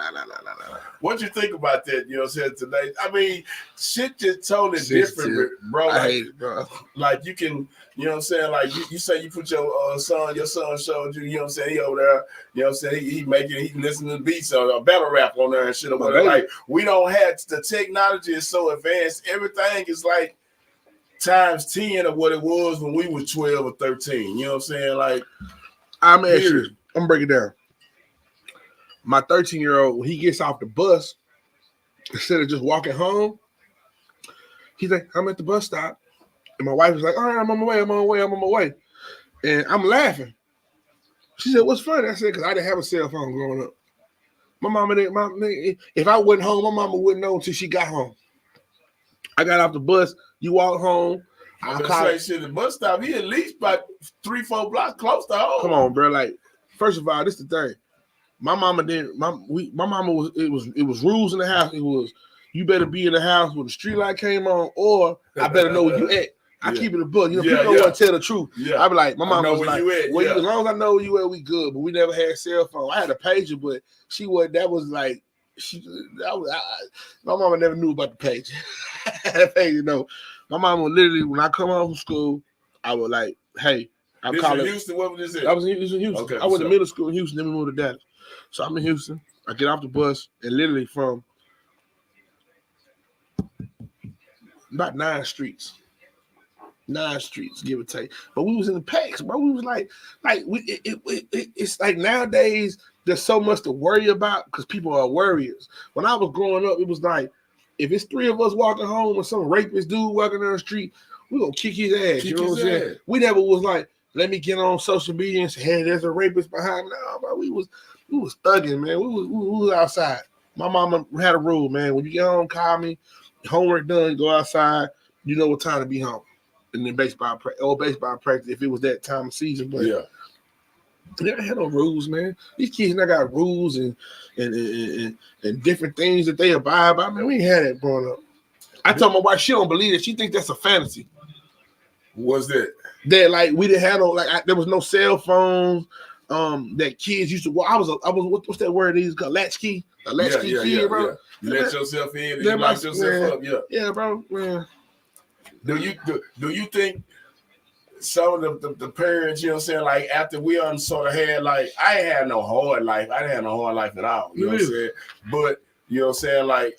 What you think about that? You know what I'm saying today? I mean, shit just totally different, bro. I hate it, bro. Like you can, you know what I'm saying? Like you say you put your son showed you, you know what I'm saying? He over there, you know what I'm saying? He listening to beats or battle rap on there and shit or whatever. Like we don't have the technology is so advanced. Everything is like times 10 of what it was when we were 12 or 13. You know what I'm saying? Like, I'm gonna break it down. My 13-year-old, when he gets off the bus, instead of just walking home, he's like, I'm at the bus stop. And my wife was like, all right, I'm on my way. And I'm laughing. She said, what's funny? I said, because I didn't have a cell phone growing up. My mama didn't, if I wasn't home, my mama wouldn't know until she got home. I got off the bus. You walk home. I say shit. The bus stop. He at least about 3-4 blocks close to home. Come on, bro. Like, first of all, this is the thing. My mama didn't. My mama was. It was rules in the house. It was you better be in the house when the street light came on, or I better know where you at. I keep it a book. You know, people don't want to tell the truth. Yeah. I be like, my mama was like, as long as I know where you at, we good. But we never had cell phone. I had a pager, but she was. That was like. My mama never knew about the pager. My mama would literally, when I come home from school, I would like, hey, I'm calling. Houston, what was this? I was in Houston. Okay, I went to middle school in Houston, then we moved to Dallas. So I'm in Houston. I get off the bus and literally from about 9 streets, give or take. But we was in the packs, bro. We was it's like nowadays there's so much to worry about because people are worriers. When I was growing up, it was like, if it's 3 of us walking home and some rapist dude walking down the street, we gonna kick his ass. You know what I'm saying? We never was like, let me get on social media and say, hey, there's a rapist behind me. No, bro, we was thugging, man. We was outside. My mama had a rule, man. When you get home, call me. Homework done, go outside. You know what time to be home. And then baseball practice if it was that time of season. But Yeah. they don't have no rules, man. These kids now got rules and different things that they abide by. Man, we ain't had that growing up. I told my wife she don't believe it. She thinks that's a fantasy. What's that? That like we didn't have no there was no cell phones. That kids used to. Well, I was what's that word? These called latchkey. A latchkey kid, bro. Yeah. You let yourself in and you lock yourself up. Yeah. Yeah, bro. Man. Do you think some of the parents, you know what I'm saying, like after we sort of had like I ain't had no hard life. I didn't have no hard life at all. You know what I'm saying? But you know what I'm saying, like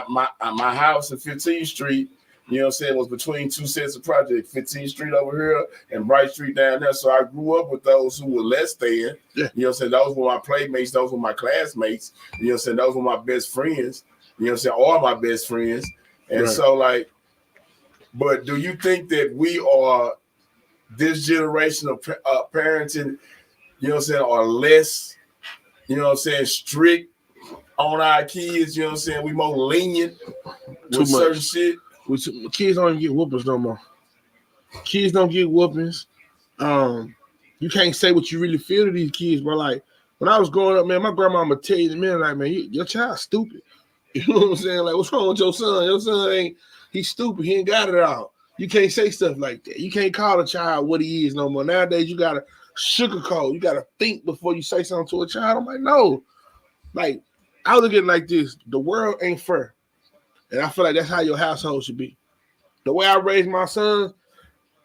my house at 15th Street, you know what I'm saying, was between two sets of projects, 15th Street over here and Bright Street down there. So I grew up with those who were less than. Yeah. You know what I'm saying? Those were my playmates, those were my classmates, you know what I'm saying, those were my best friends, you know what I'm saying, all my best friends. And so like, but do you think that we are this generation of parenting, you know what I'm saying, are less, you know what I'm saying, strict on our kids, you know what I'm saying? We more lenient with certain shit. Kids don't get whoopings no more. Kids don't get whoopings. You can't say what you really feel to these kids, bro. Like when I was growing up, man, my grandma would tell you, man, like, man, your child's stupid. You know what I'm saying? Like, what's wrong with your son? Your son he's stupid. He ain't got it all. You can't say stuff like that. You can't call a child what he is no more. Nowadays, you gotta sugarcoat. You gotta think before you say something to a child. I'm like, no. Like, I look at it like this. The world ain't fair. And I feel like that's how your household should be. The way I raise my sons,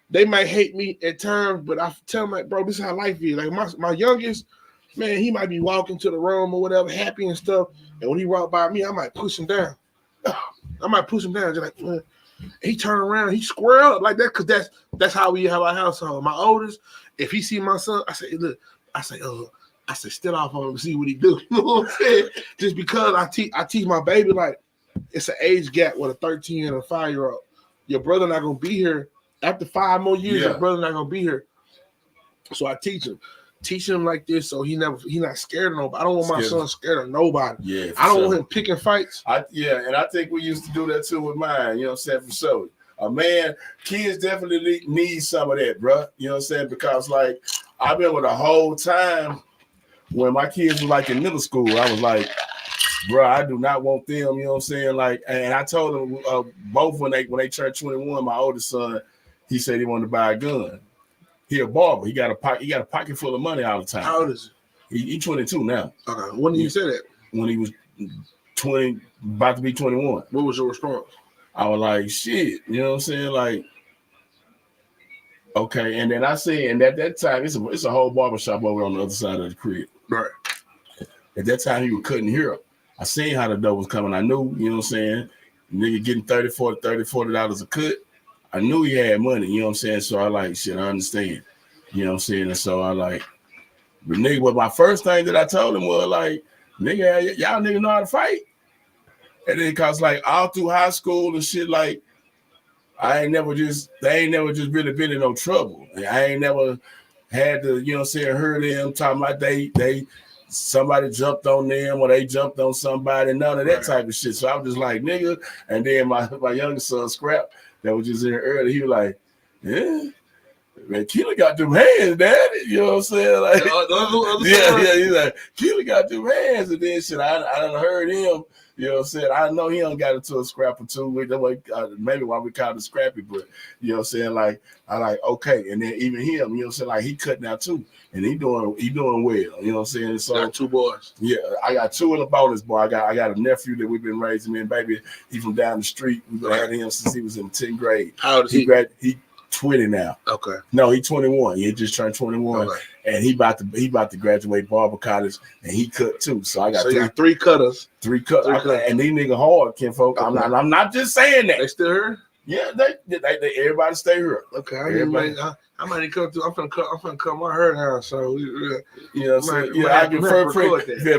they might hate me at times, but I tell them, like, bro, this is how life is. Like, my youngest, man, he might be walking to the room or whatever, happy and stuff. And when he walk by me, I might push him down. Just like, man. He turn around, he square up like that, because that's how we have our household. My oldest, if he see my son, I say, look, I say, still off on him to see what he do. You know what I'm saying? Just because I teach my baby, like, it's an age gap with a 13 and a 5-year-old. Your brother not gonna be here after 5 more years. Your brother not gonna be here. So I teach him like this, so he not scared of nobody. I don't want my son scared of nobody. Yeah, I don't want him picking fights. And I think we used to do that too with mine. You know what I'm saying? For sure. Man, kids definitely need some of that, bro. You know what I'm saying? Because like I remember the whole time when my kids were like in middle school, I was like, bro, I do not want them, you know what I'm saying? Like, and I told them both when they turned 21, my oldest son, he said he wanted to buy a gun. He a barber. He got a pocket full of money all the time. How old is he? He 22 now. Okay. When did you say that? When he was 20, about to be 21. What was your response? I was like, shit, you know what I'm saying? Like, okay. And then I said, and at that time, it's a whole barbershop over on the other side of the crib. Right. At that time, he couldn't hear him. I seen how the dough was coming. I knew, you know what I'm saying? Nigga getting $40 a cut. I knew he had money, you know what I'm saying? So I like, shit, I understand. You know what I'm saying? And so I like, but nigga, but my first thing that I told him was like, nigga, y'all niggas know how to fight. And then cause like all through high school and shit, like they ain't never just really been in no trouble. I ain't never had to, you know what I'm saying, heard them talking about they somebody jumped on them or they jumped on somebody, none of that type of shit. So I was just like, nigga. And then my youngest son, Scrap, that was just in early, he was like, yeah, man, Keely got them hands, daddy. You know what I'm saying? Like, he's like, Keely got them hands. And then shit, I done heard him, you know what I'm saying? I know he done got into a scrap or two. Maybe why we call it Scrappy, but you know what I'm saying? Like, I like, okay. And then even him, you know what I'm saying? Like, he cutting out too. And he doing well, you know what I'm saying? So got 2 boys. Yeah, I got 2 in the bonus boy. I got a nephew that we've been raising, man, baby. He from down the street. We've had him since he was in 10th grade. How old is he? He 20 now. Okay. No, he 21. He just turned 21. Okay. And he about to graduate barber college, and he cut too. So I got you got 3 cutters. 3 cutters. And these niggas hard, kinfolk. Okay. I'm not just saying that. They still here? Yeah, they everybody stay here. Okay, I might come through. I'm finna cut my hair down. So you know what I'm saying? Yeah, I get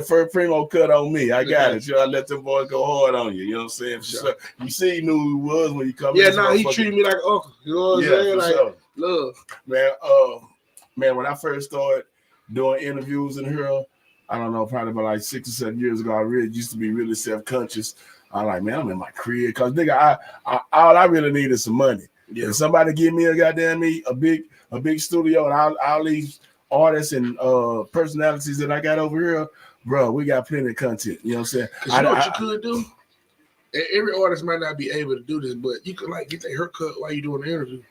Fur Primo cut on me. I got it. I let them boys go hard on you. You know what I'm saying? Sure. So, you see, he knew who he was when he come. Yeah, he treated me like uncle. You know what I'm saying? Like, sure. love, man. man, when I first started doing interviews in here, I don't know, probably about like 6 or 7 years ago, I really used to be really self-conscious. I'm like, man, I'm in my crib. Because, nigga, all I really need is some money. Yeah. If somebody give me a big studio and all these artists and personalities that I got over here, bro, we got plenty of content. You know what I'm saying? You know what you could do? Every artist might not be able to do this, but you could like get their haircut while you're doing the interview.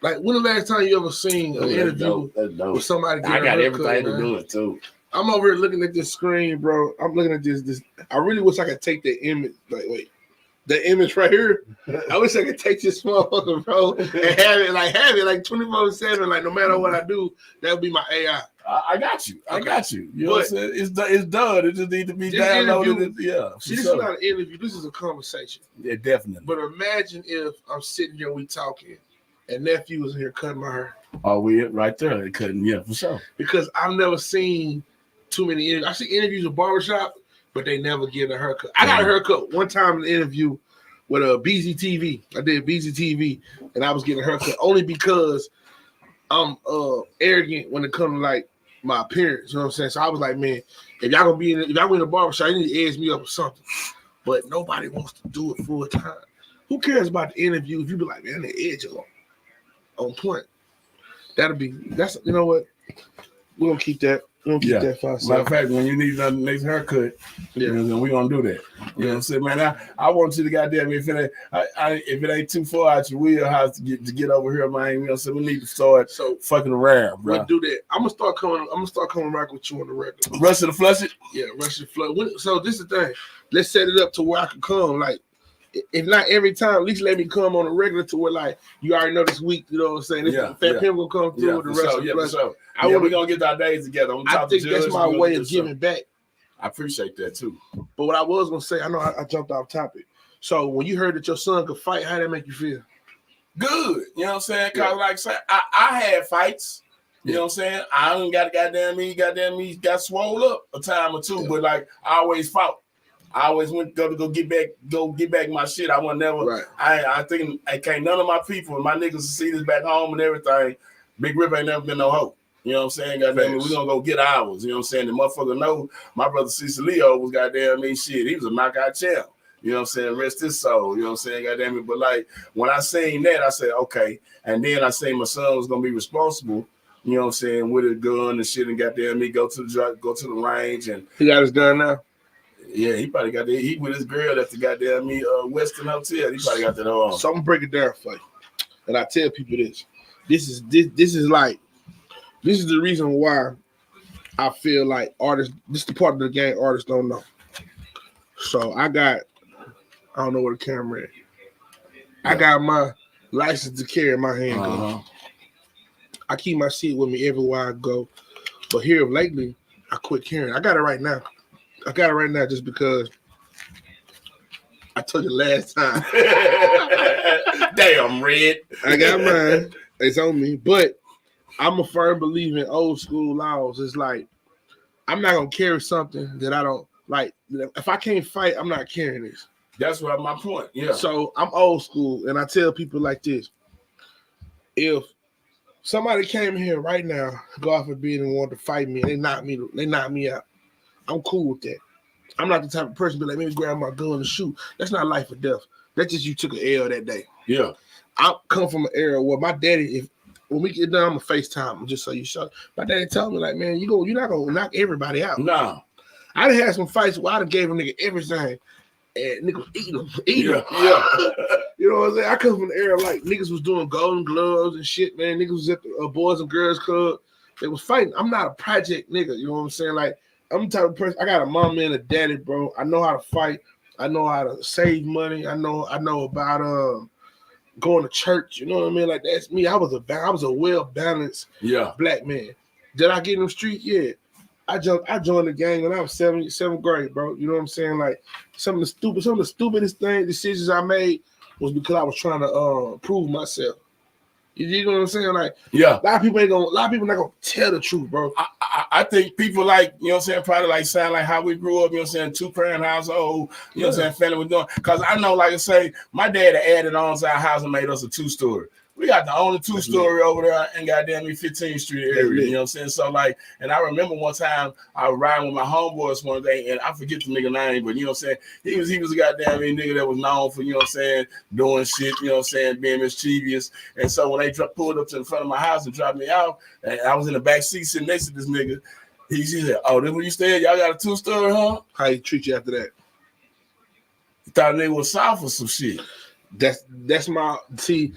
Like, when the last time you ever seen an interview with somebody? I got everything to do it too. I'm over here looking at this screen, bro. I'm looking at this. I really wish I could take the image. Like, wait, the image right here. I wish I could take this motherfucker, bro, and have it like 24/7. Like, no matter what I do, that would be my AI. I got you. You know what I'm saying? It's done. It just need to be downloaded. Yeah. See, this is not an interview. This is a conversation. Yeah, definitely. But imagine if I'm sitting here, we talking, and nephew was here cutting my hair. Oh, we right there. They cutting, yeah, for sure. Because I've never seen too many interviews. I see interviews with barbershop, but they never get a haircut. I got a haircut one time in the interview with a BZTV. I did BZTV, and I was getting a haircut only because I'm arrogant when it comes to like my appearance. You know what I'm saying? So I was like, man, if y'all gonna be in the barbershop, you need to edge me up or something. But nobody wants to do it full time. Who cares about the interview if you be like, man, the edge on point? That's you know what? We're gonna keep that. We're gonna keep that for ourselves. Matter of fact, when you need a next haircut, you know, we're gonna do that. You know what I'm saying, man? I want you to goddamn if it ain't too far out your wheelhouse to get over here, man. You know what I'm saying? We need to start fucking around, bro. We'll do that. I'm gonna start coming back with you on the record. Rush to the flush it? Yeah, rush to the flush. So this is the thing. Let's set it up to where I can come. Like, if not every time, at least let me come on a regular to where, like, you already know this week, you know what I'm saying? Fat Pimp gonna come through with the rest of the flush. We're gonna get our days together. I think that's my way of giving back. I appreciate that too. But what I was gonna say, I know I jumped off topic. So when you heard that your son could fight, how did that make you feel? Good. You know what I'm saying? Cause like I said, I had fights. You know what I'm saying? I ain't got me got swole up a time or two, but like I always fought. I always went go get back my shit. I was never. Right. I think I can't none of my people and my niggas see this back home and everything. Big Rip ain't never been no hoe. You know what I'm saying? Goddamn it, we gonna go get ours. You know what I'm saying? The motherfucker know my brother Cecilio was goddamn me shit. He was a knockout champ. You know what I'm saying? Rest his soul. You know what I'm saying? Goddamn it. But like when I seen that, I said, okay. And then I seen my son was gonna be responsible. You know what I'm saying? With a gun and shit and goddamn me go to the range and he got his gun now. Yeah, he probably got that. He with his girl at the goddamn Western Hotel. He probably got that on. So I'm gonna break it down for you, and I tell people this. This is the reason why I feel like artists. This is the part of the game artists don't know. So I don't know where the camera is. I got my license to carry my handgun. I keep my shit with me everywhere I go, but here lately I quit carrying. I got it right now. Just because I told you last time. Damn, Red. I got mine. It's on me. But I'm a firm believer in old school laws. It's like, I'm not going to carry something that I don't like. If I can't fight, I'm not carrying this. That's what my point. Yeah. So I'm old school. And I tell people like this. If somebody came here right now, God forbid, and wanted to fight me, and they knock me out, I'm cool with that. I'm not the type of person to be like, let me grab my gun and shoot. That's not life or death. That's just you took an L that day. Yeah. I come from an era where my daddy, when we get done, I'm going to FaceTime just so you shut. My daddy told me, like, man, you're not going to knock everybody out. No. I done had some fights where I done gave a nigga everything, and niggas eat them. Yeah. You know what I'm saying? I come from an era like niggas was doing Golden Gloves and shit, man. Niggas was at the Boys and Girls Club. They was fighting. I'm not a project nigga. You know what I'm saying? Like, I'm the type of person, I got a mom and a daddy, bro. I know how to fight. I know how to save money. I know about going to church. You know what I mean? Like, that's me. I was a well-balanced black man. Did I get in the street? Yeah. I joined the gang when I was seventh grade, bro. You know what I'm saying? Like, some of the stupidest decisions I made was because I was trying to prove myself. You know what I'm saying? Like, yeah, a lot of people not gonna tell the truth, bro. I think people like, you know what I'm saying, probably like sound like how we grew up, you know what I'm saying, 2-parent household, you know what I'm saying, family was doing. Because I know, like I say, my dad added on to our house and made us a 2-story. We got the only two-story over there in goddamn 15th Street area. You know what I'm saying? So like, and I remember one time I was riding with my homeboys one day, and I forget the nigga name, but you know what I'm saying? He was a goddamn nigga that was known for, you know what I'm saying, doing shit, you know what I'm saying, being mischievous. And so when they pulled up to the front of my house and dropped me off, and I was in the back seat sitting next to this nigga, he said, "Oh, this where you stay? Y'all got a two-story, huh?" How he treat you after that? He thought they was south or some shit. That's my see.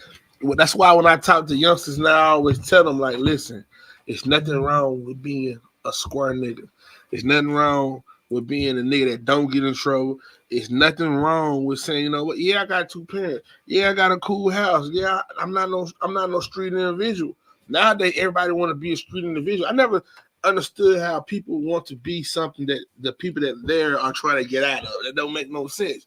That's why when I talk to youngsters now, I always tell them like, listen, it's nothing wrong with being a square nigga. It's nothing wrong with being a nigga that don't get in trouble. It's nothing wrong with saying, you know what? Yeah, I got 2 parents. Yeah, I got a cool house. Yeah, I'm not no street individual. Nowadays, everybody want to be a street individual. I never understood how people want to be something that the people that there are trying to get out of. That don't make no sense.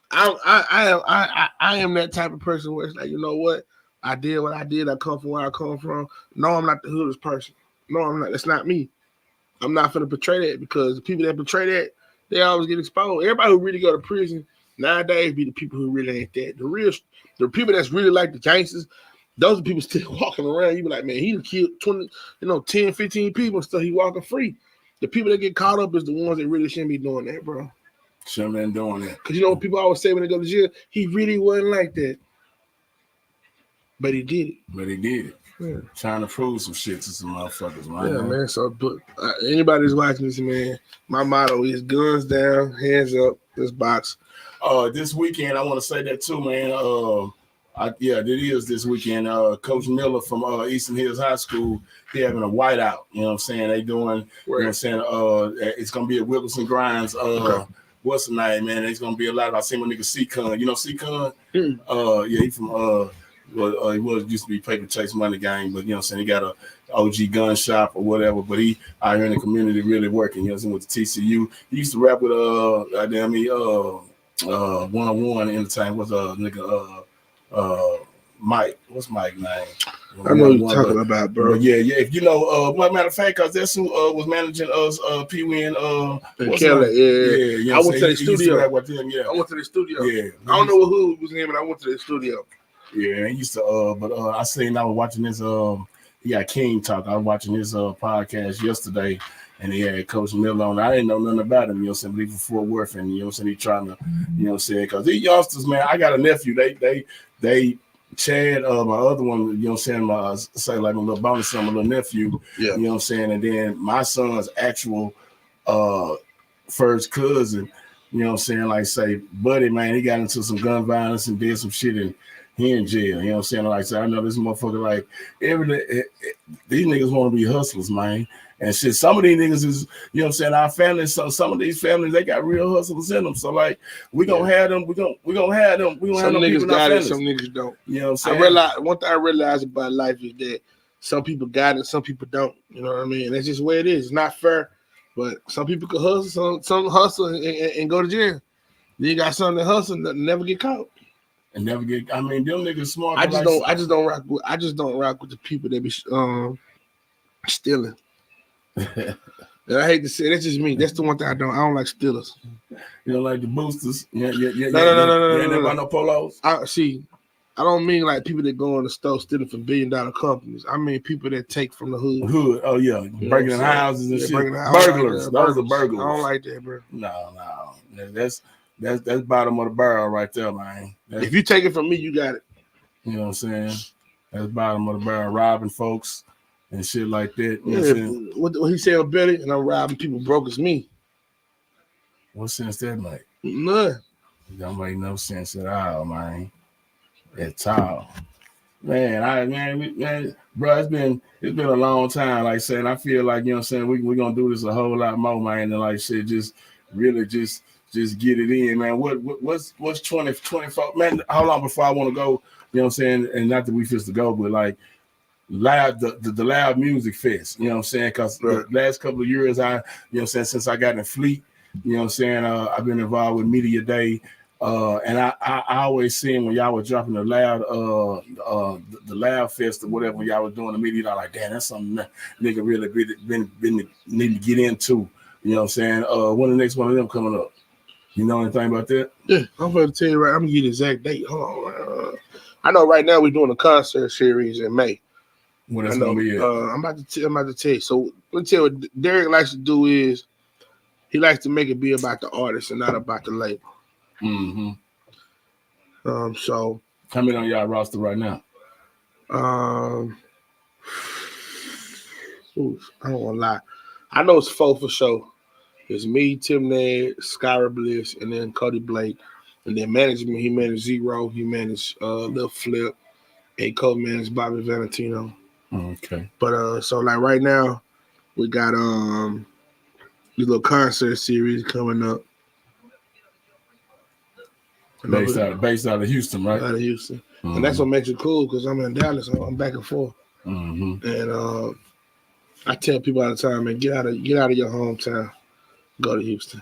I am that type of person where it's like, you know what? I did what I did. I come from where I come from. No, I'm not the hoodest person. No, I'm not. That's not me. I'm not finna portray that because the people that portray that, they always get exposed. Everybody who really go to prison nowadays be the people who really ain't that. The people that's really like the gangsters, those are people still walking around. You be like, man, he killed 20, 10, 15 people and stuff. He walking free. The people that get caught up is the ones that really shouldn't be doing that, bro. Shouldn't been doing that. Because what people always say when they go to jail, he really wasn't like that. But he did it. Yeah. Trying to prove some shit to some motherfuckers, man. Yeah, man. So, anybody who's watching this, man, my motto is guns down, hands up, this box. This weekend, I want to say that too, man. It is this weekend. Coach Miller from Eastern Hills High School, he having a whiteout. You know what I'm saying? They doing, you know what I'm saying? It's going to be at Wilkerson Grimes. What's the name, man? It's going to be a lot of, I seen my nigga C-Con. You know C-Con? Yeah, he from, he used to be Paper Chase Money Gang, but you know what I'm saying, he got a OG gun shop or whatever, but he out here in the community really working, you know what I'm saying, with the TCU. He used to rap with one-on-one entertainment with nigga Mike. What's Mike's name? I know you're talking about, bro. Yeah. If you know, matter of fact, because that's who was managing us, Pee Wee and Kelly. Yeah. You know I went to the studio. With them, yeah. I went to the studio. Yeah. I don't know who was in, but I went to the studio. Yeah, he used to. I seen. I was watching this. He got King Talk. I was watching his podcast yesterday, and he had Coach Miller on. I didn't know nothing about him. You know what I'm saying? But he from Fort Worth, and you know what I'm saying. He trying to, you know what I'm saying? Because these youngsters, man. I got a nephew. They Chad, my other one. You know what I'm saying? Say like my little bonus son, my little nephew. Yeah. You know what I'm saying? And then my son's actual first cousin. You know what I'm saying? Like say, buddy, man, he got into some gun violence and did some shit and. He in jail, you know what I'm saying? Like I said, I know this motherfucker, like, these niggas want to be hustlers, man. And shit, some of these niggas is, you know what I'm saying, our families, some of these families, they got real hustlers in them. So, like, we gonna have them, we gonna have them. We gonna have them people in our families. Some niggas don't. You know what I'm saying? One thing I realized about life is that some people got it, some people don't. You know what I mean? That's just the way it is. It's not fair, but some people can hustle, some hustle and go to jail. Then you got some that hustle that never get caught. And never get. I mean, them niggas smart. I just don't rock with the people that be stealing. And I hate to say that's just me. That's the one thing I don't like stealers. You don't like the boosters? Yeah. No. You ain't buy no polos. I don't mean like people that go in the store stealing from $1 billion companies. I mean people that take from the hood. Oh yeah, breaking in houses and shit. Burglars. Those are burglars. I don't like that, bro. No. That's bottom of the barrel right there, man. If you take it from me, you got it. You know what I'm saying? That's bottom of the barrel, robbing folks and shit like that. You know what he said about it, and I'm robbing people broke as me. What sense that make? None. It don't make no sense at all, man. At all. Man, bro, it's been a long time. Like saying, I feel like, you know what I'm saying, we're gonna do this a whole lot more, man, and like shit, just get it in, man. What's 24? Man, how long before I want to go? You know what I'm saying? And not that we fist to go, but like loud the loud music fest. You know what I'm saying? Because the last couple of years, you know what I'm saying, since I got in Fleet, you know what I'm saying, I've been involved with Media Day. And I always seen when y'all were dropping the loud fest or whatever, when y'all was doing the media, I like, damn, that's something that nigga really been need to get into. You know what I'm saying? When the next one of them coming up? You know anything about that? Yeah, I'm going to tell you right. I'm going to give you the exact date. Hold on. I know right now we're doing a concert series in May. What that's gonna be? I'm about to tell you. So let me tell you what Derek likes to do is he likes to make it be about the artist and not about the label. Mm-hmm. So how many on y'all roster right now? I don't want to lie. I know it's 4 for sure. It's me, Tim Ned, Skyra Bliss, and then Cody Blake. And then management, he managed Zero, he managed Lil Flip, and co-managed Bobby Valentino. Okay. But so like right now, we got this little concert series coming up. Based out of Houston, right? Out of Houston. Mm-hmm. And that's what makes it cool because I'm in Dallas, so I'm back and forth. Mm-hmm. And I tell people all the time, man, get out of your hometown, go to Houston.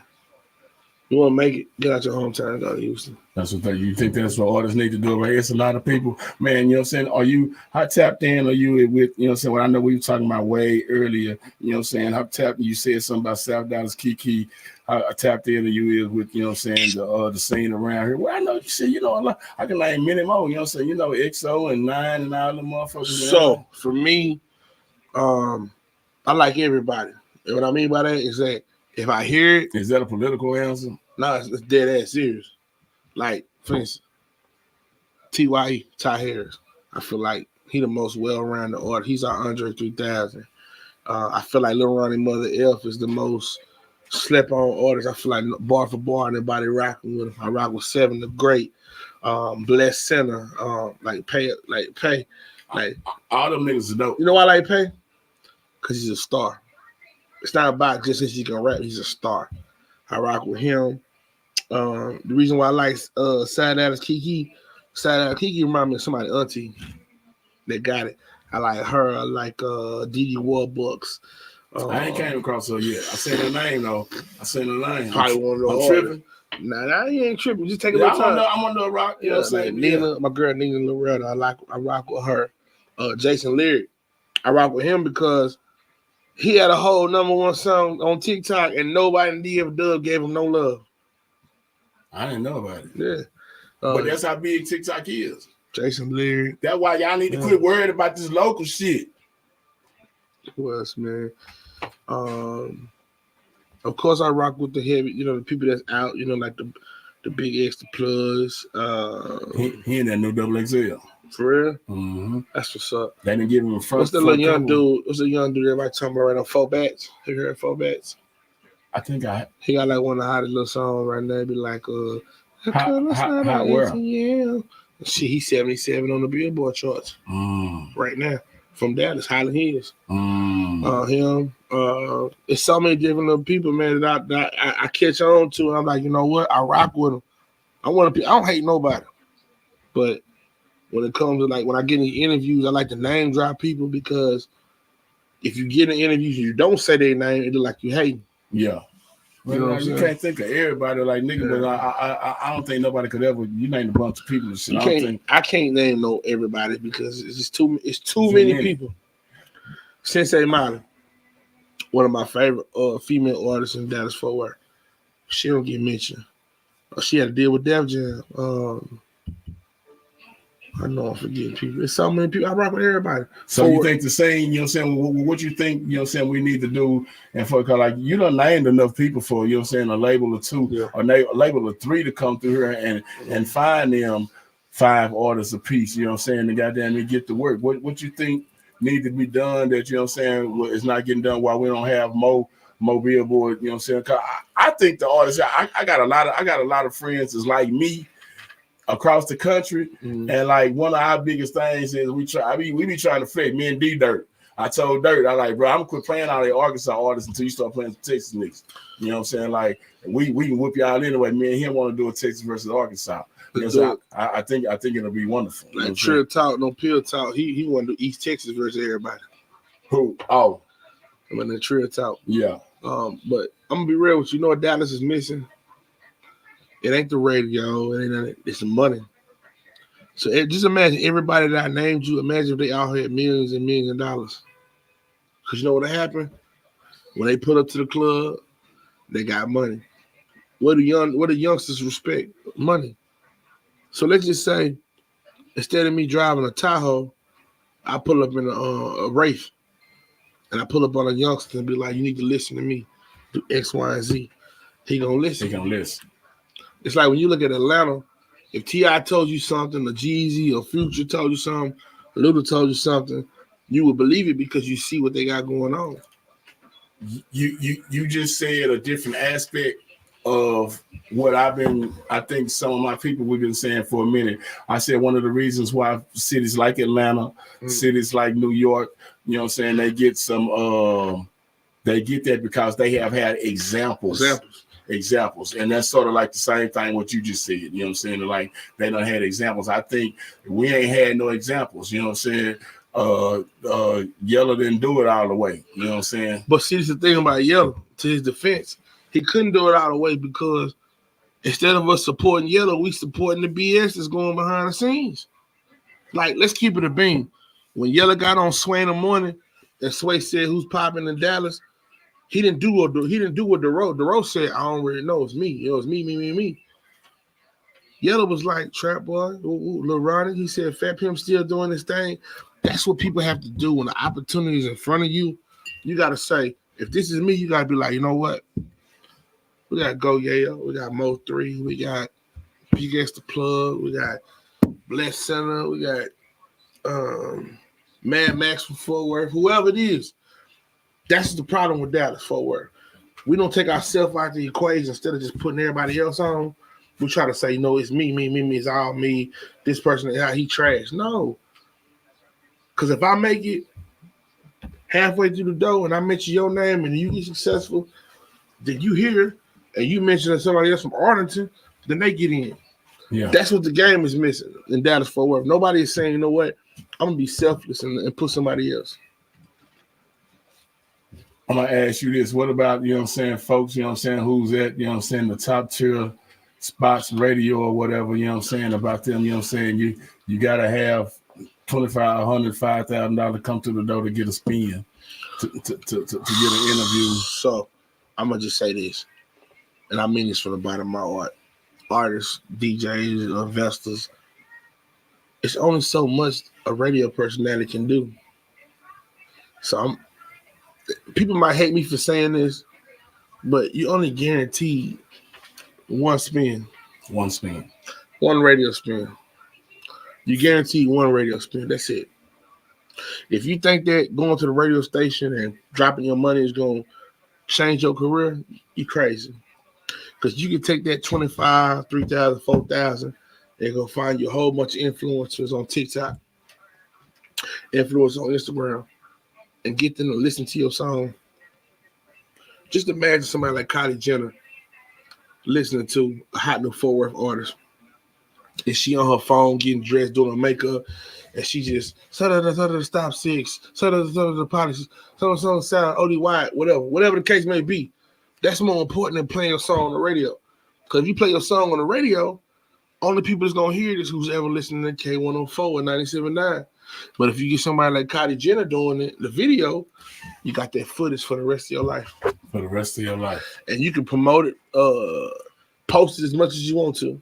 You want to make it, get out your hometown and go to Houston. That's what you think that's what artists need to do, right? It's a lot of people, man, you know what I'm saying? Are you, how tapped in are you with, you know what I'm saying? Well, I know we were talking about way earlier, you know what I'm saying? How tapped, you said something about South Dallas, Kiki, how tapped in are you with, you know what I'm saying, the scene around here? Well, I know you said, you know, a lot, I can name many more, you know what I'm saying? You know, XO and 9 and all the motherfuckers. So, for me, I like everybody. And what I mean by that is that if I hear it. Is that a political answer? No, it's dead ass serious. Like, for instance, Ty Harris. I feel like he the most well-rounded artist. He's our Andre 3000. I feel like Lil Ronnie Mother F is the most slept-on artist. I feel like bar for bar, everybody rocking with him. I rock with Seven the Great, Bless Center, like Pay. All them niggas are dope. You know why I like Pay? Because he's a star. It's not about just since he can rap. He's a star. I rock with him. The reason why I like Sad Alice Kiki remind me of somebody auntie that got it. I like her. I like Didi Warbucks. I ain't came across her yet. I seen her name though. Probably one of those. I'm tripping. Nah, he ain't tripping. Just take a little time. I'm on the rock. You know what I'm saying? Nina, my girl Nina Loretta. I rock with her. Jason Lyric. I rock with him because he had a whole #1 song on TikTok and nobody in DFW gave him no love. I didn't know about it. Yeah. But that's how big TikTok is. Jason Lyric. That's why y'all need to quit worrying about this local shit. Who else, man? Of course, I rock with the heavy, you know, the people that's out, you know, like the Big X, the Plus. He in that new XXL. For real? Mm-hmm. That's what's up. They didn't give him a front. What's the little young dude? What's the young dude everybody talking about right now? 4 Bats. Have you heard 4 Bats? I think he got like one of the hottest little songs right now. Be like, Hot World. Yeah. Shit, he's 77 on the Billboard charts right now from Dallas, Highland Hills. Him. It's so many different little people, man, that I catch on to, and I'm like, you know what? I rock with them. I don't hate nobody, but when it comes to like when I get in interviews, I like to name drop people because if you get in interviews and you don't say their name, it look like you hate. Yeah. You know you can't think of everybody like nigga, but I don't think nobody could ever. You name a bunch of people and shit. I can't name everybody because it's just too many people. Sensei Molly, one of my favorite female artists in Dallas Fort Worth. She don't get mentioned. She had to deal with Def Jam. I know I'm forgetting people. There's so many people. I rock with everybody. So you think the same, you know what I'm saying? What you think, you know what I'm saying, we need to do, and for like you done named enough people for, you know what I'm saying, a label or 2 or a label of 3 to come through here and find them 5 artists a piece, you know what I'm saying, to goddamn get to work. What you think need to be done that, you know what I'm saying, is not getting done while we don't have more Billboard, you know what I'm saying? Cause I think the artists, I got a lot of friends that's like me across the country, and like one of our biggest things is we be trying to flex. Me and D Dirt. I told Dirt, I like, bro, I'm gonna quit playing all the Arkansas artists until you start playing some Texas niggas. You know what I'm saying? Like we can whip y'all anyway. Me and him want to do a Texas versus Arkansas. You know, so I think it'll be wonderful. Like Trill Talk, no Pill Talk. He want to do East Texas versus everybody. Who? Oh, I mean the Trill Talk. Yeah. But I'm gonna be real with you. You know what Dallas is missing? It ain't the radio. It ain't nothing. It's the money. So just imagine everybody that I named you. Imagine if they all had millions and millions of dollars. Because you know what happened? When they put up to the club, they got money. What do youngsters respect? Money. So let's just say Instead of me driving a Tahoe, I pull up in a Wraith, and I pull up on a youngster and be like, "You need to listen to me, do X, Y, and Z." He gonna listen. He gonna listen. It's like when you look at Atlanta. If T.I. told you something, or Jeezy or Future told you something, Luda told you something, you would believe it because you see what they got going on. You just said a different aspect of what I think some of my people we've been saying for a minute. I said one of the reasons why cities like Atlanta, cities like New York, you know what I'm saying, they get that because they have had examples. And that's sort of like the same thing what you just said, you know what I'm saying? Like they done had examples. I think we ain't had no examples, you know what I'm saying? Yellow didn't do it all the way, you know what I'm saying? But see, this is the thing about Yellow, to his defense, he couldn't do it all the way because instead of us supporting Yellow, we supporting the BS that's going behind the scenes. Like, let's keep it a beam. When Yellow got on Sway in the morning and Sway said who's popping in Dallas, he didn't do what DeRoe said. I don't really know. It's me. It was me. Yellow was like, Trap Boy, Lil Ronnie. He said, Fat Pimp still doing this thing. That's what people have to do when the opportunity is in front of you. You got to say, if this is me, you got to be like, you know what? We got Go Yayo. We got Mo 3. We got PGS The Plug. We got Bless Center. We got Mad Max from Fort Worth. Whoever it is. That's the problem with Dallas, Fort Worth. We don't take ourselves out of the equation instead of just putting everybody else on. We try to say, no, it's me, it's all me. This person, he trash. No. Because if I make it halfway through the door and I mention your name and you get successful, then you hear and you mention somebody else from Arlington, then they get in. Yeah. That's what the game is missing in Dallas, Fort Worth. Nobody is saying, you know what, I'm going to be selfless and put somebody else. I'm going to ask you this. What about, you know what I'm saying, folks, you know what I'm saying, who's at, you know what I'm saying, the top tier spots, radio or whatever, you know what I'm saying, about them, you know what I'm saying, you got to have $2,500, $5,000 come to the door to get a spin, to get an interview. So I'm going to just say this, and I mean this from the bottom of my heart. Artists, DJs, investors, it's only so much a radio personality can do. So people might hate me for saying this, but you only guaranteed one spin. One spin. One radio spin. You guarantee one radio spin. That's it. If you think that going to the radio station and dropping your money is going to change your career, you're crazy. Because you can take that 25, 3,000, 4,000 and go find you a whole bunch of influencers on TikTok, influencers on Instagram, and get them to listen to your song. Just imagine somebody like Kylie Jenner listening to a hot new Fort Worth artist. And she on her phone getting dressed, doing her makeup, and she just stop six, the policies, sound ODY, whatever the case may be. That's more important than playing your song on the radio. Because if you play your song on the radio, only people that's gonna hear this who's ever listening to K104 and 97.9. But if you get somebody like Kylie Jenner doing it, the video, you got that footage for the rest of your life. For the rest of your life. And you can promote it, post it as much as you want to.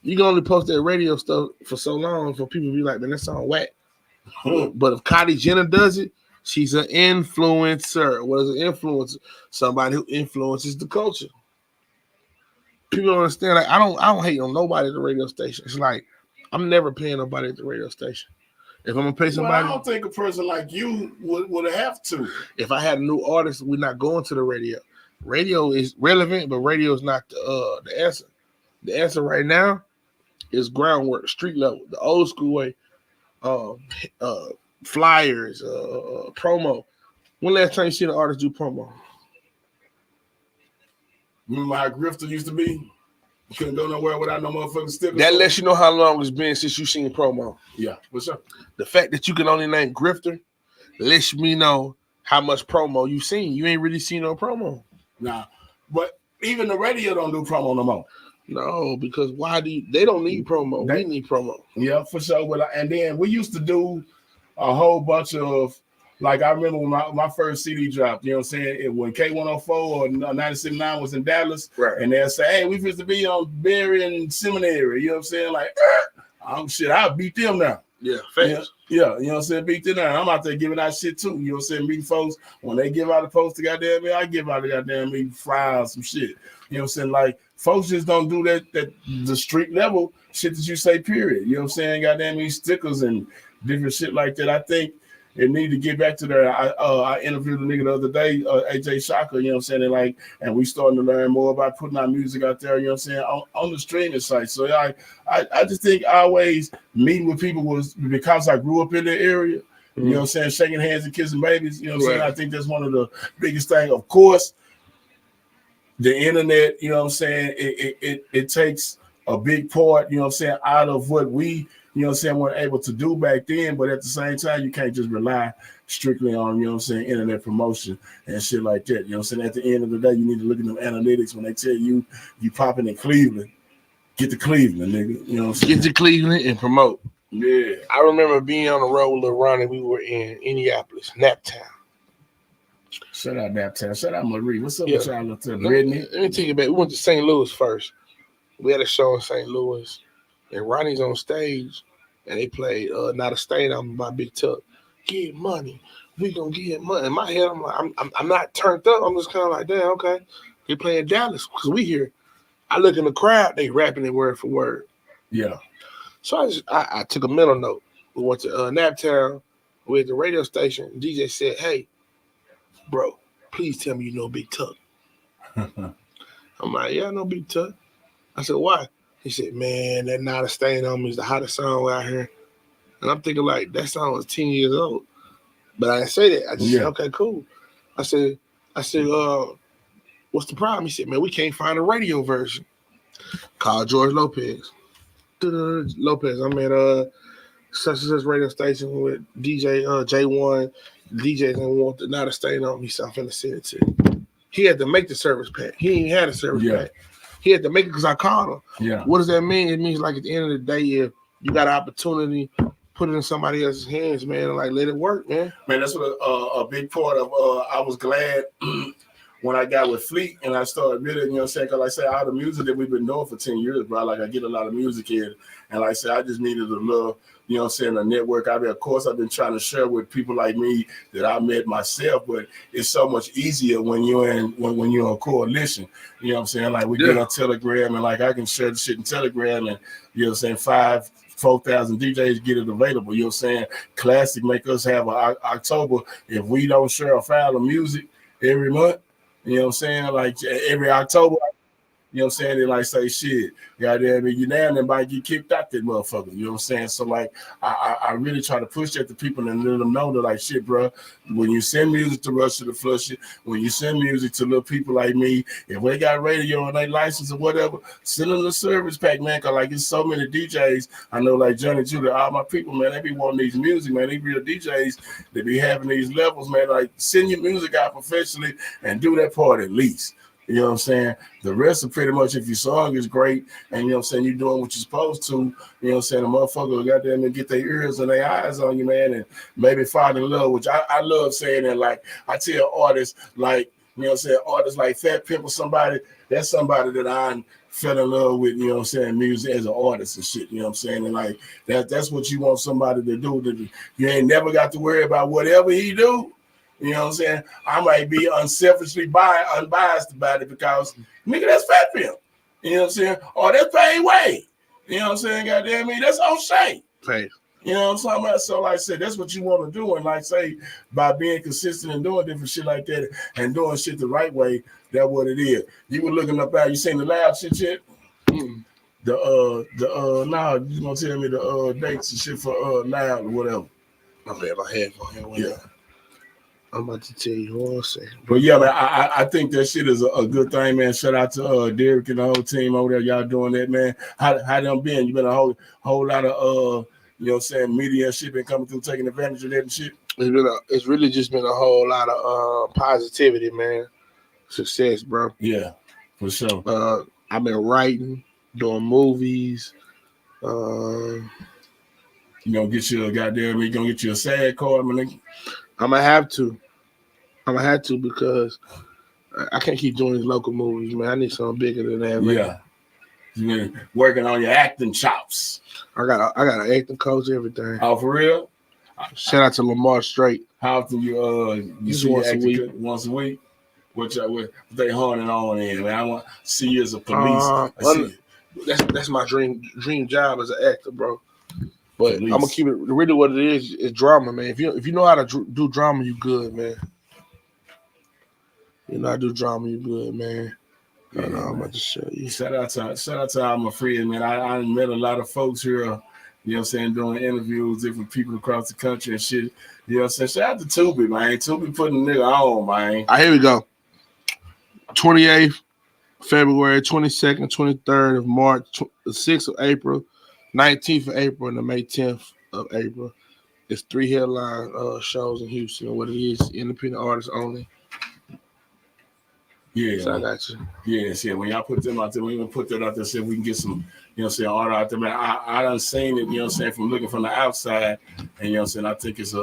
You can only post that radio stuff for so long for people to be like, man, that song whack. But if Kylie Jenner does it, she's an influencer. What is an influencer? Somebody who influences the culture. People don't understand. Like, I don't hate on nobody at the radio station. It's like I'm never paying nobody at the radio station. If I'm gonna pay somebody, I don't think a person like you would have to. If I had a new artist, we're not going to the radio. Radio is relevant, but radio is not the answer. The answer right now is groundwork, street level, the old school way. Flyers, promo. When last time you seen an artist do promo? Remember how Grifter used to be? You couldn't go nowhere without no motherfucking stickers. That lets you know how long it's been since you seen promo. Yeah, what's up? The fact that you can only name Grifter lets me know how much promo you've seen. You ain't really seen no promo. Nah, but even the radio don't do promo no more. No, because they don't need promo. We need promo. Yeah, for sure. And then we used to do a whole bunch of, like, I remember when my first CD dropped, you know what I'm saying? When K104 or 97.9 was in Dallas, right. And they'll say, hey, we used to be on Berry and Seminary, you know what I'm saying? Like, I'll beat them now. Yeah, facts. Yeah, you know what I'm saying? Beat them now. I'm out there giving out shit too. You know what I'm saying? Meeting folks, when they give out a post to goddamn me, I give out a goddamn me fries, some shit. You know what I'm saying? Like, folks just don't do that the street level shit that you say, period. You know what I'm saying? Goddamn me stickers and different shit like that. I think it need to get back to there. I interviewed a nigga the other day, AJ Shaka, you know what I'm saying? And we starting to learn more about putting our music out there, you know what I'm saying, on the streaming site. So I just think always meeting with people was because I grew up in the area, you know what I'm saying, shaking hands and kissing babies, you know what I'm saying? I think that's one of the biggest things. Of course, the internet, you know what I'm saying, it takes a big part, you know what I'm saying, out of what we, you know what I'm saying, we're able to do back then, but at the same time, you can't just rely strictly on, you know what I'm saying, internet promotion and shit like that. You know what I'm saying? At the end of the day, you need to look at them analytics when they tell you popping in Cleveland. Get to Cleveland, nigga. You know what I'm saying? Get to Cleveland and promote. Yeah. I remember being on the road with Lil Ronnie. We were in Indianapolis, Naptown. Shout out Naptown. Shout out Marie. What's up with y'all up there? Let me take it back. We went to St. Louis first. We had a show in St. Louis. And Ronnie's on stage, and they played Not a Stain on by Big Tuck. Get money. We gonna get money. In my head, I'm like, I'm not turned up. I'm just kind of like, damn, okay. They playing Dallas because we here. I look in the crowd, they rapping it word for word. Yeah. So I took a mental note. We went to Naptown. We at the radio station. DJ said, "Hey, bro, please tell me you know Big Tuck." I'm like, "Yeah, I know Big Tuck." I said, "Why?" He said, "Man, that Not a Stain on Me is the hottest song out here." And I'm thinking like, that song was 10 years old. But I didn't say that. I just said, okay, cool. I said, what's the problem? He said, man, we can't find a radio version. Call George Lopez. Lopez, I'm at such and such radio station with DJ J1. DJs don't want the Not a Stain on Me. So I'm finna send it to him. He had to make the service pack. He ain't had a service pack. He had to make it because I called him. Yeah. What does that mean? It means like at the end of the day, if you got an opportunity, put it in somebody else's hands, man, and like let it work, man. Man, that's what a big part of. I was glad when I got with Fleet and I started really, you know what I'm saying? Because like I said, all the music that we've been doing for 10 years, bro, like I get a lot of music in. And like I said, I just needed a little, you know what I'm saying, a network. I mean, of course, I've been trying to share with people like me that I met myself, but it's so much easier when you're in a coalition. You know what I'm saying? Like we get on Telegram and like I can share the shit in Telegram and, you know what I'm saying, 4,000 DJs get it available. You know what I'm saying? Classic make us have an October. If we don't share a file of music every month, you know what I'm saying? Like every October, you know what I'm saying? They like say shit. Goddamn it, you down there might get kicked out that motherfucker. You know what I'm saying? So like I really try to push that to people and let them know that like shit, bro, when you send music to Russia to Flush it, when you send music to little people like me, if they got radio and they license or whatever, send them the service pack, man. Cause like it's so many DJs. I know like Johnny Judah, all my people, man, they be wanting these music, man. They real DJs, they be having these levels, man. Like send your music out professionally and do that part at least. You know what I'm saying? The rest of pretty much, if your song is great and you know what I'm saying, you're doing what you're supposed to, you know what I'm saying, the motherfucker got them and get their ears and their eyes on you, man, and maybe fall in love, which I love saying that. Like I tell artists, like, you know what I'm saying, artists like Fat Pimp or somebody, that's somebody that I fell in love with, you know what I'm saying, music as an artist and shit, you know what I'm saying? And like that's what you want somebody to do. That you ain't never got to worry about whatever he do. You know what I'm saying? I might be unselfishly unbiased about it because, nigga, that's Fat Pimp. You know what I'm saying? Or that's Payne Wade. You know what I'm saying? Goddamn me, that's O'Shea. Right. You know what I'm talking about? So, like I said, that's what you want to do. And, like, say, by being consistent and doing different shit like that and doing shit the right way, that's what it is. You were looking up out, you seen the Loud shit yet? Mm. Nah, you gonna tell me the dates and shit for Loud or whatever. My bad, my headphone. Yeah. I'm about to tell you one second. But yeah, man, I think that shit is a good thing, man. Shout out to Derek and the whole team over there. Y'all doing that, man. How them been? You been a whole lot of you know what I'm saying, media and shit been coming through, taking advantage of that and shit. It's really just been a whole lot of positivity, man. Success, bro. Yeah, for sure. I've been writing, doing movies. You gonna get you a goddamn, you gonna get you a SAG card, man. I'm gonna have to because I can't keep doing these local movies, man. I need something bigger than that, man. Yeah. You been working on your acting chops. I got an acting coach, everything. Oh, for real? Shout out to Lamar Straight. How often you Just see once a acting week. Once a week? What they honing on in? Man, I want to see you as a police. That's my dream job as an actor, bro. But Police. I'm gonna keep it really what it is drama, man. If you know how to do drama, you good, man. You know how to do drama, you good, man. Yeah, I'm about to show you. Shout out to all my friends, man. I met a lot of folks here, you know what I'm saying, doing interviews, different people across the country and shit. You know what I'm saying? Shout out to Tubi, man. Tubi putting the nigga on, man. All right, here we go. 28th February, 22nd, 23rd of March, the 6th of April, 19th of April, and the May 10th of April. It's 3 headline shows in Houston. What it is, independent artists only. Yeah. So I got you. Yes, yeah. When y'all put them out there, we even put that out there, see if we can get some, you know what I'm saying, art out there, man. I done seen it, you know what I'm saying, from looking from the outside, and you know what I'm saying, I think it's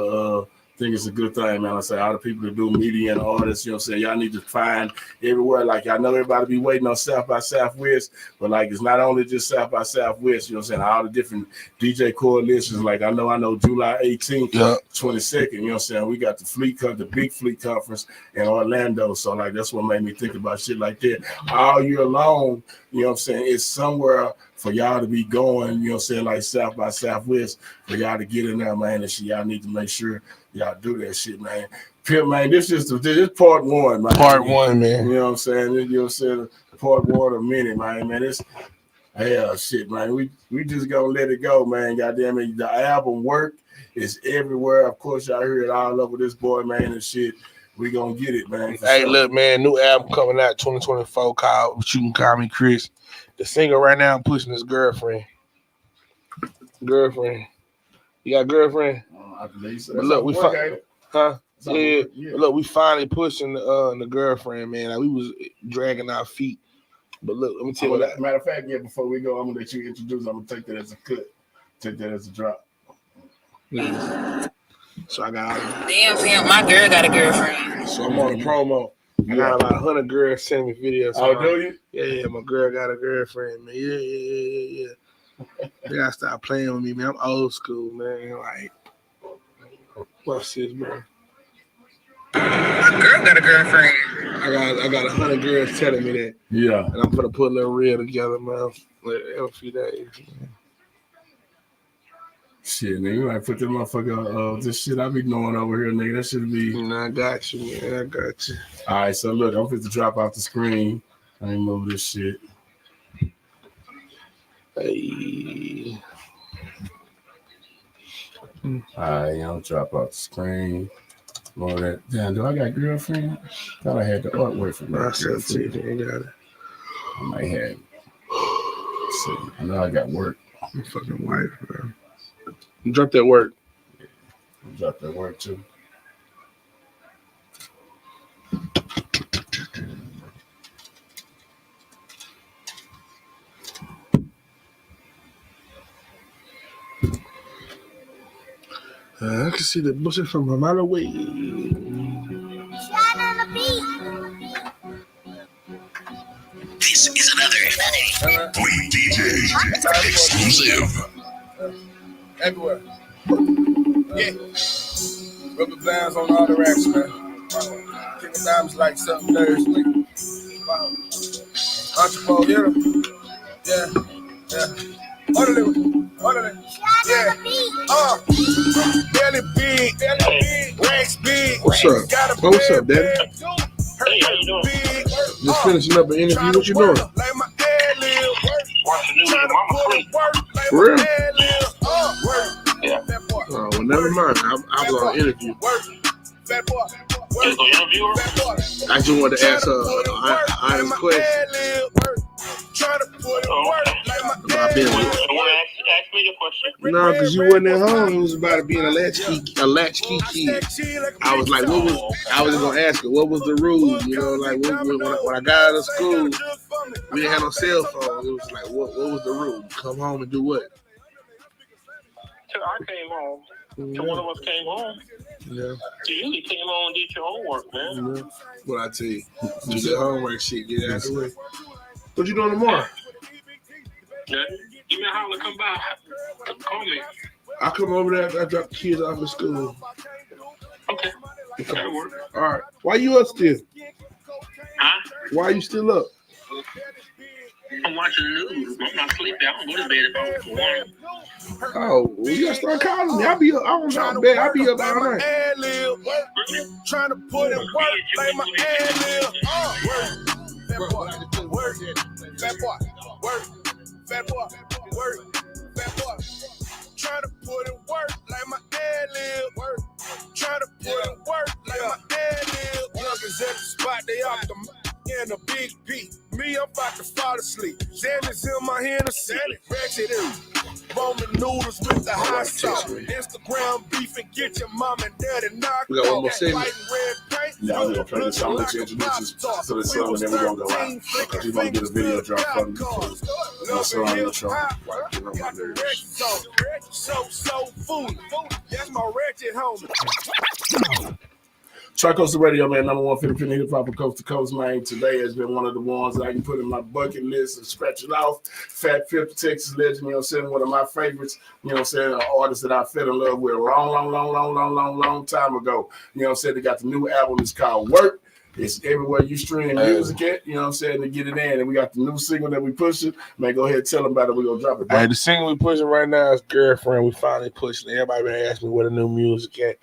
a good thing, man. I say all the people that do media and artists, you know what I'm saying, y'all need to find everywhere. Like, I know everybody be waiting on South by Southwest, but like, it's not only just South by Southwest, you know what I'm saying, all the different DJ coalitions. Like, I know July 18th, 22nd, you know what I'm saying, we got the big fleet conference in Orlando. So like, that's what made me think about shit like that. All year long, you know what I'm saying, it's somewhere for y'all to be going, you know what I'm saying, like South by Southwest, for y'all to get in there, man, and shit, y'all need to make sure y'all do that shit, man. Pimp, man, this is part one, man. Part one, man. You know what I'm saying? You know what I'm saying? Part one of many, man. It's shit, man. We just gonna let it go, man. Goddamn it. The album work is everywhere. Of course, y'all hear it all over this boy, man, and shit. We gonna get it, man. Hey, look, man, new album coming out 2024 called You Can Call Me Chris. The singer right now pushing his girlfriend. You got a girlfriend? I believe so. But look, we look, we finally pushing the girlfriend, man. Like, we was dragging our feet. But look, let me tell you what. Matter of fact, yeah, before we go, I'm gonna let you introduce. I'm gonna take that as a cut. Take that as a drop. Yeah. So I got. Damn, my girl got a girlfriend. So I'm on a promo. I got about 100 girls sending me videos. Oh, do you? Yeah, my girl got a girlfriend, man. Yeah. They gotta stop playing with me, man. I'm old school, man. Like, what's this, bro? My girl got a girlfriend. I got 100 girls telling me that. Yeah. And I'm gonna put a little reel together, man. In a few days. Shit, nigga, you might put this motherfucker, this shit I be knowing over here, nigga. That should be. I got you, man. I got you. All right, so look, I'm fit to drop off the screen. I ain't move this shit. Hey. All right, I'm drop off the screen. More of that. Damn, do I got girlfriend? Thought I had the artwork for my girlfriend. I got it. I might have. Let's see, I know I got work. I'm fucking wife, bro. Drop that work. Drop that work too. I can see the bushes from a mile away. This is another Fleet DJ exclusive. Everywhere. Yeah. Rubber bands on all the racks, man. Kicking diamonds like something Thursday. Wow. Entrepreneur hero. Yeah. Orderly. Yeah. Belly big. Racks big. What's up? What's up, Daddy? Hey, how you doing? Just finishing up an interview. What you doing? Watching news with Mama Free. For real? Yeah. Oh, well, never mind. I was on an interview. You was going to interview her? I just wanted to ask her an honest question. About being You want to ask me the question? No, because you wasn't at home. It was about it being a latchkey kid. I was like, I was going to ask her, what was the rule? You know, like when I got out of school, we didn't have no cell phone. It was like, what was the rule? Come home and do what? Till I came home. Till one of us came home. Yeah. So you usually came home and did your homework, man. Yeah. What I tell you, do your homework shit, get out of the way. What you doing tomorrow? Yeah. Give me a holler, come by. Call me. I come over there after I drop the kids off at school. Okay. That'll work. All right. Why you up still? Huh? Why you still up? I'm watching the news. I'm not sleeping. I don't go to bed if I'm warm. Oh, well, you gotta start calling me. I'll be up. I don't know, bed. I'll be up all night. Trying to put in work like my ad-lib. Work. Fat boy. Work. Fat boy. Work. Fat boy. Trying to put in work like my ad-lib. Work. Trying to put in work like my ad-lib. Youngins at the spot, they off the in a big P. Me, I'm about to fall asleep. Xanax in my hand, a salad. Ratchet in. Roman noodles with the hot sauce. Instagram beef and get your mom and daddy knocked We got one more out. segment. White and red paint. Yeah, I'm gonna play the song that you introduced us to the song, and then we're gonna go out. Because we're gonna get a video drop from you. That's song in the show. Right, get on my nerves. So food. That's my ratchet homie. Tri-Coastal Radio, man, number one Filipino hip hop coast to coast, man. Today has been one of the ones that I can put in my bucket list and scratch it off. Fat Fifth, Texas legend, you know what I'm saying? One of my favorites, you know what I'm saying? An artist that I fell in love with a long time ago. You know what I'm saying? They got the new album, it's called Work. It's everywhere you stream music at, you know what I'm saying, to get it in. And we got the new single that we pushing. Man, go ahead and tell them about it. We're going to drop it. Hey, the single we pushing right now is Girlfriend. We finally pushing it. Everybody been asking me where the new music at.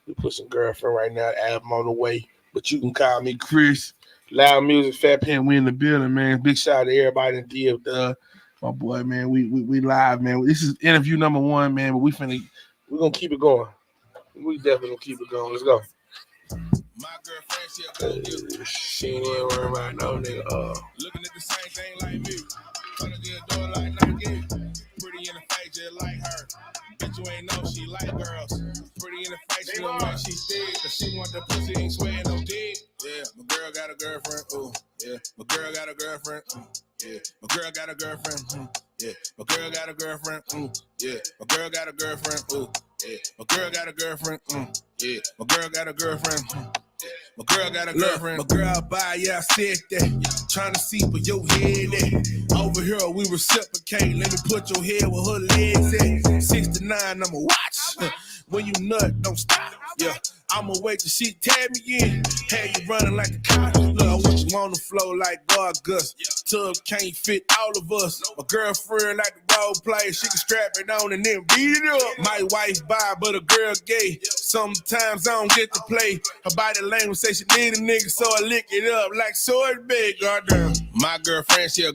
We pushing Girlfriend right now. The album on the way. But you can call me Chris. Loud Music, Fat Pen, we in the building, man. Big shout out to everybody in DF. My boy, man. We live, man. This is interview number 1, man. But we're gonna keep it going. We definitely gonna keep it going. Let's go. My girlfriend, She ain't even worried about no nigga. looking at the same thing like me. Trying to get a door like Nike. Pretty in the face, just like her. Bet you ain't know she like girls. Pretty in the face, she don't like she thick. Cause she want the pussy, ain't sweating no dick. Yeah, my girl got a girlfriend. Ooh, yeah. My girl got a girlfriend. Yeah, my girl got a girlfriend. Yeah, my girl got a girlfriend. Yeah, my girl got a girlfriend. Ooh, yeah, my girl got a girlfriend. Yeah, my girl got a girlfriend. My girl got a girlfriend. My girl by, yeah, I said that. Trying to see where your head at. Over here, we reciprocate. Let me put your head where her legs at. 69, I'ma watch. When you nut, don't stop. Yeah, I'ma wait till she tag me in. Had you running like a cop. Look, I want you on the floor like God Gus. Tub can't fit all of us. My girlfriend like the role play. She can strap it on and then beat it up. My wife bi, but a girl gay. Sometimes I don't get to play. Her body language say she need a nigga, so I lick it up like sword big. Goddamn. My girlfriend, she a